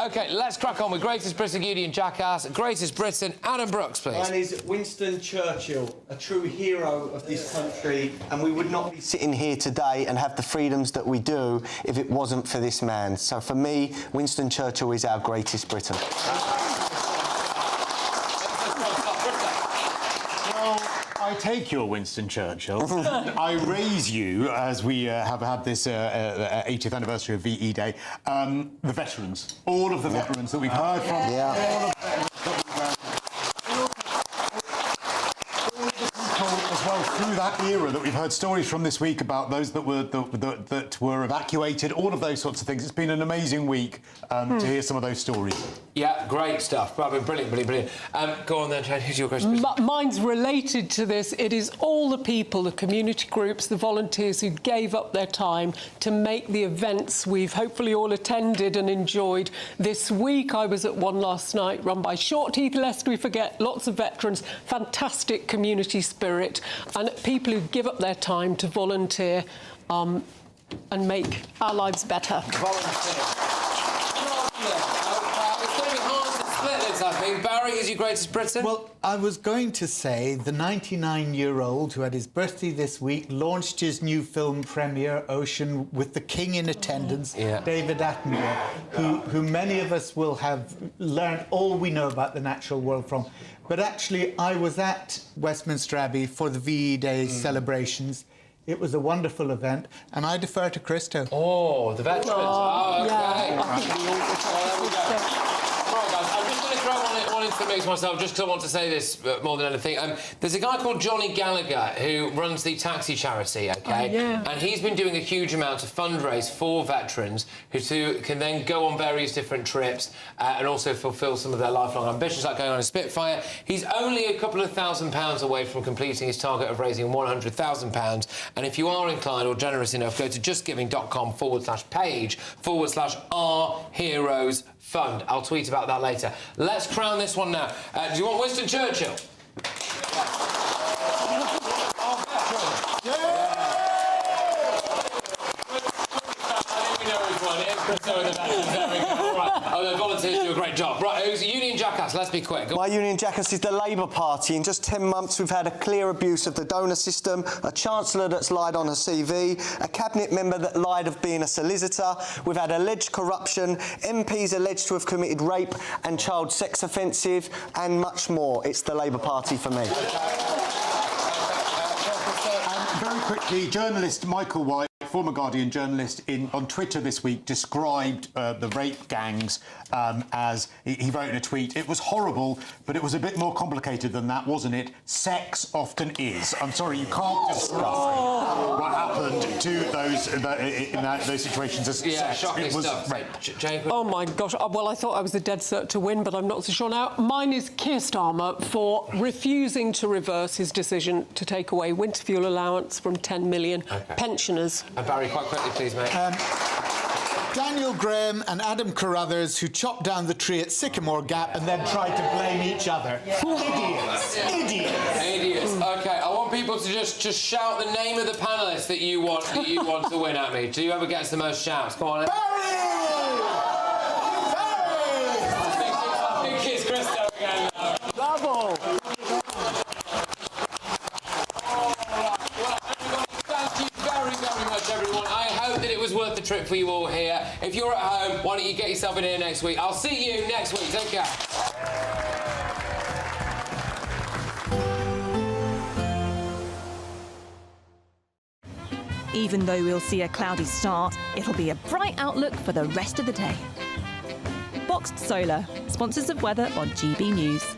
OK, let's crack on with Greatest Britain Gideon Jackass. Greatest Britain, Adam Brooks, please. Mine is Winston Churchill, a true hero of this country, and we would not be sitting here today and have the freedoms that we do if it wasn't for this man. So for me, Winston Churchill is our greatest Britain. I take your Winston Churchill. I raise you, as we have had this 80th anniversary of VE Day, the veterans. All of the veterans that we've heard from. All of the veterans that we've heard all the people as well through that era that we've heard stories from this week about those that were evacuated, all of those sorts of things. It's been an amazing week to hear some of those stories. Yeah, great stuff. Brilliant. Go on then, Jane. Who's your greatest Britain? Mine's related to this. It is all the people, the community groups, the volunteers who gave up their time to make the events we've hopefully all attended and enjoyed this week. I was at one last night run by Shortheath, lest we forget. Lots of veterans, fantastic community spirit, and people who give up their time to volunteer and make our lives better. I think. Barry, is your greatest Britain? Well, I was going to say the 99-year-old who had his birthday this week launched his new film premiere, Ocean, with the King in attendance, David Attenborough, who many of us will have learned all we know about the natural world from. But actually, I was at Westminster Abbey for the VE Day celebrations. It was a wonderful event, and I defer to Christo. Oh, the veterans. Oh, OK. Yeah. There we go. Right, guys, I'm just going to throw one into the mix myself just because I want to say this more than anything. There's a guy called Johnny Gallagher who runs the taxi charity, OK? Oh, yeah. And he's been doing a huge amount of fundraise for veterans who can then go on various different trips and also fulfil some of their lifelong ambitions, like going on a Spitfire. He's only a couple of £1,000s away from completing his target of raising £100,000. And if you are inclined or generous enough, go to justgiving.com/page/Our Heroes Fund. I'll tweet about that later. Let's crown this one now. Do you want Winston Churchill? Oh, the volunteers do a great job. Right, who's Union Jackass? Let's be quick. My Union Jackass is the Labour Party. In just 10 months, we've had a clear abuse of the donor system, a Chancellor that's lied on her CV, a Cabinet member that lied of being a solicitor. We've had alleged corruption, MPs alleged to have committed rape and child sex offensive, and much more. It's the Labour Party for me. Very quickly, journalist Michael White, former Guardian journalist, on Twitter this week described the rape gangs as, he wrote in a tweet, it was horrible, but it was a bit more complicated than that, wasn't it? Sex often is. I'm sorry, you can't describe what happened to those in those situations as sex. Shocking it was stuff. rape. Oh my gosh, well, I thought I was a dead cert to win, but I'm not so sure now. Mine is Keir Starmer for refusing to reverse his decision to take away winter fuel allowance from 10 million pensioners. And Barry, quite quickly, please, mate. Daniel Graham and Adam Carruthers, who chopped down the tree at Sycamore Gap and then tried to blame each other. Idiots. Idiots. Idiots. OK, I want people to just shout the name of the panellist that you want to win at me. Do you ever gets the most shouts? Come on. Barry! I think it's Christo again. Bravo! Everyone, I hope that it was worth the trip for you all here. If you're at home, why don't you get yourself in here next week? I'll see you next week. Take care. Even though we'll see a cloudy start, it'll be a bright outlook for the rest of the day. Boxed Solar, sponsors of weather on GB News.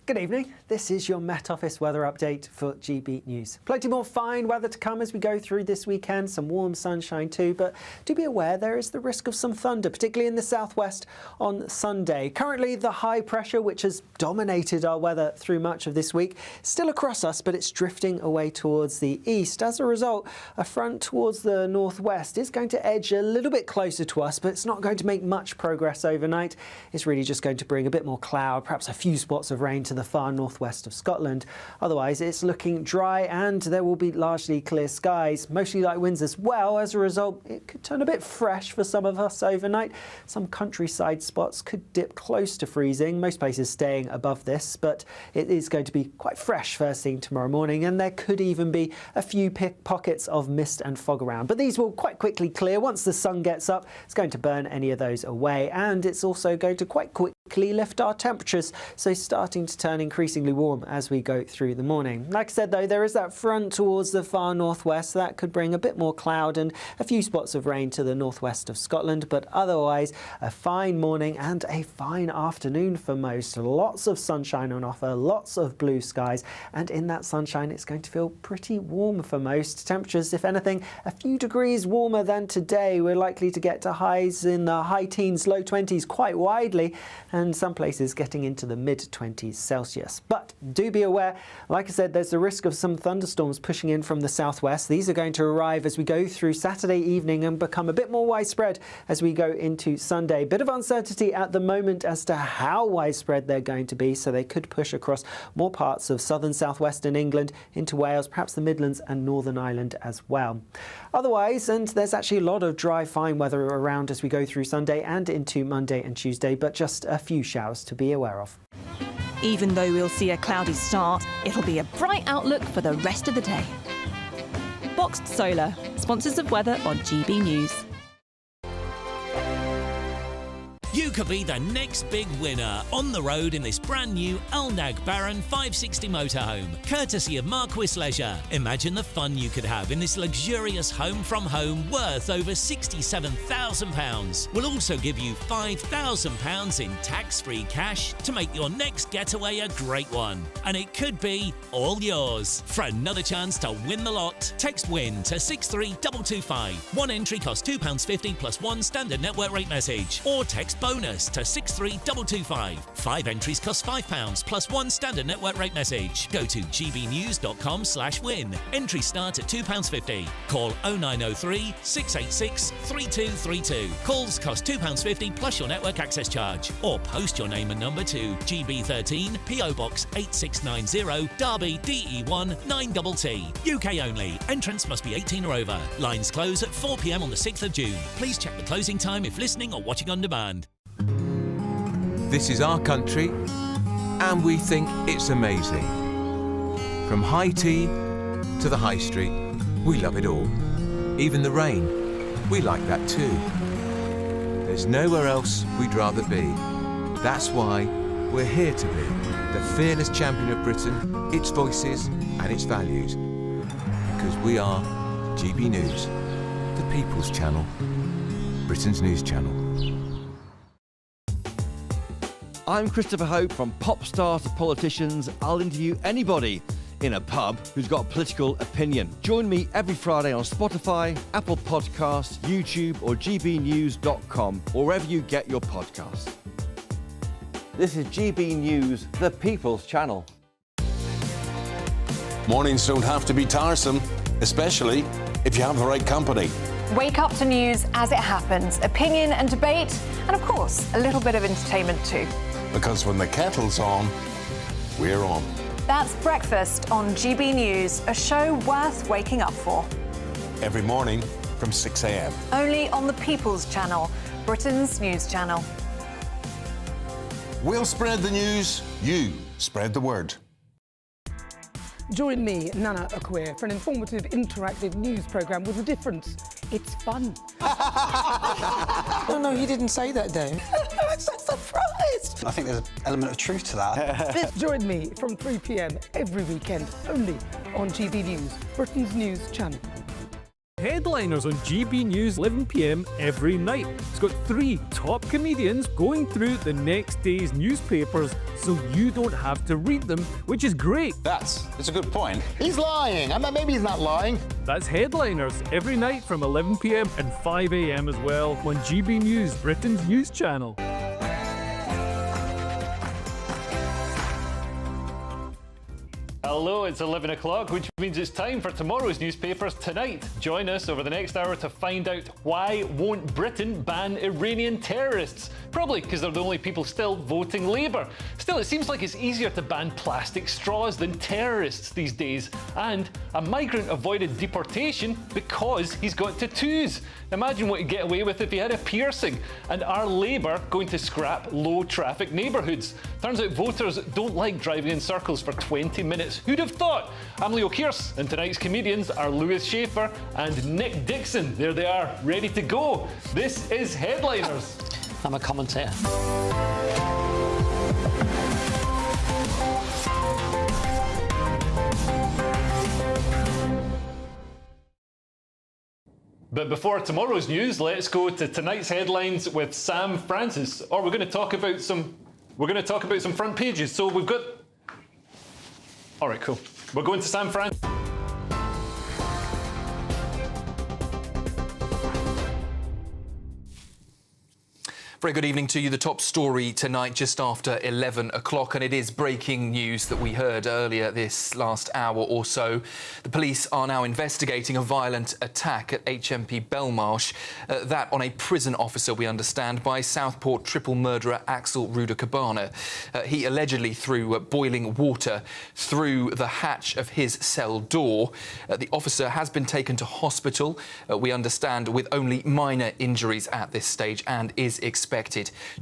Good evening. This is your Met Office weather update for GB News. Plenty more fine weather to come as we go through this weekend, some warm sunshine too, but do be aware there is the risk of some thunder, particularly in the southwest on Sunday. Currently, the high pressure, which has dominated our weather through much of this week, still across us, but it's drifting away towards the east. As a result, a front towards the northwest is going to edge a little bit closer to us, but it's not going to make much progress overnight. It's really just going to bring a bit more cloud, perhaps a few spots of rain to the far northwest of Scotland. Otherwise, it's looking dry and there will be largely clear skies, mostly light winds as well. As a result, it could turn a bit fresh for some of us overnight. Some countryside spots could dip close to freezing, most places staying above this, but it is going to be quite fresh first thing tomorrow morning, and there could even be a few pockets of mist and fog around. But these will quite quickly clear. Once the sun gets up, it's going to burn any of those away, and it's also going to quite quickly lift our temperatures, so starting to turn increasingly warm as we go through the morning. Like I said, though, there is that front towards the far northwest that could bring a bit more cloud and a few spots of rain to the northwest of Scotland, but otherwise a fine morning and a fine afternoon for most. Lots of sunshine on offer, lots of blue skies, and in that sunshine it's going to feel pretty warm for most. Temperatures, if anything, a few degrees warmer than today. We're likely to get to highs in the high teens, low 20s quite widely, and some places getting into the mid-20s Celsius. But do be aware, like I said, there's the risk of some thunderstorms pushing in from the southwest. These are going to arrive as we go through Saturday evening and become a bit more widespread as we go into Sunday. Bit of uncertainty at the moment as to how widespread they're going to be, so they could push across more parts of southern southwestern England into Wales, perhaps the Midlands and Northern Ireland as well. Otherwise, and there's actually a lot of dry, fine weather around as we go through Sunday and into Monday and Tuesday, but just a few showers to be aware of. Even though we'll see a cloudy start, it'll be a bright outlook for the rest of the day. Boxed Solar, sponsors of weather on GB News. You could be the next big winner on the road in this brand new Alnag Baron 560 motorhome, courtesy of Marquis Leisure. Imagine the fun you could have in this luxurious home from home worth over £67,000. We'll also give you £5,000 in tax-free cash to make your next getaway a great one. And it could be all yours. For another chance to win the lot, text WIN to 63225. One entry costs £2.50 plus one standard network rate message. Or text BONUS to 63225. 5 entries cost £5 plus one standard network rate message. Go to gbnews.com/win. Entries start at £2.50. Call 0903 686 3232. Calls cost £2.50 plus your network access charge. Or post your name and number to GB13 PO Box 8690 Derby DE1 9TT. UK only. Entrance must be 18 or over. Lines close at 4 p.m. on the 6th of June. Please check the closing time if listening or watching on demand. This is our country, and we think it's amazing. From high tea to the high street, we love it all. Even the rain, we like that too. There's nowhere else we'd rather be. That's why we're here to be the fearless champion of Britain, its voices and its values. Because we are GB News, the People's Channel, Britain's news channel. I'm Christopher Hope. From pop stars to politicians, I'll interview anybody in a pub who's got a political opinion. Join me every Friday on Spotify, Apple Podcasts, YouTube or gbnews.com, or wherever you get your podcasts. This is GB News, the People's Channel. Mornings don't have to be tiresome, especially if you have the right company. Wake up to news as it happens, opinion and debate, and of course, a little bit of entertainment too. Because when the kettle's on, we're on. That's Breakfast on GB News, a show worth waking up for. Every morning from 6 a.m. Only on the People's Channel, Britain's news channel. We'll spread the news, you spread the word. Join me, Nana Akwe, for an informative, interactive news programme with a difference. It's fun. No, he didn't say that, Dave. I'm so surprised. I think there's an element of truth to that. Join me from 3 p.m. every weekend, only on GB News, Britain's news channel. Headliners on GB News 11 p.m. every night. It's got 3 top comedians going through the next day's newspapers so you don't have to read them, which is great. That's a good point. He's lying. Maybe he's not lying. That's Headliners every night from 11 p.m. and 5 a.m. as well on GB News, Britain's news channel. Hello, it's 11 o'clock, which means it's time for tomorrow's newspapers tonight. Join us over the next hour to find out why won't Britain ban Iranian terrorists? Probably because they're the only people still voting Labour. Still, it seems like it's easier to ban plastic straws than terrorists these days. And a migrant avoided deportation because he's got tattoos. Imagine what you'd get away with if he had a piercing. And are Labour going to scrap low-traffic neighbourhoods? Turns out voters don't like driving in circles for 20 minutes. Who'd have thought? I'm Leo Kearse, and tonight's comedians are Lewis Schaefer and Nick Dixon. There they are, ready to go. This is Headliners. I'm a commentator. But before tomorrow's news, let's go to tonight's headlines with Sam Francis. Or we're going to talk about some front pages. So we've got. All right, cool. We're going to Sam Francis. Very good evening to you. The top story tonight just after 11 o'clock, and it is breaking news that we heard earlier this last hour or so. The police are now investigating a violent attack at HMP Belmarsh, that on a prison officer, we understand, by Southport triple murderer Axel Ruder-Cabana. He allegedly threw boiling water through the hatch of his cell door. The officer has been taken to hospital, we understand, with only minor injuries at this stage, and is expected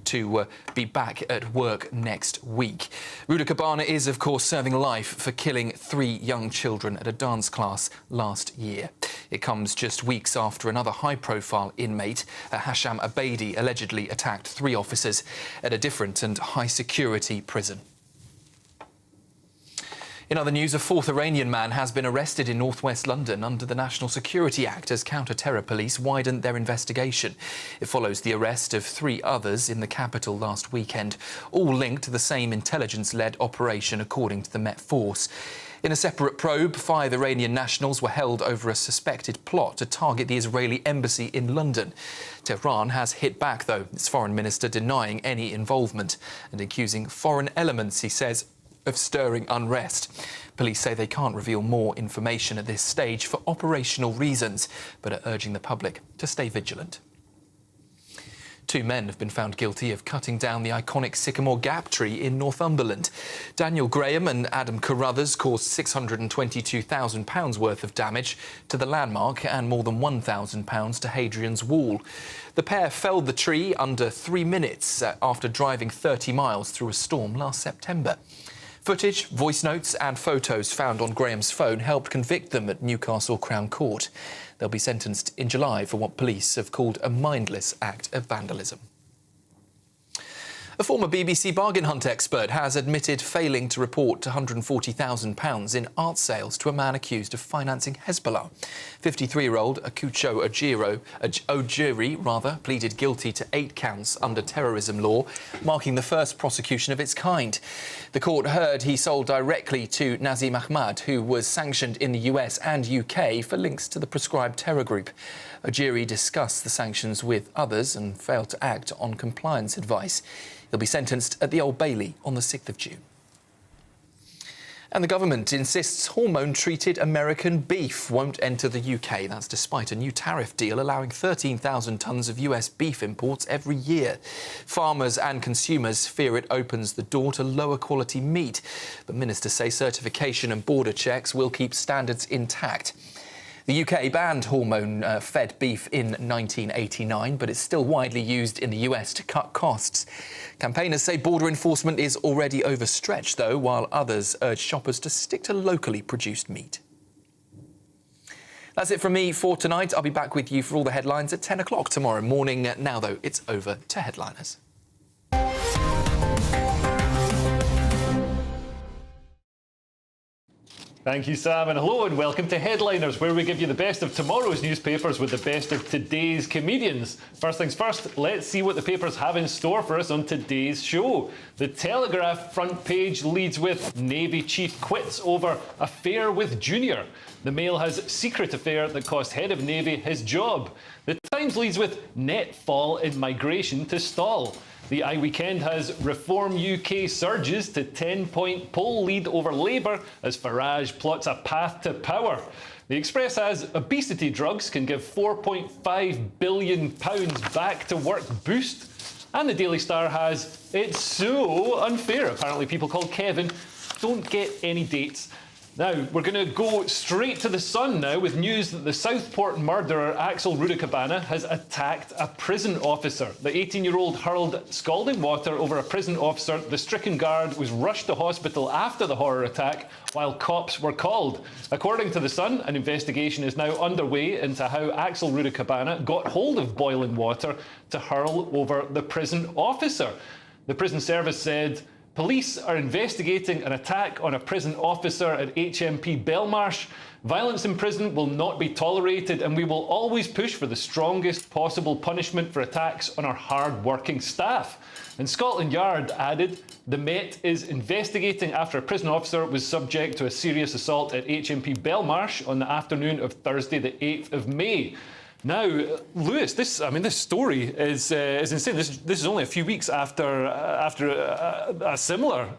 to be back at work next week. Ruder-Cabana is, of course, serving life for killing 3 young children at a dance class last year. It comes just weeks after another high-profile inmate, Hasham Abedi, allegedly attacked 3 officers at a different and high-security prison. In other news, a 4th Iranian man has been arrested in northwest London under the National Security Act as counter-terror police widen their investigation. It follows the arrest of 3 others in the capital last weekend, all linked to the same intelligence-led operation, according to the Met Force. In a separate probe, 5 Iranian nationals were held over a suspected plot to target the Israeli embassy in London. Tehran has hit back, though, its foreign minister denying any involvement and accusing foreign elements, he says, of stirring unrest. Police say they can't reveal more information at this stage for operational reasons, but are urging the public to stay vigilant. 2 men have been found guilty of cutting down the iconic Sycamore Gap tree in Northumberland. Daniel Graham and Adam Carruthers caused £622,000 worth of damage to the landmark and more than £1,000 to Hadrian's Wall. The pair felled the tree under 3 minutes after driving 30 miles through a storm last September. Footage, voice notes and photos found on Graham's phone helped convict them at Newcastle Crown Court. They'll be sentenced in July for what police have called a mindless act of vandalism. A former BBC bargain hunt expert has admitted failing to report £140,000 in art sales to a man accused of financing Hezbollah. 53-year-old Akucho Ojiri pleaded guilty to 8 counts under terrorism law, marking the first prosecution of its kind. The court heard he sold directly to Nazim Ahmad, who was sanctioned in the US and UK for links to the proscribed terror group. Ojiri discussed the sanctions with others and failed to act on compliance advice. He'll be sentenced at the Old Bailey on the 6th of June. And the government insists hormone-treated American beef won't enter the UK. That's despite a new tariff deal allowing 13,000 tonnes of US beef imports every year. Farmers and consumers fear it opens the door to lower quality meat. But ministers say certification and border checks will keep standards intact. The UK banned hormone-fed beef in 1989, but it's still widely used in the US to cut costs. Campaigners say border enforcement is already overstretched, though, while others urge shoppers to stick to locally produced meat. That's it from me for tonight. I'll be back with you for all the headlines at 10 o'clock tomorrow morning. Now, though, it's over to headliners. Thank you, Sam, and hello and welcome to Headliners, where we give you the best of tomorrow's newspapers with the best of today's comedians. First things first, let's see what the papers have in store for us on today's show. The Telegraph front page leads with Navy chief quits over affair with junior. The Mail has secret affair that cost head of Navy his job. The Times leads with net fall in migration to stall. The iWeekend has Reform UK surges to 10-point poll lead over Labour as Farage plots a path to power. The Express has obesity drugs can give £4.5 billion back to work boost. And the Daily Star has it's so unfair. Apparently people called Kevin don't get any dates. Now, we're going to go straight to the Sun now with news that the Southport murderer Axel Rudakabana has attacked a prison officer. The 18-year-old hurled scalding water over a prison officer. The stricken guard was rushed to hospital after the horror attack while cops were called. According to the Sun, an investigation is now underway into how Axel Rudakabana got hold of boiling water to hurl over the prison officer. The prison service said police are investigating an attack on a prison officer at HMP Belmarsh. Violence in prison will not be tolerated, and we will always push for the strongest possible punishment for attacks on our hard-working staff. And Scotland Yard added, the Met is investigating after a prison officer was subject to a serious assault at HMP Belmarsh on the afternoon of Thursday, the 8th of May. Now, Lewis, this story is insane. This is only a few weeks after a similar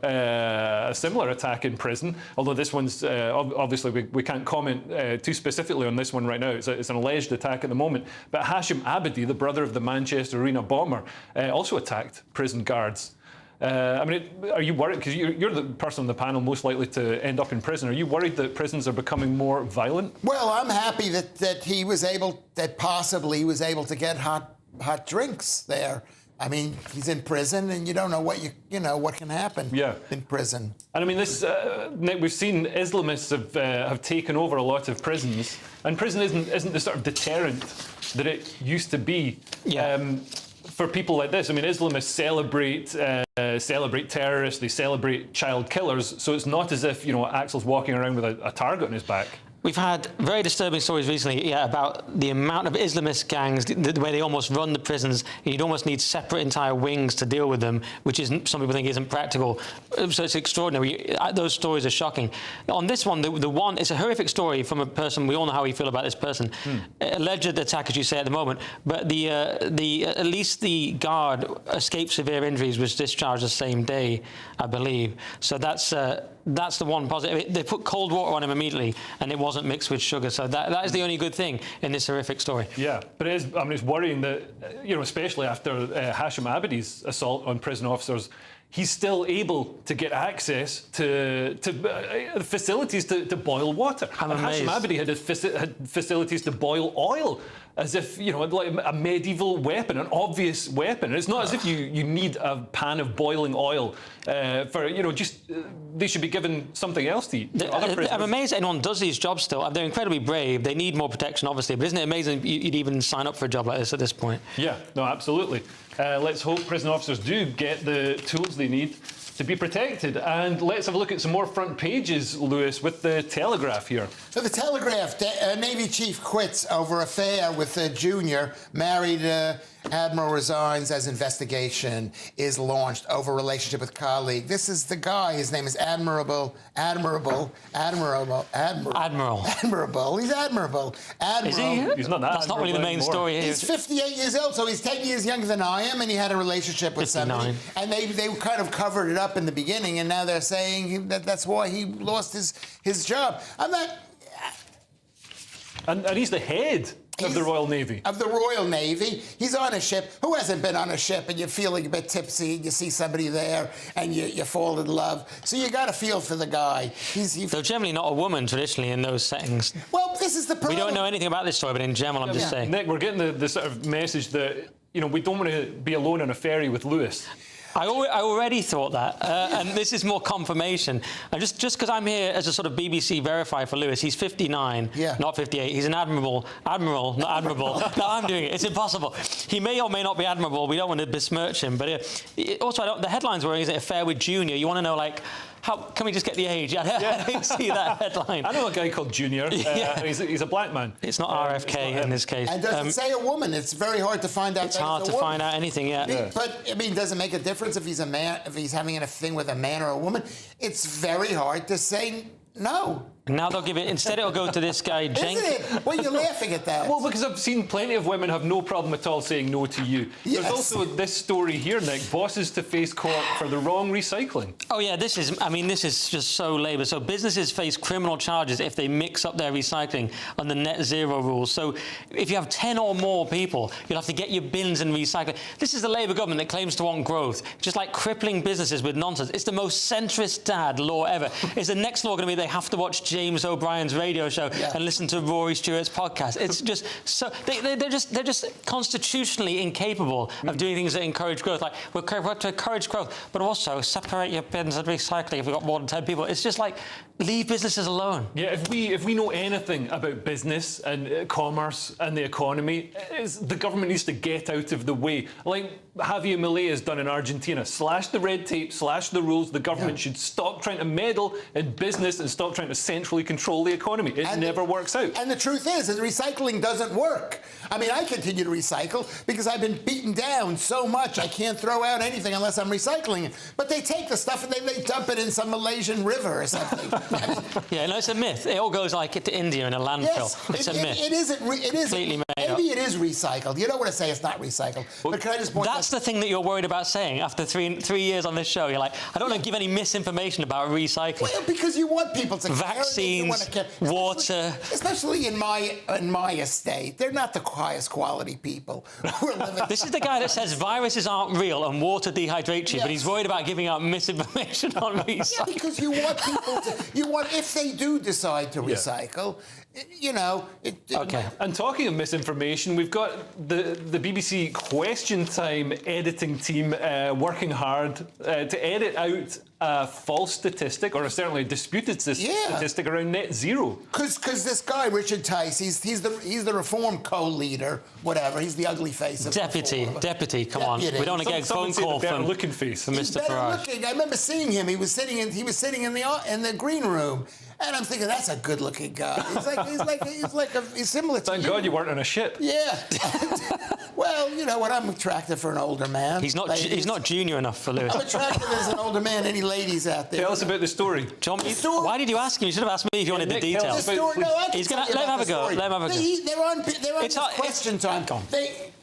attack in prison. Although this one's obviously we can't comment too specifically on this one right now. It's an alleged attack at the moment. But Hasham Abedi, the brother of the Manchester Arena bomber, also attacked prison guards. Are you worried? Because you're the person on the panel most likely to end up in prison. Are you worried that prisons are becoming more violent? Well, I'm happy that he was able, that possibly he was able to get hot drinks there I mean, he's in prison, and you don't know what what can happen in prison. And I mean, this, Nick, we've seen Islamists have taken over a lot of prisons, and prison isn't the sort of deterrent that it used to be for people like this. I mean, Islamists celebrate terrorists, they celebrate child killers, so it's not as if, Axel's walking around with a target on his back. We've had very disturbing stories recently, about the amount of Islamist gangs, the way they almost run the prisons. You'd almost need separate entire wings to deal with them, which is some people think isn't practical. So it's extraordinary. Those stories are shocking. On this one, the one, it's a horrific story from a person. We all know how we feel about this person. Alleged attack, as you say at the moment, but at least the guard escaped severe injuries, was discharged the same day, I believe. So that's the one positive. They put cold water on him immediately, and it wasn't mixed with sugar. So that is the only good thing in this horrific story. Yeah, but it is. I mean, it's worrying that, especially after Hashim Abedi's assault on prison officers, he's still able to get access to facilities to boil water. I'm amazed. Hashim Abedi had facilities to boil oil, as if, like a medieval weapon, an obvious weapon. And it's not as if you need a pan of boiling oil for, they should be given something else to eat. I'm amazed anyone does these jobs still. They're incredibly brave. They need more protection, obviously. But isn't it amazing you'd even sign up for a job like this at this point? Yeah, no, absolutely. Let's hope prison officers do get the tools they need to be protected. And let's have a look at some more front pages, Lewis, with the Telegraph here. So the Telegraph, Navy chief quits over affair with a junior, married Admiral resigns as investigation is launched over relationship with colleague. This is the guy, his name is Admiral. He's admirable. Is he? He's not that. That's not really the main story here. He's 58 years old, so he's 10 years younger than I am, and he had a relationship with 59. somebody. And they kind of covered it up in the beginning, and now they're saying that's why he lost his job. I'm not... And he's the head of the Royal Navy. Of the Royal Navy. He's on a ship. Who hasn't been on a ship and you're feeling a bit tipsy, you see somebody there and you fall in love. So you got to feel for the guy. They're generally not a woman traditionally in those settings. Well, this is the problem. We don't know anything about this story, but in general, I'm just saying. Nick, we're getting the sort of message that, we don't want to be alone on a ferry with Lewis. I already thought that, and this is more confirmation. And just because I'm here as a sort of BBC verifier for Lewis, he's 59, not 58. He's an admiral, not admirable. No, I'm doing it. It's impossible. He may or may not be admirable. We don't want to besmirch him. But also, the headlines were, is it affair with Junior? You want to know, like, how can we just get the age? I didn't see that headline. I know a guy called Junior. He's a black man. It's not RFK in this case. And does it say a woman? It's very hard to find out. It's hard to find out anything, But, I mean, does it make a difference if he's a man, if he's having a thing with a man or a woman? It's very hard to say no. Now they'll give it, instead it'll go to this guy, Jenkins. Isn't it? Well, you're laughing at that. Well, because I've seen plenty of women have no problem at all saying no to you. Yes. There's also this story here, Nick, bosses to face court for the wrong recycling. Oh, yeah, this is just so Labour. So businesses face criminal charges if they mix up their recycling on the net zero rules. So if you have 10 or more people, you'll have to get your bins and recycling. This is the Labour government that claims to want growth, just like crippling businesses with nonsense. It's the most centrist dad law ever. Is the next law going to be they have to watch James O'Brien's radio show and listen to Rory Stewart's podcast? It's just so they're just constitutionally incapable of doing things that encourage growth. Like we're to encourage growth, but also separate your bins and recycling if we've got more than 10 people. It's just like leave businesses alone. Yeah, if we know anything about business and commerce and the economy, the government needs to get out of the way. Like Javier Milei has done in Argentina. Slash the red tape, slash the rules. The government should stop trying to meddle in business and stop trying to centrally control the economy. It never works out. And the truth is that recycling doesn't work. I mean, I continue to recycle because I've been beaten down so much I can't throw out anything unless I'm recycling it. But they take the stuff and they dump it in some Malaysian river or something. I mean, yeah, no, it's a myth. It all goes like to India in a landfill. Yes, it's a myth. It isn't. Completely made up. Maybe it is recycled. You don't want to say it's not recycled. Well, but can I just point that's the thing that you're worried about saying after three years on this show. You're like, I don't want to give any misinformation about recycling. Well, because you want people to vaccines, water. Especially in my estate, they're not the highest quality people. This is the guy that says viruses aren't real and water dehydrates you, but he's worried about giving out misinformation on recycling. Yeah, because you want people to. If they do decide to recycle, you know... OK. And talking of misinformation, we've got the BBC Question Time editing team working hard to edit out a false statistic, or certainly a disputed statistic around net zero. Because this guy, Richard Tice, he's the Reform co-leader, whatever. He's the ugly face of Deputy, come on. We don't want to get a phone call from looking face. From Mr. Farage. I remember seeing him. He was sitting in the green room. And I'm thinking, that's a good-looking guy. He's similar to Thank God you weren't on a ship. Yeah. Well, you know what? I'm attractive for an older man. He's not junior enough for Lewis. I'm attractive as an older man. Any ladies out there? Tell us about the story. John, why did you ask him? You should have asked me if you wanted the details. No, He's gonna let him have a go. Let him have a go. They're on Question Time.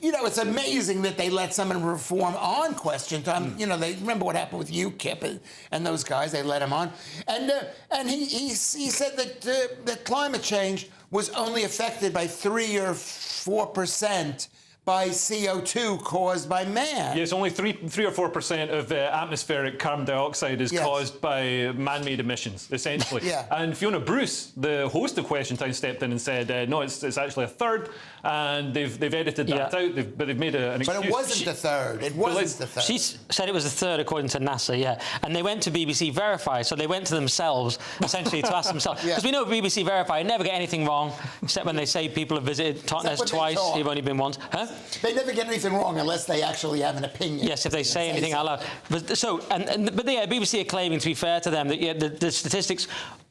You know, it's amazing that they let someone Reform on Question Time. You know, they remember what happened with UKIP and those guys. They let him on, and he said that climate change was only affected by 3 or 4% by CO2 caused by man. Yes, only 3 or 4% of atmospheric carbon dioxide is caused by man-made emissions, essentially. And Fiona Bruce, the host of Question Time, stepped in and said, no, it's actually a third, and they've edited that out, but they've made an excuse. But it wasn't the third. It wasn't the third. She said it was the third, according to NASA, And they went to BBC Verify, so they went to themselves, essentially, to ask themselves. Because we know BBC Verify never get anything wrong, except when they say people have visited Totnes twice, you've only been once. Huh? They never get anything wrong unless they actually have an opinion. Yes, if they say anything out loud. But BBC are claiming, to be fair to them, that the statistics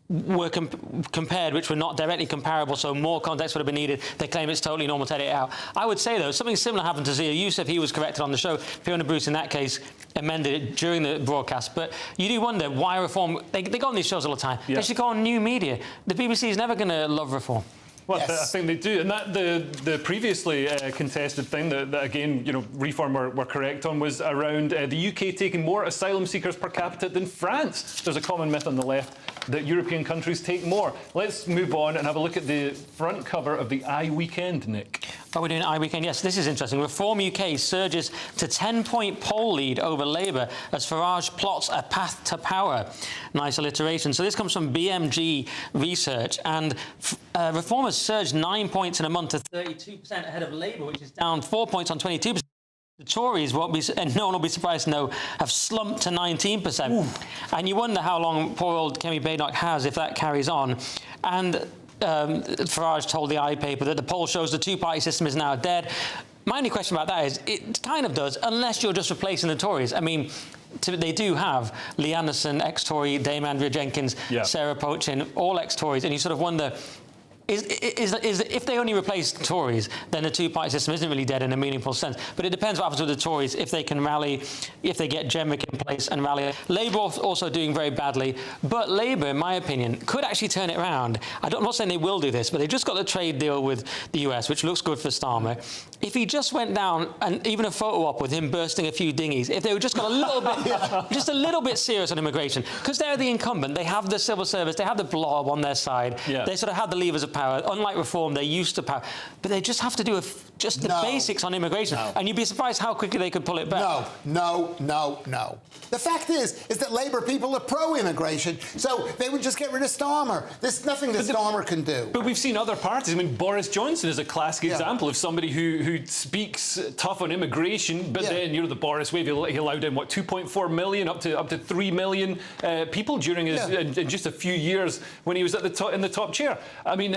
were compared, which were not directly comparable, so more context would have been needed. They claim it's totally normal to edit it out. I would say, though, something similar happened to Zia Youssef. He was corrected on the show. Fiona Bruce, in that case, amended it during the broadcast. But you do wonder why Reform... They go on these shows all the time. They should go on new media. The BBC is never going to love Reform. Well, I think they do, and that the previously contested thing that again, you know, Reform were correct on was around the UK taking more asylum seekers per capita than France. There's a common myth on the left that European countries take more. Let's move on and have a look at the front cover of the I Weekend, Nick. Oh, we're doing I Weekend. Yes, this is interesting. Reform UK surges to 10-point poll lead over Labour as Farage plots a path to power. Nice alliteration. So this comes from BMG Research, and Reform has surged 9 points in a month to 32% ahead of Labour, which is down 4 points on 22%. The Tories, and no one will be surprised to know, have slumped to 19%. Ooh. And you wonder how long poor old Kemi Badenoch has if that carries on. And Farage told the I paper that the poll shows the two-party system is now dead. My only question about that is, it kind of does, unless you're just replacing the Tories. I mean, they do have Lee Anderson, ex-Tory, Dame Andrea Jenkins, Sarah Pochin, all ex-Tories, and you sort of wonder... if they only replace Tories, then the two-party system isn't really dead in a meaningful sense. But it depends what happens with the Tories, if they can rally, if they get Jenrick in place and rally. Labour also doing very badly. But Labour, in my opinion, could actually turn it around. I'm not saying they will do this, but they just got the trade deal with the US, which looks good for Starmer. If he just went down, and even a photo op with him bursting a few dinghies, if they were just got a little bit, just a little bit serious on immigration, because they're the incumbent, they have the civil service, they have the blob on their side, they sort of have the levers of power. Unlike Reform, they're used to power. But they just have to do the basics on immigration. And you'd be surprised how quickly they could pull it back. No. The fact is that Labour people are pro-immigration, so they would just get rid of Starmer. There's nothing that Starmer can do. But we've seen other parties. I mean, Boris Johnson is a classic example of somebody who speaks tough on immigration, but then, you know, the Boris wave, he allowed in, what, 2.4 million, up to 3 million people during his, in just a few years when he was at in the top chair. I mean...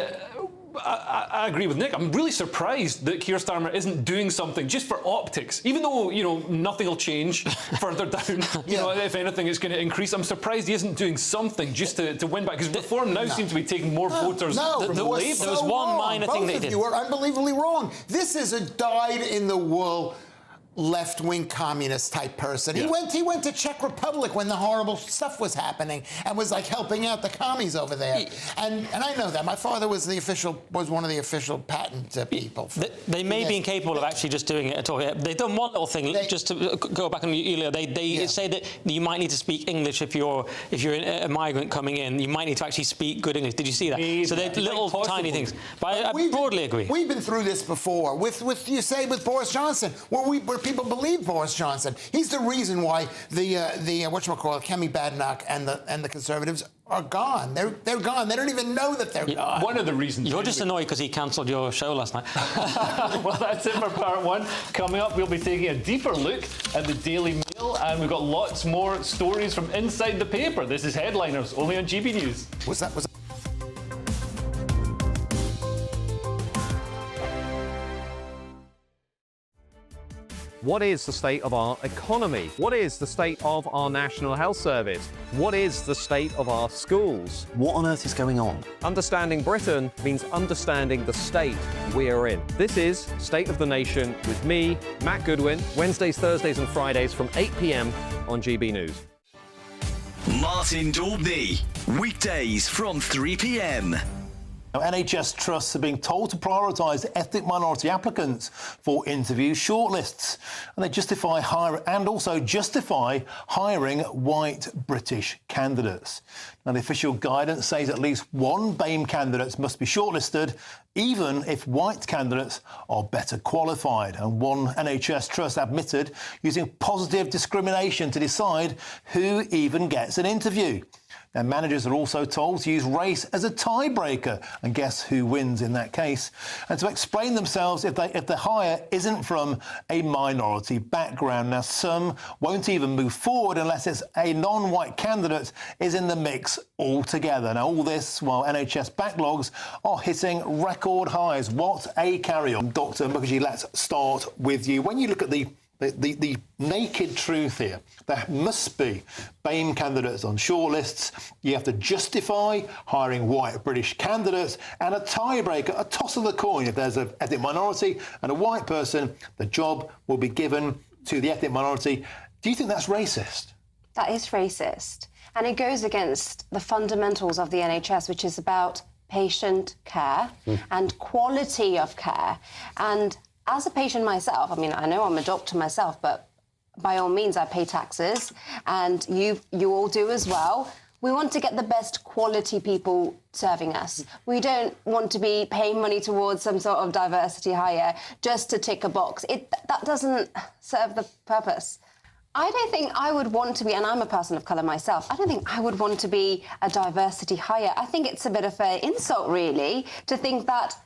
I agree with Nick. I'm really surprised that Keir Starmer isn't doing something just for optics, even though, you know, nothing will change further down. You know, if anything, it's going to increase. I'm surprised he isn't doing something just to win back, because Reform now seems to be taking more voters than Labour. There was one minor thing they did. Both of you are unbelievably wrong. This is a dyed-in-the-wool left-wing communist type person. He went to Czech Republic when the horrible stuff was happening and was like helping out the commies over there. And I know that. My father was one of the official patent people. They may be incapable of actually just doing it at all. They've done one little thing, just to go back on earlier. They say that you might need to speak English if you're a migrant coming in. You might need to actually speak good English. Did you see that? So they're little tiny things. But I broadly agree. We've been through this before with Boris Johnson, where people believe Boris Johnson. He's the reason why the whatchamacallit, Kemi Badenoch and the Conservatives are gone. They're gone. They don't even know that they're gone. One of the reasons... You're just annoyed because he cancelled your show last night. Well, that's it for part one. Coming up, we'll be taking a deeper look at the Daily Mail, and we've got lots more stories from inside the paper. This is Headliners, only on GB News. Was that... What is the state of our economy? What is the state of our National Health Service? What is the state of our schools? What on earth is going on? Understanding Britain means understanding the state we're in. This is State of the Nation with me, Matt Goodwin, Wednesdays, Thursdays and Fridays from 8 p.m. on GB News. Martin Daubney, weekdays from 3 p.m. NHS trusts are being told to prioritise ethnic minority applicants for interview shortlists, and they justify hiring white British candidates. Now, the official guidance says at least one BAME candidate must be shortlisted, even if white candidates are better qualified. And one NHS trust admitted using positive discrimination to decide who even gets an interview. Now, managers are also told to use race as a tiebreaker, and guess who wins in that case? And to explain themselves if the hire isn't from a minority background. Now, some won't even move forward unless it's a non-white candidate is in the mix altogether. Now, all this while NHS backlogs are hitting record highs. What a carry-on. Dr. Mukherjee, let's start with you. When you look at the naked truth here, there must be BAME candidates on shortlists. You have to justify hiring white British candidates, and a tiebreaker, a toss of the coin. If there's an ethnic minority and a white person, the job will be given to the ethnic minority. Do you think that's racist? That is racist. And it goes against the fundamentals of the NHS, which is about patient care and quality of care. And as a patient myself, I mean, I know I'm a doctor myself, but by all means, I pay taxes, and you all do as well. We want to get the best quality people serving us. We don't want to be paying money towards some sort of diversity hire just to tick a box. That doesn't serve the purpose. I don't think I would want to be, and I'm a person of colour myself, I don't think I would want to be a diversity hire. I think it's a bit of an insult, really, to think that